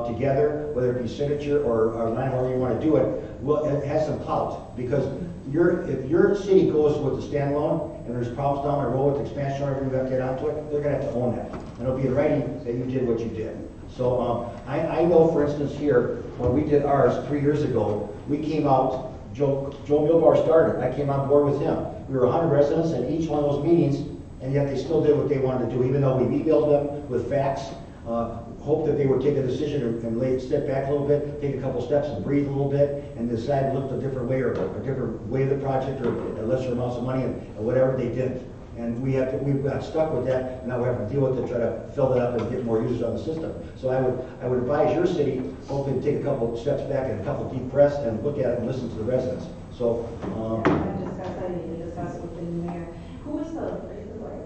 together, whether it be signature or however you want to do it, it has some clout, because if your city goes with the standalone and there's problems down the road with expansion or everything, we have to get onto it, they're going to have to own that. And it'll be in writing that you did what you did. So I know, for instance, here, when we did ours 3 years ago, we came out, Joe Milbar started, I came on board with him. We were 100 residents at each one of those meetings, and yet they still did what they wanted to do, even though we emailed them with facts, hope that they would take a decision and step back a little bit, take a couple steps and breathe a little bit, and decide to look a different way or a different way of the project or lesser amounts of money and whatever they didn't. And we got stuck with that, and now we have to deal with it, try to fill that up and get more users on the system. So I would advise your city, hopefully, to take a couple steps back and a couple deep breaths and look at it and listen to the residents. So I need to discuss with the mayor. Who is the lawyer?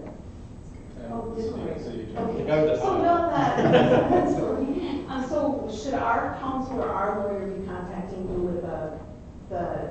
Oh, this one. Okay. So should our council or our lawyer be contacting you with the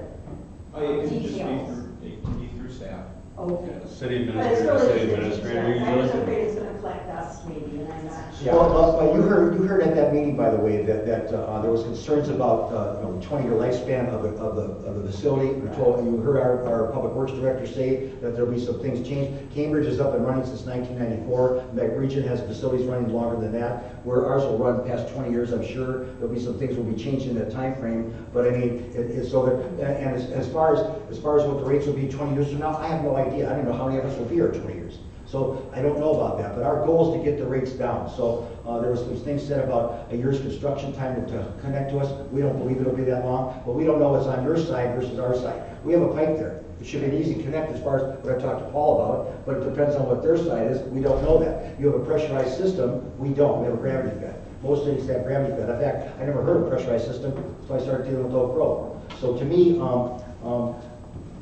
details? It can be through staff. Okay. City But it's administrator, really city administrator. I'm just afraid it's going to collect us West maybe, and I'm not sure. Yeah, well, you heard at that meeting, by the way, that there was concerns about, the 20-year lifespan of the facility. You heard our public works director say that there'll be some things changed. Cambridge is up and running since 1994. Meg Region has facilities running longer than that, where ours will run past 20 years, I'm sure. There'll be some things will be changed in that time frame. But I mean, as far as what the rates will be 20 years from now, I have no idea. I don't know how many of us will be here in 20 years. So I don't know about that, but our goal is to get the rates down. So there was things said about a year's construction time to connect to us. We don't believe it'll be that long, but we don't know what's on your side versus our side. We have a pipe there. It should be an easy connect as far as what I talked to Paul about, but it depends on what their side is. We don't know that. You have a pressurized system. We don't. We have a gravity bed. Most cities have gravity bed. In fact, I never heard of a pressurized system until I started dealing with Oak Grove. So to me,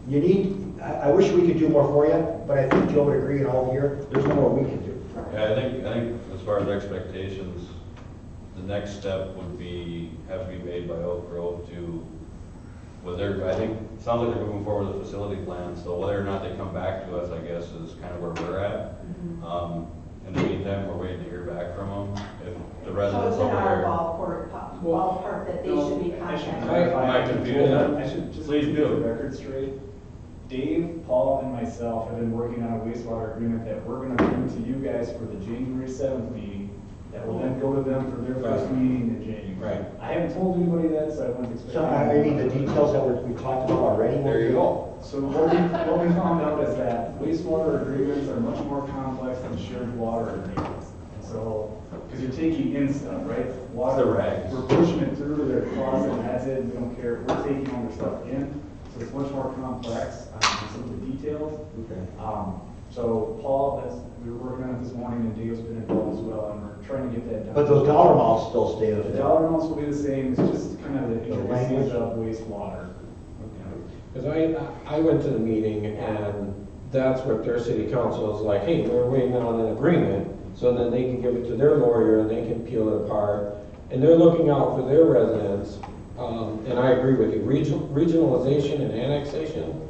you need, I wish we could do more for you, but I think Joe would agree and all here, there's no more we can do. Yeah, I think as far as expectations, the next step would have to be made by Oak Grove to, I think, it sounds like they're moving forward with a facility plan, so whether or not they come back to us, I guess, is kind of where we're at. In the meantime, we're waiting to hear back from them. If the residents So it's in over our there. ballpark that they should be contacted. I confused them. I should just Please keep do. the record straight. Dave, Paul, and myself have been working on a wastewater agreement that we're gonna bring to you guys for the January 7th meeting, that will then go to them for their first meeting in January. Right. I haven't told anybody that, so I wouldn't expect. So I mean, the details that we talked about already. There you go. So what we found out is that wastewater agreements are much more complex than shared water agreements. And so, because you're taking in stuff, right? Water, The regs. we're pushing it through their closet and that's it, we don't care, we're taking all their stuff in. So it's much more complex, some of the details. Okay. So Paul, we were working on it this morning and Dave's been involved as well, and we're trying to get that done. But those dollar amounts still stay the The same. dollar amounts will be the same, it's just kind of the language? intricacies of wastewater. Because I went to the meeting and that's what their city council is like, hey, we're waiting on an agreement, so then they can give it to their lawyer and they can peel it apart. And they're looking out for their residents, and I agree with you, regionalization and annexation,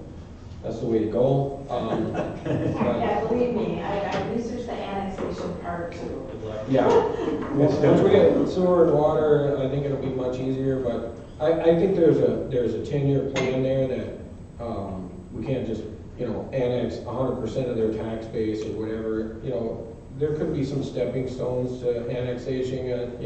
that's the way to go. Yeah, believe me, I researched the annexation part too. Yeah, once we get sewer and water, I think it'll be much easier, but I think there's a 10-year plan there that, we can't just, annex 100% of their tax base or whatever, there could be some stepping stones to annexation,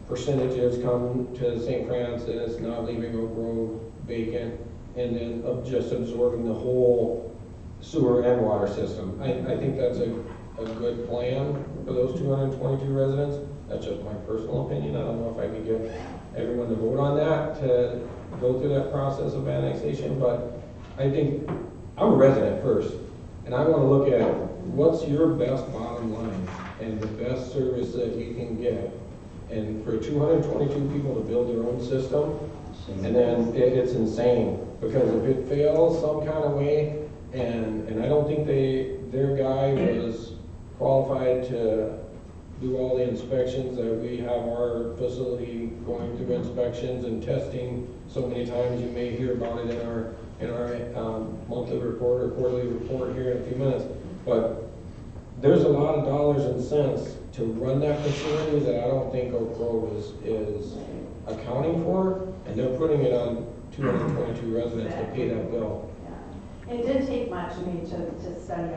percentages come to St. Francis, not leaving Oak Grove vacant, and then just absorbing the whole sewer and water system. I think that's a good plan for those 222 residents. That's just my personal opinion. I don't know if I could get everyone to vote on that, to go through that process of annexation, but I think I'm a resident first, and I want to look at what's your best bottom line and the best service that you can get. And for 222 people to build their own system, and then it's insane, because if it fails some kind of way, and I don't think their guy was qualified to do all the inspections, that we have our facility going through inspections and testing so many times. You may hear about it in our monthly report or quarterly report here in a few minutes. But there's a lot of dollars and cents to run that facility that I don't think Oak Grove is accounting for, and they're putting it on 222 residents to pay that bill. Yeah. It didn't take much for me to study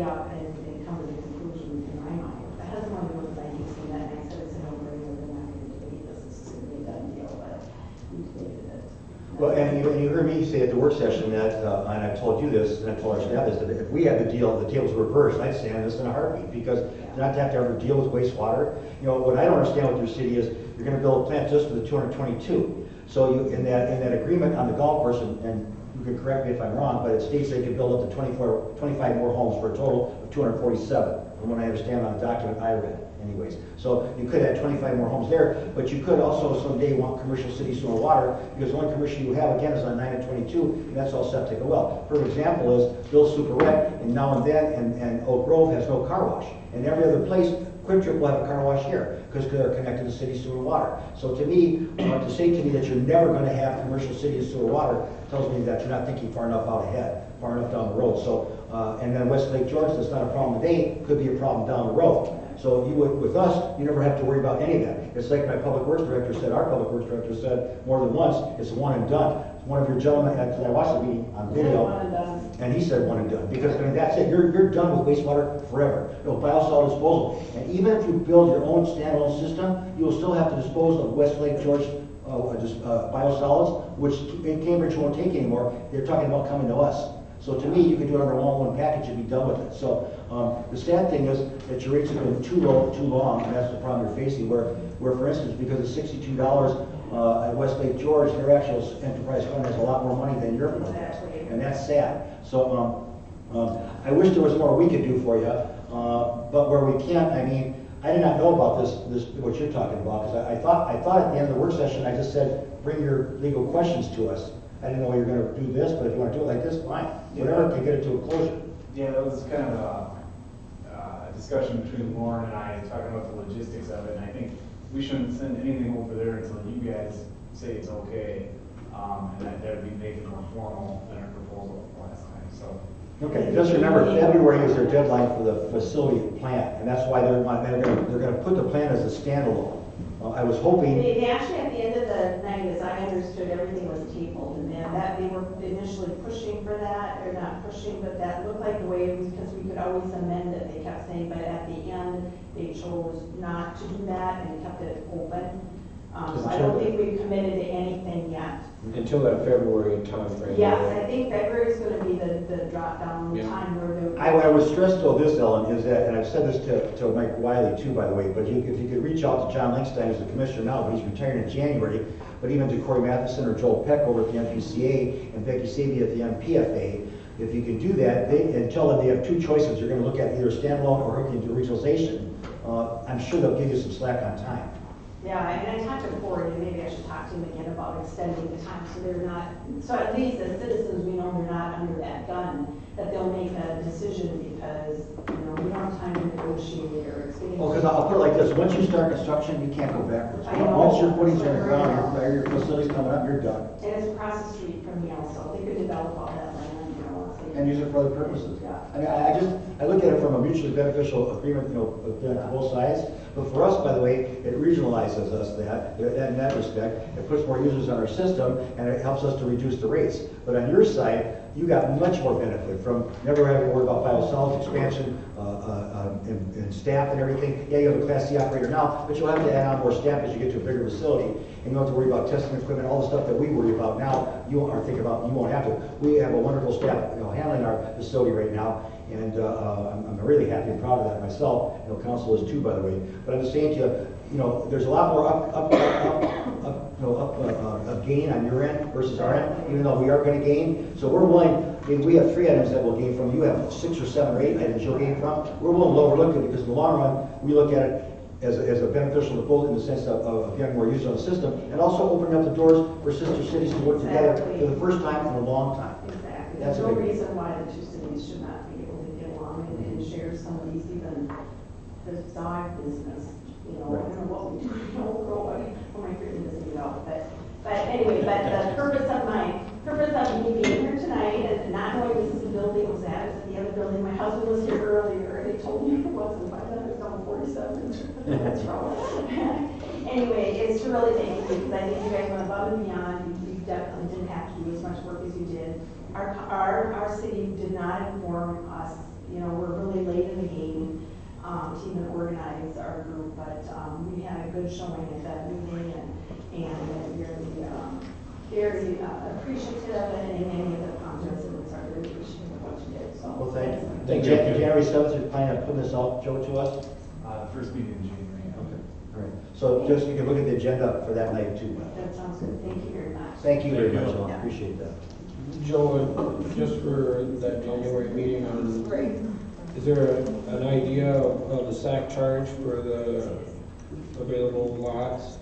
up and come to the conclusion in my mind. My husband wanted to go to IDC, and I said it's a no-brainer, we're not going to debate this, this is going to be a done deal, but we debated it. Well, and you heard me say at the work session that, and I told you this, and I told our staff this, that if we had the tables reversed, I'd stand this in a heartbeat, because not to have to ever deal with wastewater. What I don't understand with your city is, you're gonna build a plant just for the 222. So in that agreement on the golf course, and you can correct me if I'm wrong, but it states they can build up to 25 more homes for a total of 247, from what I understand on the document I read anyways. So you could add 25 more homes there, but you could also someday want commercial city sewer and water, because the one commercial you have, again, is on 9 and 22, and that's all septic and well. For example is Bill Superette, and Now and Then, and Oak Grove has no car wash. And every other place, Quick Trip will have a car wash here, because they're connected to city sewer and water. So to me, to say to me that you're never gonna have commercial city and sewer water tells me that you're not thinking far enough out ahead, far enough down the road. So, and then West Lake George, that's not a problem today, could be a problem down the road. So you would, with us, you never have to worry about any of that. It's like my public works director said, our public works director said more than once, it's one and done. One of your gentlemen, I watched the meeting on video, and he said one and done, because I mean, that's it, you're done with wastewater forever. No biosolid disposal. And even if you build your own standalone system, you will still have to dispose of West Lake George biosolids, which in Cambridge won't take anymore. They're talking about coming to us. So to me, you can do it under one package and be done with it. So the sad thing is that your rates have been too low, too long, and that's the problem you're facing. Where for instance, because it's $62 at West Lake George, their actual enterprise fund has a lot more money than your fund has, and that's sad. So I wish there was more we could do for you, but where we can't, I mean, I did not know about this what you're talking about, because I thought at the end of the work session, I just said, bring your legal questions to us. I didn't know you were going to do this, but if you want to do it like this, fine. Whatever to get it to a closure. Yeah, that was kind of a discussion between Lauren and I, talking about the logistics of it. And I think we shouldn't send anything over there until you guys say it's okay. And that would be making it more formal than our proposal last time. So. Okay, just remember, February is their deadline for the facility plan, and that's why they're going to put the plan as a standalone. I was hoping. They actually, at the end of the night, as I understood, everything was tabled, and then that they were initially pushing for that, or not pushing, but that looked like the way it was, because we could always amend it. They kept saying, but at the end, they chose not to do that and kept it open. So I don't think we've committed to anything yet. Until that February time frame. Yes, I think February is going to be the drop down time where I would stress though this, Ellen, is that, and I've said this to Mike Wiley too, by the way, but if you could reach out to John Linkstein, who's the commissioner now, but he's retiring in January, but even to Corey Matheson or Joel Peck over at the MPCA and Becky Sabia at the MPFA, if you can do that, and tell them they have two choices. You're going to look at either standalone or hooking into regionalization. I'm sure they'll give you some slack on time. Yeah, and I talked to Corey, and maybe I should talk to him again about extending the time, so they're not, so at least as citizens, we know they're not under that gun, that they'll make a decision because, we don't have time to negotiate or expand. Oh, because I'll put it like this, once you start construction, you can't go backwards. Once your footings are in the ground, your facility's coming up, you're done. And it's across the street from me also, they could develop all that land, And use it for other purposes. I mean, I look at it from a mutually beneficial agreement, both sides. But for us, by the way, it regionalizes us in that respect. It puts more users on our system, and it helps us to reduce the rates. But on your side, you got much more benefit from never having to worry about biosolids expansion and staff and everything. Yeah, you have a Class C operator now, but you'll have to add on more staff as you get to a bigger facility. And you don't have to worry about testing equipment, all the stuff that we worry about now, you aren't thinking about, you won't have to. We have a wonderful staff handling our facility right now, and I'm really happy and proud of that myself. Council is too, by the way. But I'm just saying to you, there's a lot more up gain on your end versus our end, even though we are going to gain. So we're willing. I mean, we have 3 items that we'll gain from. You have 6 or 7 or 8 items you'll gain from. We're willing to overlook it because in the long run, we look at it as a beneficial to both in the sense of getting more users on the system and also opening up the doors for sister cities to work together for the first time in a long time. Exactly. That's There's no a big reason why the two cities should not be able to get along and share some of these, even the dog business. I don't know what we do, oh my goodness, but anyway, but the purpose of me being here tonight and not knowing this is the building it was at the other building. My husband was here earlier and he told me it wasn't 500, it's on 47. That's wrong. Anyway, it's to really thank you because I think you guys went above and beyond. You definitely didn't have to do as much work as you did. Our city did not inform us. We're really late in the game to even organize our group, but we had a good showing at that meeting and very appreciative and any of the comments and are very appreciative of what you did. So, well, thank you. January 7th, you're planning on putting this out, Joe, to us? First meeting in January. Okay. All right. So just you can look at the agenda for that night too. That sounds good. Thank you very much. Thank you very much. I appreciate that. Joe, just for that January meeting is there an idea of the SAC charge for the available lots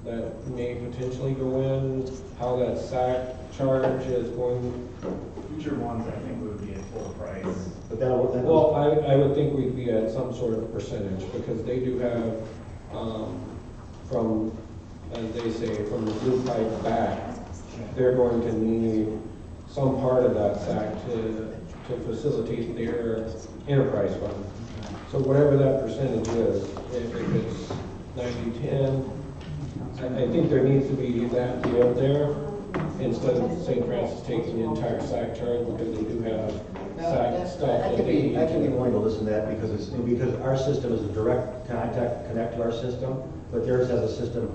that may potentially go in? How that SAC charge is going future ones, I think would be at full price. But that'll, Well, I would think we'd be at some sort of percentage, because they do have, from, as they say, from the blue pipe back, they're going to need some part of that SAC to facilitate their enterprise fund. So whatever that percentage is, if it's 90-10, I think there needs to be that deal there, instead of St. Francis taking the entire SAC charge, because they do have SAC stuff I that could they be, need I could be to. willing to listen to that because our system is a direct contact, connect to our system, but theirs has a system.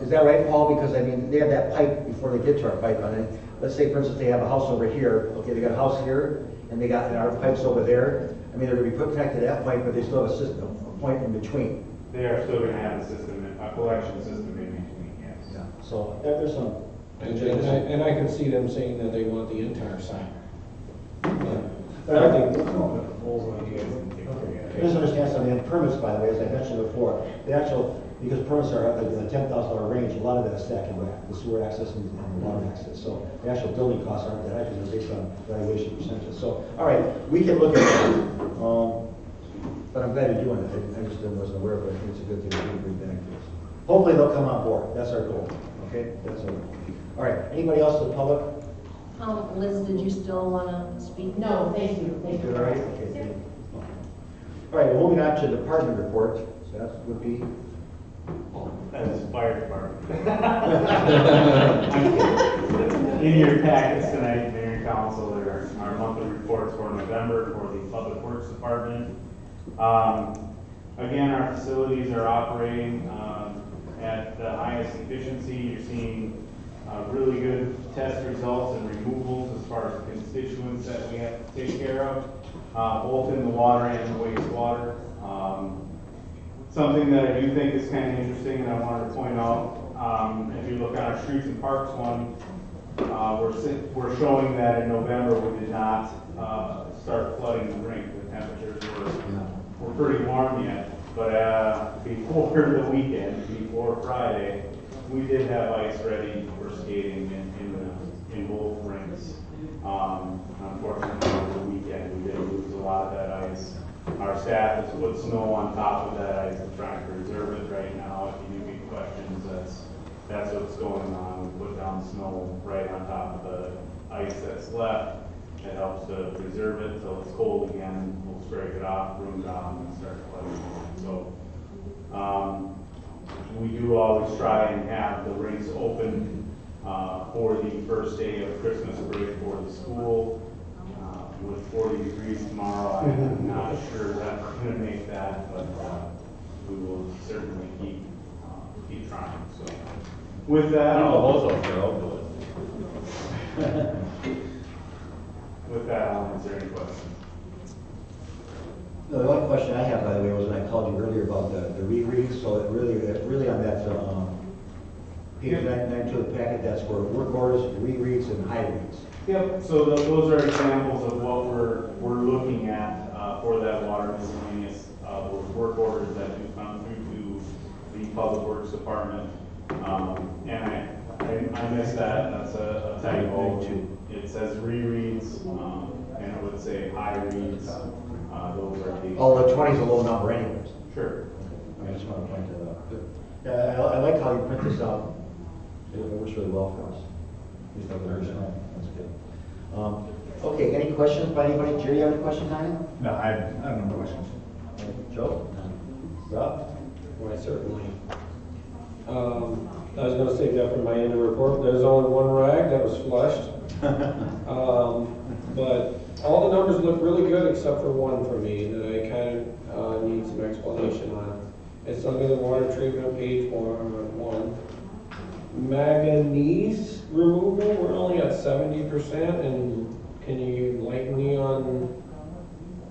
Is that right, Paul? Because I mean, they have that pipe before they get to our pipe on it. Let's say, for instance, they have a house over here. Okay, they got a house here, and they got and our pipes over there. I mean, they're gonna be put connected to that pipe, but they still have a system, a point in between. They are still gonna have a system, a collection system in between, yes. Yeah. So there's some. And I can see them saying that they want the entire SAC. But I think. Just understand something, and permits, by the way, as I mentioned before, the actual, because permits are like in the $10,000 range, a lot of that is stacking back, the sewer access and the water access. So the actual building costs aren't that high because they're based on valuation percentages. So, all right, we can look at that. But I'm glad you're doing it. I just wasn't aware of it. I think it's a good thing to bring back to us. Hopefully they'll come on board. That's our goal. Okay, that's our goal. All right, anybody else in the public? Liz, did you still want to speak? No, thank you, thank you. All right, okay, thank you. All right, moving on to department report. So that would be. That's fire department. In your packets tonight, Mayor and Council, there are our monthly reports for November for the Public Works Department. Again, our facilities are operating at the highest efficiency. You're seeing really good test results and removals as far as constituents that we have to take care of, both in the water and the wastewater. Something that I do think is kind of interesting and I wanted to point out, if you look at our streets and parks one, we're showing that in November we did not start flooding the rink. The temperatures were pretty warm yet, but before the weekend, before Friday, we did have ice ready for skating in both rinks. Unfortunately, over the weekend, we did lose a lot of that ice. Our staff has put snow on top of that ice and trying to preserve it right now. If you do get questions, that's what's going on. We put down snow right on top of the ice that's left. It helps to preserve it until it's cold again. We'll scrape it off, broom it off, and start flooding again. So we do always try and have the rinks open for the first day of Christmas break for the school. With 40 degrees tomorrow, I'm not sure that we're going to make that, but we will certainly keep trying. So, with that, with that, I'll answer any questions. No, the only question I have, by the way, was when I called you earlier about the rereads. So it really on that page 92 of the packet, that's where work orders, rereads, and high reads. Yep. So those are examples of what we're looking at for that water miscellaneous. Those work orders that do come through to the Public Works Department. And I missed that. That's a typo. It says rereads, and it would say high reads. Those are the. Oh, the 20 is a low number, anyways. Sure. I just want to point that out. Yeah, I like how you print this out. It works really well for us. That's good. Okay, any questions by anybody? Jerry, you have any questions on it? No, I have no questions. Joe? Rob? Why, certainly. I was gonna save that for my end of report. There's only one rag that was flushed. But all the numbers look really good except for one for me that I kind of need some explanation on. It's under the water treatment page 1. Manganese removal, we're only at 70%, and can you enlighten me on?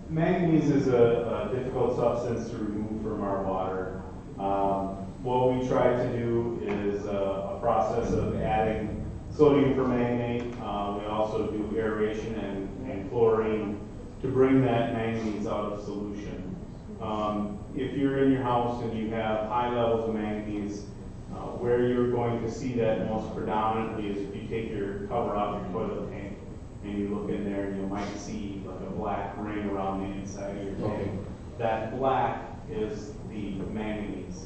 Manganese is a difficult substance to remove from our water. What we try to do is a process of adding sodium permanganate. We also do aeration and chlorine to bring that manganese out of solution. If you're in your house and you have high levels of manganese, where you're going to see that most predominantly is if you take your cover off your toilet tank and you look in there and you might see like a black ring around the inside of your tank. Okay. That black is the manganese.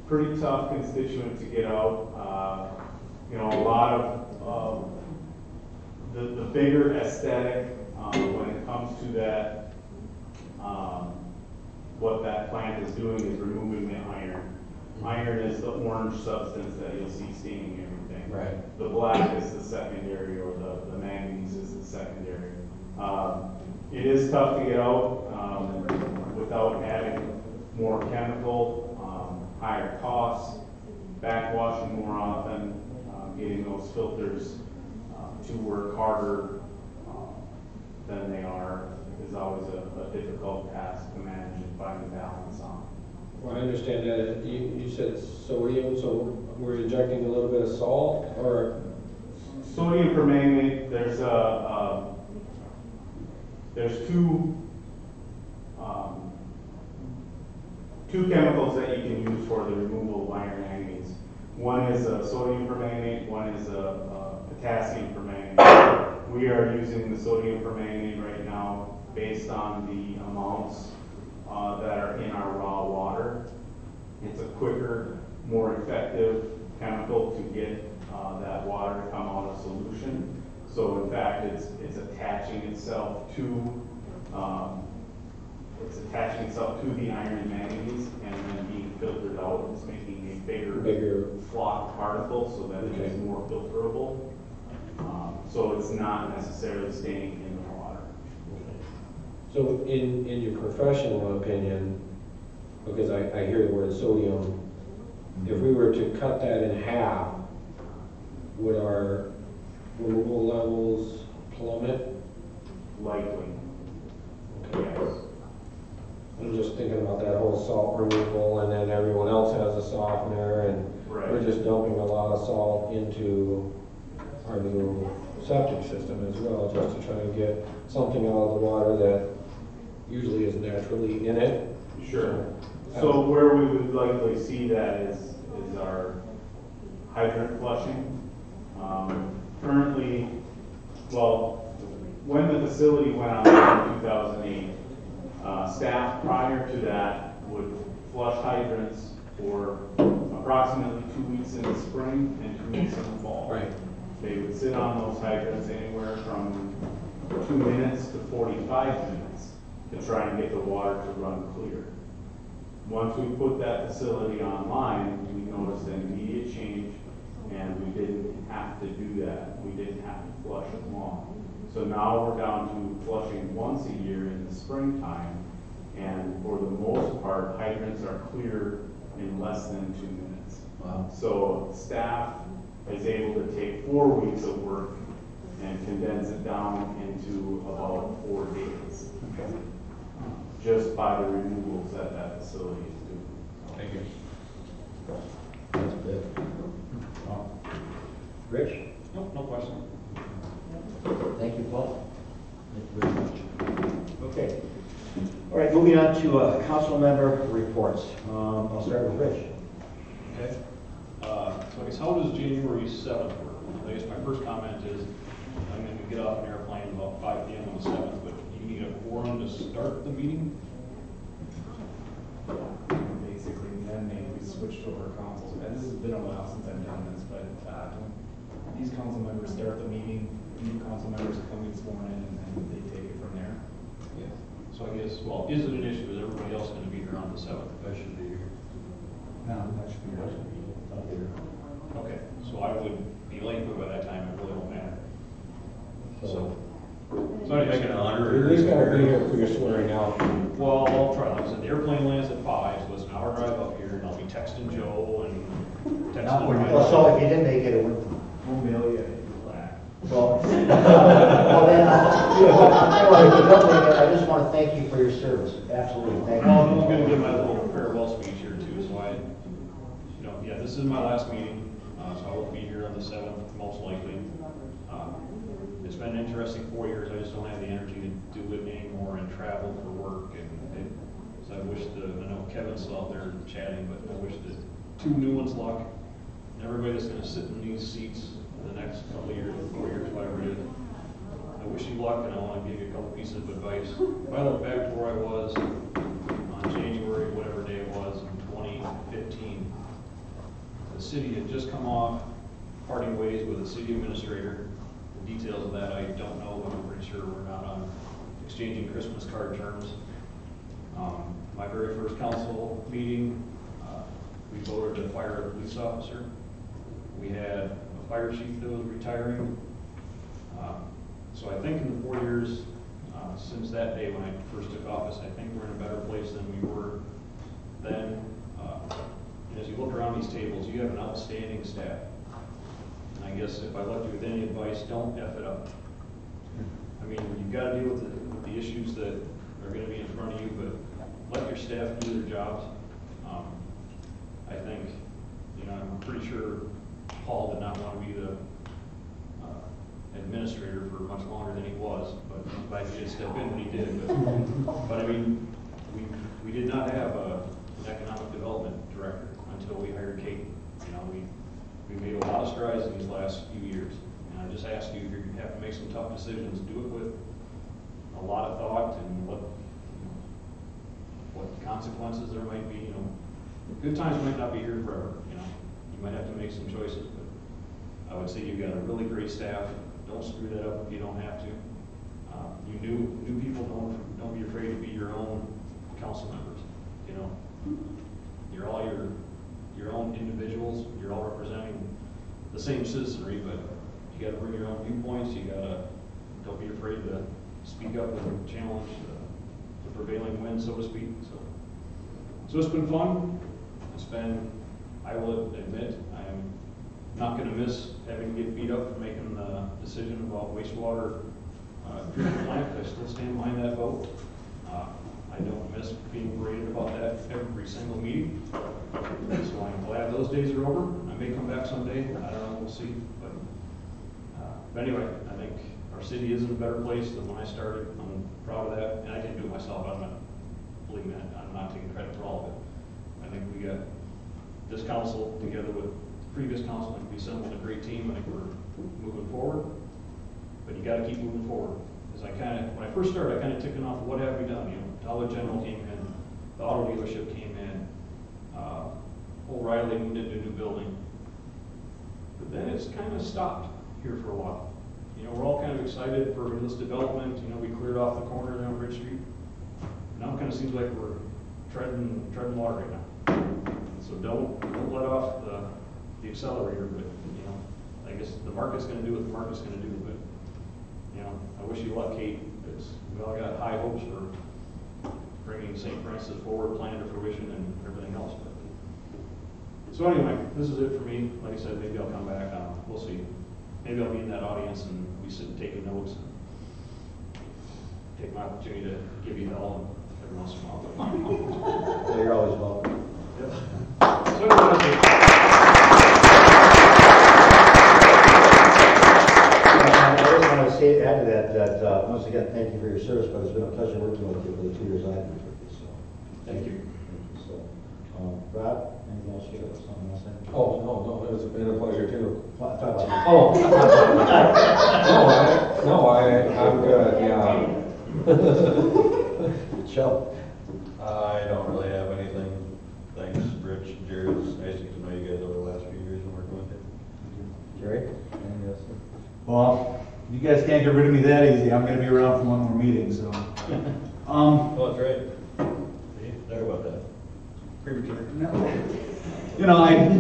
Pretty tough constituent to get out. You know, a lot of the bigger aesthetic when it comes to that, what that plant is doing is removing the iron. Iron is the orange substance that you'll see staining everything. Right. The black is the secondary, or the manganese is the secondary. It is tough to get out without adding more chemical, higher costs, backwashing more often, getting those filters to work harder than they are is always a difficult task to manage and find a balance on. Well, I understand that. You said sodium, so we're injecting a little bit of salt, or? Sodium permanganate, there's two chemicals that you can use for the removal of iron manganese. One is sodium permanganate, one is potassium permanganate. We are using the sodium permanganate right now based on the amounts that are in our raw water. It's a quicker, more effective chemical to get that water to come out of solution. So in fact, it's attaching itself to the iron and manganese, and then being filtered out. It's making a bigger flock particle so that it is more filterable. So it's not necessarily staying in the water. So in your professional opinion, because I hear the word sodium, if we were to cut that in half, would our removal levels plummet? Likely. Okay. Yes. I'm just thinking about that whole salt removal, and then everyone else has a softener, and we're just dumping a lot of salt into our new septic system as well, just to try to get something out of the water that usually is naturally in it. Sure. So where we would likely see that is our hydrant flushing. Currently, well, when the facility went on in 2008, staff prior to that would flush hydrants for approximately 2 weeks in the spring and 2 weeks in the fall. Right. They would sit on those hydrants anywhere from 2 minutes to 45 minutes to try and get the water to run clear. Once we put that facility online, we noticed an immediate change, and we didn't have to do that. We didn't have to flush as long. So now we're down to flushing once a year in the springtime, and for the most part, hydrants are clear in less than 2 minutes. Wow. So staff is able to take 4 weeks of work and condense it down into about 4 days. Just by the removals that that facility is doing. Thank you. That's good. Rich? No question. Thank you, Paul. Thank you very much. Okay. All right, moving on to council member reports. I'll start with Rich. Okay. So I guess how does January 7th work? I guess my first comment is I'm going to get off an airplane about 5 p.m. on the 7th, but you need a quorum to start the meeting? Basically, then we switched over councils, and this has been a while since I've done this, but these council members start the meeting, new council members come in sworn in, and then they take it from there. Yeah. So I guess, well, is it an issue? Is everybody else going to be here on the 7th? I should be here. No, that should be right. Okay, so I would be late, but by that time, it really won't matter. So Somebody make an honor. You at least gotta be here for your swearing out. well, I'll try. Like I said, the airplane lands at 5, so it's an hour drive up here, and I'll be texting Joe and texting. Well, so if you didn't make it, we'll mail you a plaque. Well, well then, I just want to thank you for your service. Absolutely, thank you. Well, I'm going to give my little farewell speech here too, so yeah, this is my last meeting, so I will be here on the 7th, most likely. It's been an interesting 4 years. I just don't have the energy to do it anymore and travel for work. So I wish I know Kevin's still out there chatting, but I wish the 2 new ones luck. And everybody that's going to sit in these seats for the next couple of years, 4 years, whatever it is. I wish you luck, and I want to give you a couple pieces of advice. If I look back to where I was on January, whatever day it was, in 2015, the city had just come off parting ways with the city administrator. The details of that I don't know, but I'm pretty sure we're not on exchanging Christmas card terms. My very first council meeting, we voted to fire a police officer. We had a fire chief that was retiring. So I think in the 4 years since that day when I first took office, I think we're in a better place than we were then. And as you look around these tables, you have an outstanding staff. And I guess if I left you with any advice, don't F it up. I mean, you've got to deal with the issues that are going to be in front of you, but let your staff do their jobs. I think, I'm pretty sure Paul did not want to be the administrator for much longer than he was, but I'm glad he did step in when he did. But I mean, we did not have an economic development director until we hired Kate. We made a lot of strides in these last few years, and I just ask you, if you have to make some tough decisions, do it with a lot of thought and what consequences there might be. Good times might not be here forever. You might have to make some choices, but I would say you've got a really great staff. Don't screw that up if you don't have to. You new people, don't be afraid to be your own council members. You're all your own individuals. You're all representing the same citizenry, but you got to bring your own viewpoints. Don't be afraid to speak up and challenge the prevailing wind, so to speak. So it's been fun. I will admit, I am not going to miss having to get beat up for making the decision about wastewater treatment plant. I still stand behind that vote. I don't miss being berated about that every single meeting. So I'm glad those days are over. I may come back someday. I don't know. We'll see. But anyway, I think our city is in a better place than when I started. I'm proud of that, and I didn't do it myself. Believe me, I'm not taking credit for all of it. I think we got this council together with the previous council, and we assembled a great team. I think we're moving forward, but you got to keep moving forward. Because when I first started, I kind of ticking off what have we done. Dollar General came in, the auto dealership came in, O'Reilly moved into a new building, but then it's kind of stopped here for a while. We're all kind of excited for this development. We cleared off the corner down Bridge Street. Now it kind of seems like we're treading water right now. So don't let off the accelerator, but I guess the market's going to do what the market's going to do. But I wish you luck, Kate. We all got high hopes for bringing St. Francis forward, plan to fruition, and everything else. So anyway, this is it for me. Like I said, maybe I'll come back. We'll see. Maybe I'll be in that audience and we sit and take notes and take my opportunity to give you hell every once in a while. So you're always welcome. Yep. So anyway, I just want to add to that, once again, thank you for your service, but it's been a pleasure working with you for the 2 years I've been with you. So thank you. So, Rob, anything else you have? Something else? Oh, no, it's been a pleasure too. Talk about that. Oh. I'm good, yeah. Joe? I don't really have anything. Thanks, Rich and Jared. It's nice to get to know you guys over the last few years and working with you. Jerry? Well, you guys can't get rid of me that easy. I'm going to be around for one more meeting, so. Oh, that's right. See, sorry about that.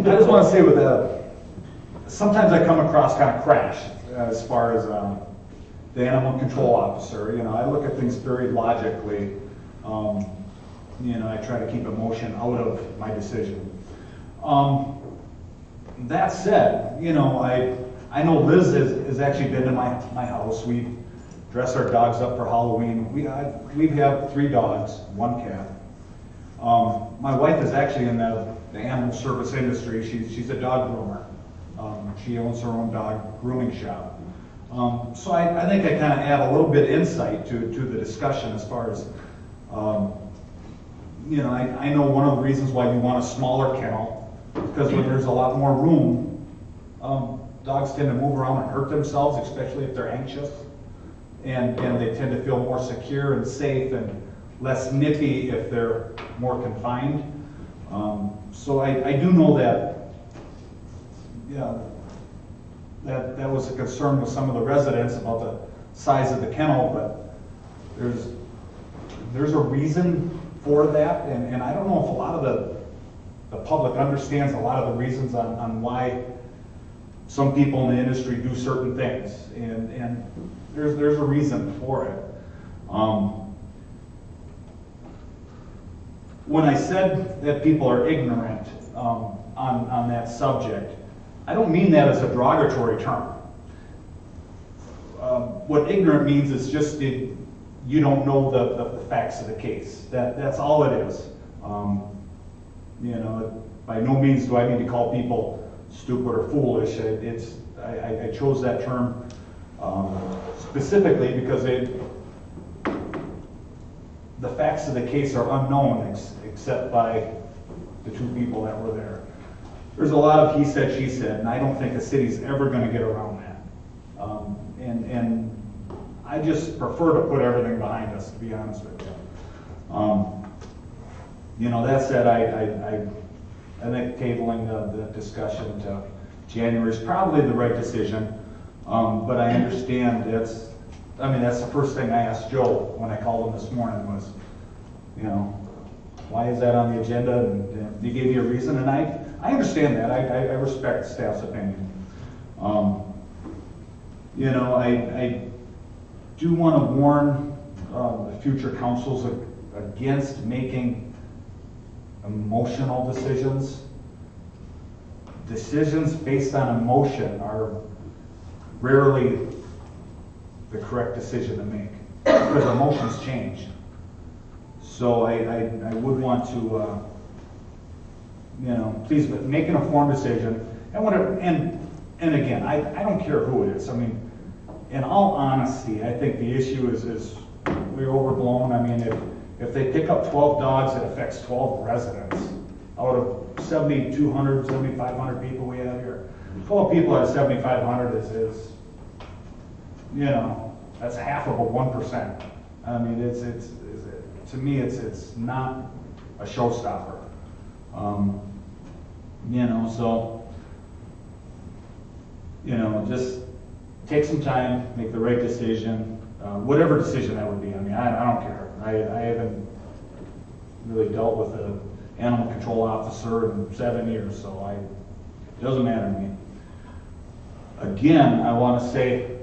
I just want to say with sometimes I come across kind of crash as far as the animal control officer. I look at things very logically. I try to keep emotion out of my decision. That said, I know Liz has actually been to my house. We dress our dogs up for Halloween. We have 3 dogs, 1 cat. My wife is actually in the animal service industry. She's a dog groomer. She owns her own dog grooming shop. So I think I kind of add a little bit insight to the discussion as far as, I know one of the reasons why you want a smaller kennel, because when there's a lot more room, dogs tend to move around and hurt themselves, especially if they're anxious. and they tend to feel more secure and safe and less nippy if they're more confined. So I do know that, yeah, that was a concern with some of the residents about the size of the kennel, but there's a reason for that, and I don't know if a lot of the public understands a lot of the reasons on why some people in the industry do certain things, and there's a reason for it. When I said that people are ignorant on that subject, I don't mean that as a derogatory term. What ignorant means is just you don't know the facts of the case. That's all it is. You know, by no means do I need to call people stupid or foolish. I chose that term specifically because the facts of the case are unknown except by the two people that were there. There's a lot of he said, she said, and I don't think the city's ever going to get around that. And I just prefer to put everything behind us, to be honest with you. You know, that said, I think tabling the discussion to January is probably the right decision. But I understand that's the first thing I asked Joe when I called him this morning was, you know, why is that on the agenda? And he gave me a reason, and I understand that. I respect staff's opinion. You know, I do want to warn the future councils against making emotional decisions. Decisions based on emotion are rarely the correct decision to make because emotions change. So I would want to, you know, please make an informed decision. And whatever, and again, I don't care who it is. I mean, in all honesty, I think the issue is we're overblown. I mean, if they pick up 12 dogs, it affects 12 residents out of 7,200, 7,500 people we have here. 12 people out of 7,500 is, you know, that's half of a 1%. I mean, to me, it's not a showstopper. You know, so, you know, just take some time, make the right decision, whatever decision that would be. I mean, I don't care. I haven't really dealt with an animal control officer in 7 years, so it doesn't matter to me. Again, I want to say,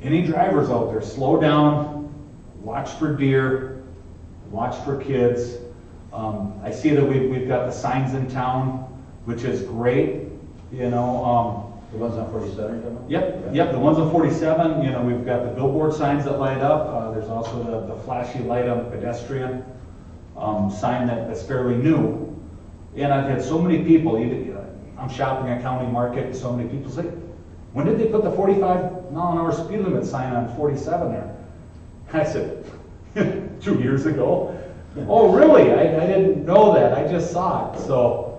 any drivers out there, slow down, watch for deer, watch for kids. I see that we've got the signs in town, which is great, you know. The ones on 47? Yep, the ones on 47, you know, we've got the billboard signs that light up. There's also the flashy light on pedestrian sign that's fairly new. And I've had so many people, I'm shopping at County Market, and so many people say, when did they put the 45-mile-an-hour speed limit sign on 47 there? I said, 2 years ago. Oh, really? I didn't know that. I just saw it. So,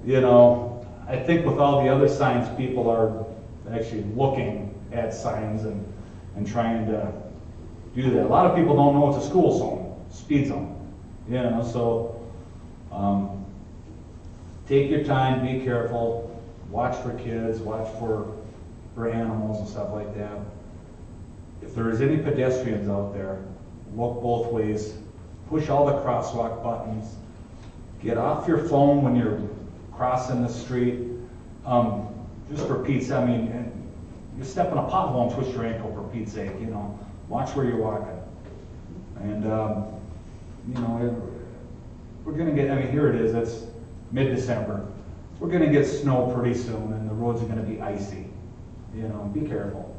you know, I think with all the other signs, people are actually looking at signs and trying to do that. A lot of people don't know it's a school zone, speed zone. You know, so take your time, be careful, watch for kids, watch for animals and stuff like that. If there is any pedestrians out there, look both ways, push all the crosswalk buttons, get off your phone when you're crossing the street. Just for Pete's, I mean, you step in a pothole and twist your ankle, for Pete's sake, you know. Watch where you're walking. And, you know, we're going to get, I mean, here it is, it's mid-December. We're going to get snow pretty soon, and the roads are going to be icy. You know, be careful.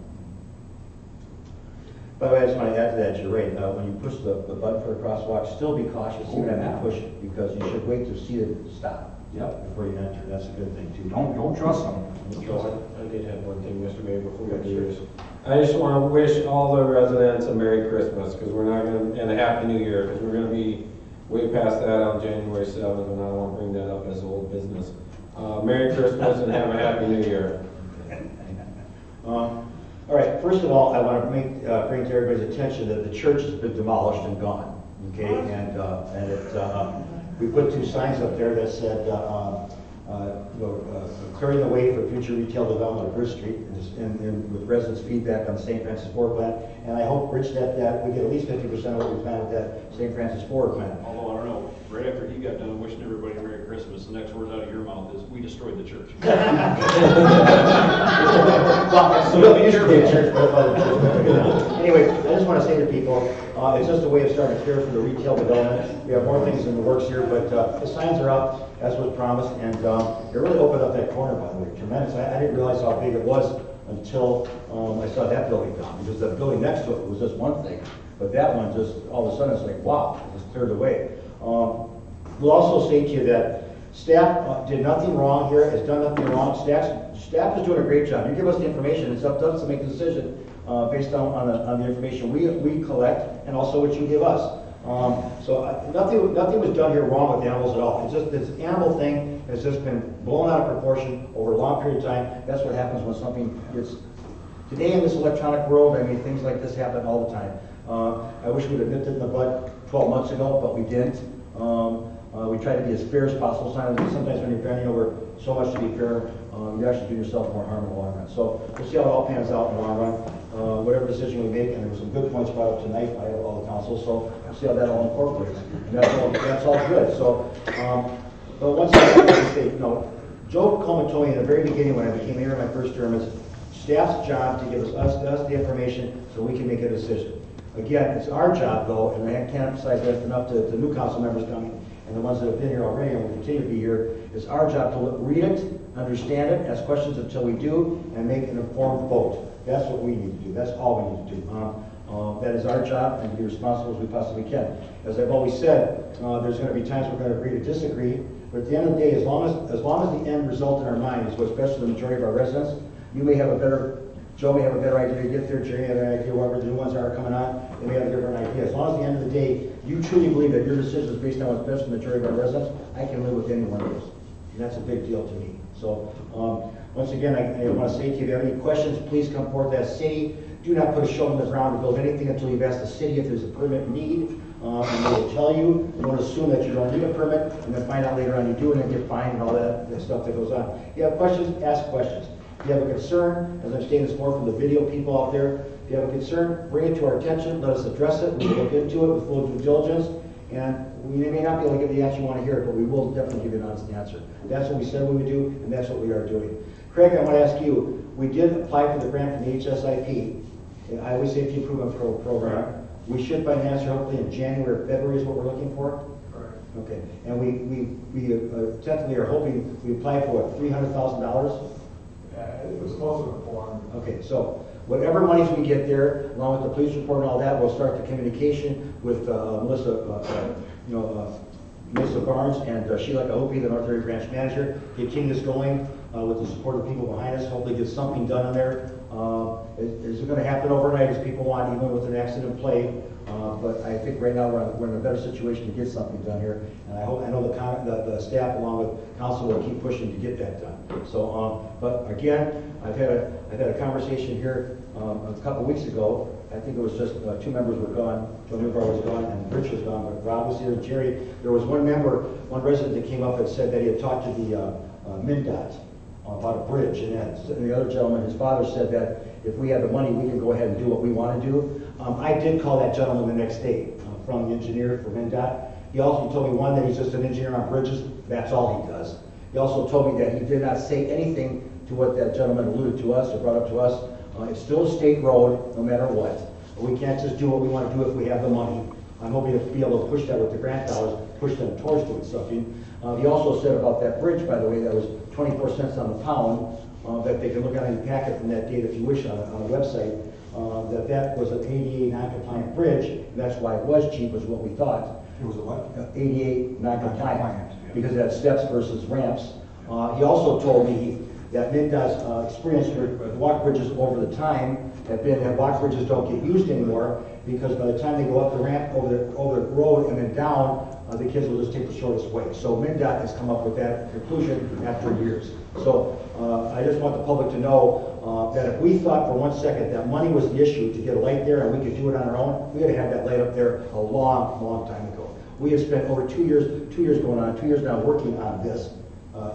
By the way, I just want to add to that, you're right. When you push the button for the crosswalk, still be cautious. You have to push it because you should wait to see it stop. Yep. Before you enter. That's a good thing too. Don't trust them. I did have one thing, Mr. Mayor, before we do this. I just want to wish all the residents a Merry Christmas, because we're not going to, and a Happy New Year, because we're going to be way past that on January 7th, and I don't want to bring that up as old business. Merry Christmas and have a Happy New Year. All right, first of all, I want to bring to everybody's attention that the church has been demolished and gone, okay? We put 2 signs up there that said, clearing the way for future retail development of Bridge Street, and with residents' feedback on the St. Francis Forward Plan. And I hope, Rich, that we get at least 50% of what we planned with that St. Francis Forward Plan. Although, I don't know, right after he got done wishing everybody Merry Christmas, the next words out of your mouth is, we destroyed the church. Anyway, I just want to say to people, it's just a way of starting to clear for the retail development. We have more things in the works here, but the signs are up, as was promised, and it really opened up that corner, by the way, tremendous. I didn't realize how big it was until I saw that building down, because the building next to it was just one thing, but that one just, all of a sudden, it's like, wow, it just cleared away. We'll also say to you that staff did nothing wrong here, has done nothing wrong. Staff is doing a great job. You give us the information, it's up to us to make the decision based on the information we collect and also what you give us. Nothing was done here wrong with animals at all. It's just this animal thing has just been blown out of proportion over a long period of time. That's what happens when something gets, today in this electronic world, I mean, things like this happen all the time. I wish we'd have nipped it in the bud 12 months ago, but we didn't. We try to be as fair as possible. Sometimes when you're bending over so much to be fair, you actually do yourself more harm in the long run. So we'll see how it all pans out in the long run. Whatever decision we make, and there were some good points brought up tonight by all the council, so we'll see how that all incorporates. And that's all good. So, but once again, I want to say, you know, Joe Coleman told me in the very beginning when I became mayor in my first term, it's staff's job to give us the information so we can make a decision. Again, it's our job though, and I can't emphasize that enough to the new council members coming and the ones that have been here already and will continue to be here. It's our job to read it, understand it, ask questions until we do, and make an informed vote. That's what we need to do. That's all we need to do. That is our job, and be responsible as we possibly can. As I've always said, there's going to be times we're going to agree to disagree, but at the end of the day, as long as the end result in our mind is what's best for the majority of our residents, you may have a better, Joe may have a better idea to get there, Jerry may have an idea, whoever the new ones are coming on, they may have a different idea. As long as at the end of the day, you truly believe that your decision is based on what's best for the majority of our residents, I can live with any one of those. And that's a big deal to me. So, once again, I want to say to you, if you have any questions, please come forward to that city. Do not put a shovel in the ground to build anything until you've asked the city if there's a permit need. And they will tell you. Don't assume that you don't need a permit, and then find out later on you do it and get fined and all that stuff that goes on. If you have questions, ask questions. If you have a concern, as I'm stating this more from the video people out there, if you have a concern, bring it to our attention, let us address it, we'll look into it with full due diligence, and we may not be able to give the answer you want to hear, but we will definitely give you an honest answer. That's what we said we would do, and that's what we are doing. Craig, I want to ask you, we did apply for the grant from the HSIP, the Highway Safety Improvement Program. We should find an answer hopefully in January or February is what we're looking for? Correct. Okay, and we tentatively are hoping, we applied for what, $300,000? It was closer to 400. Okay, so whatever monies we get there, along with the police report and all that, we'll start the communication with Melissa Barnes and Sheila Kahopi, the North Area Branch Manager. Continue this going with the support of the people behind us. Hopefully get something done in there. Is it going to happen overnight as people want, even with an accident in play? But I think right now we're in a better situation to get something done here. And I know the staff along with council will keep pushing to get that done. So, but again, I've had a conversation here a couple weeks ago. I think it was just 2 members were gone. Joe Newbar was gone and Rich was gone, but Rob was here and Jerry. There was one resident that came up and said that he had talked to the MnDOT about a bridge, and the other gentleman, his father, said that if we have the money, we can go ahead and do what we want to do. I did call that gentleman the next day from the engineer for MnDOT. He also told me, one, that he's just an engineer on bridges. That's all he does. He also told me that he did not say anything to what that gentleman alluded to us or brought up to us. It's still a state road, no matter what. We can't just do what we want to do if we have the money. I'm hoping to be able to push that with the grant dollars, push them towards doing something. He also said about that bridge, by the way, that was 24 cents on the pound, that they can look at in the packet from that date if you wish on the website, that was an ADA non-compliant bridge, and that's why it was cheap, was what we thought. It was a what? ADA non-compliant, because it had steps versus ramps. He also told me that MnDOT's experience with walk bridges over the time have been that walk bridges don't get used anymore, because by the time they go up the ramp over the road and then down, the kids will just take the shortest way. So MnDOT has come up with that conclusion after years. So I just want the public to know that if we thought for 1 second that money was the issue to get a light there and we could do it on our own, we would have had that light up there a long, long time ago. We have spent over 2 years going on, 2 years now working on this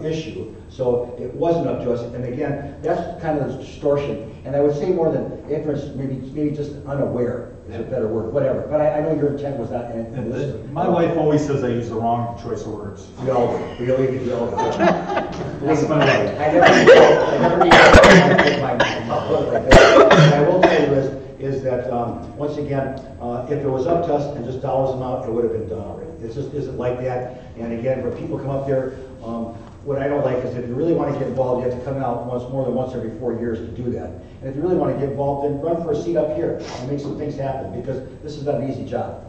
issue. So it wasn't up to us. And again, that's kind of the distortion. And I would say more than ignorance, maybe just unaware is a better word, whatever. But I know your intent was not. My wife always says I use the wrong choice of words. We all do. That's my wife. I never make my public like that. What I will tell you is that, once again, if it was up to us and just dollars amount, it would have been done already. It just isn't like that. And again, when people come up there, what I don't like is if you really want to get involved, you have to come out more than once every 4 years to do that. And if you really want to get involved, then run for a seat up here and make some things happen, because this is not an easy job.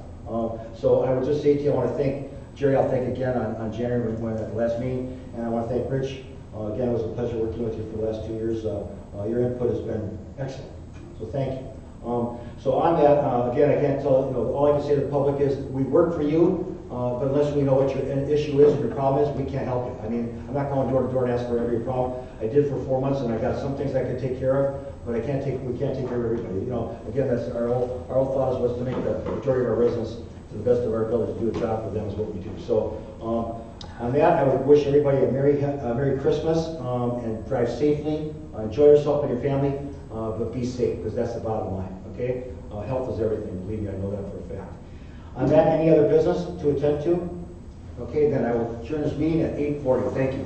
So I would just say to you, I want to thank Jerry. I'll thank again on January when at the last meeting, and I want to thank Rich. Again, it was a pleasure working with you for the last 2 years. Your input has been excellent. So thank you. So on that, again, I can't tell, all I can say to the public is we work for you, but unless we know what your issue is and your problem is, we can't help you. I mean, I'm not going door to door and ask for every problem. I did for 4 months, and I got some things I could take care of, but we can't take care of everybody. Again, that's our whole thought was to make the majority of our residents, to the best of our ability, to do a job for them is what we do. So on that, I would wish everybody a Merry Christmas, and drive safely. Enjoy yourself and your family, but be safe, because that's the bottom line. Okay? Health is everything. Believe me, I know that for a fact. On that, any other business to attend to? Okay, then I will adjourn this meeting at 8:40. Thank you.